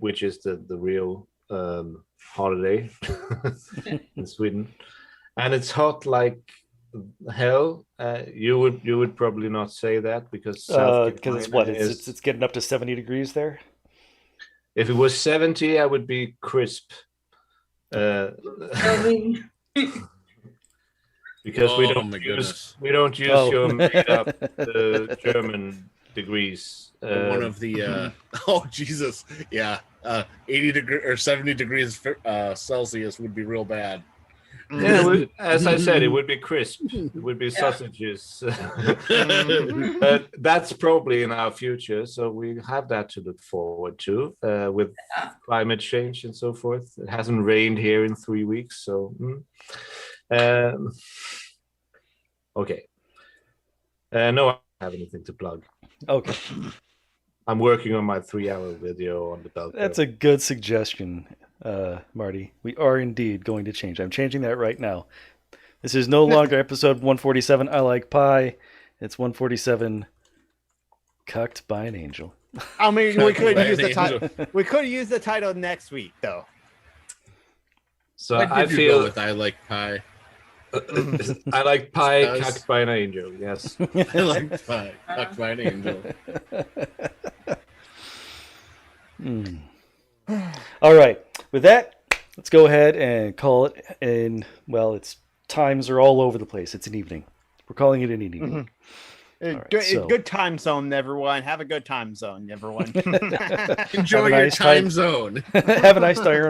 which is the real holiday in Sweden, and it's hot like hell. You would probably not say that because South Because it's Carolina what? It's getting up to 70 degrees there? if it was 70, I would be crisp. I mean, Because Oh, we my don't goodness. use Oh. your made up German degrees. One of the oh Jesus, yeah, 80 degree or 70 degrees Celsius would be real bad. Yeah, as I said, it would be crisp. It would be sausages. But that's probably in our future, so we have that to look forward to with climate change and so forth. It hasn't rained here in 3 weeks, so okay. No, I don't have anything to plug. Okay. I'm working on my 3-hour video on the bell curve. That's a good suggestion, Marty. We are indeed going to change. I'm changing that right now. This is no longer episode 147, I Like Pie. It's 147, Cucked by an Angel. I mean, we could use the Angel. title. We could use the title next week, though. So What did I you go feel with I Like Pie. I like pie Does. cucked by an angel. Yes. I Like Pie. Cucked by an Angel. All right. With that, let's go ahead and call it. And well, it's times are all over the place. It's an evening. We're calling it an evening. right, so- Good time zone, everyone. Have a good time zone, everyone. Enjoy Have a your nice time zone. Have a nice diurnal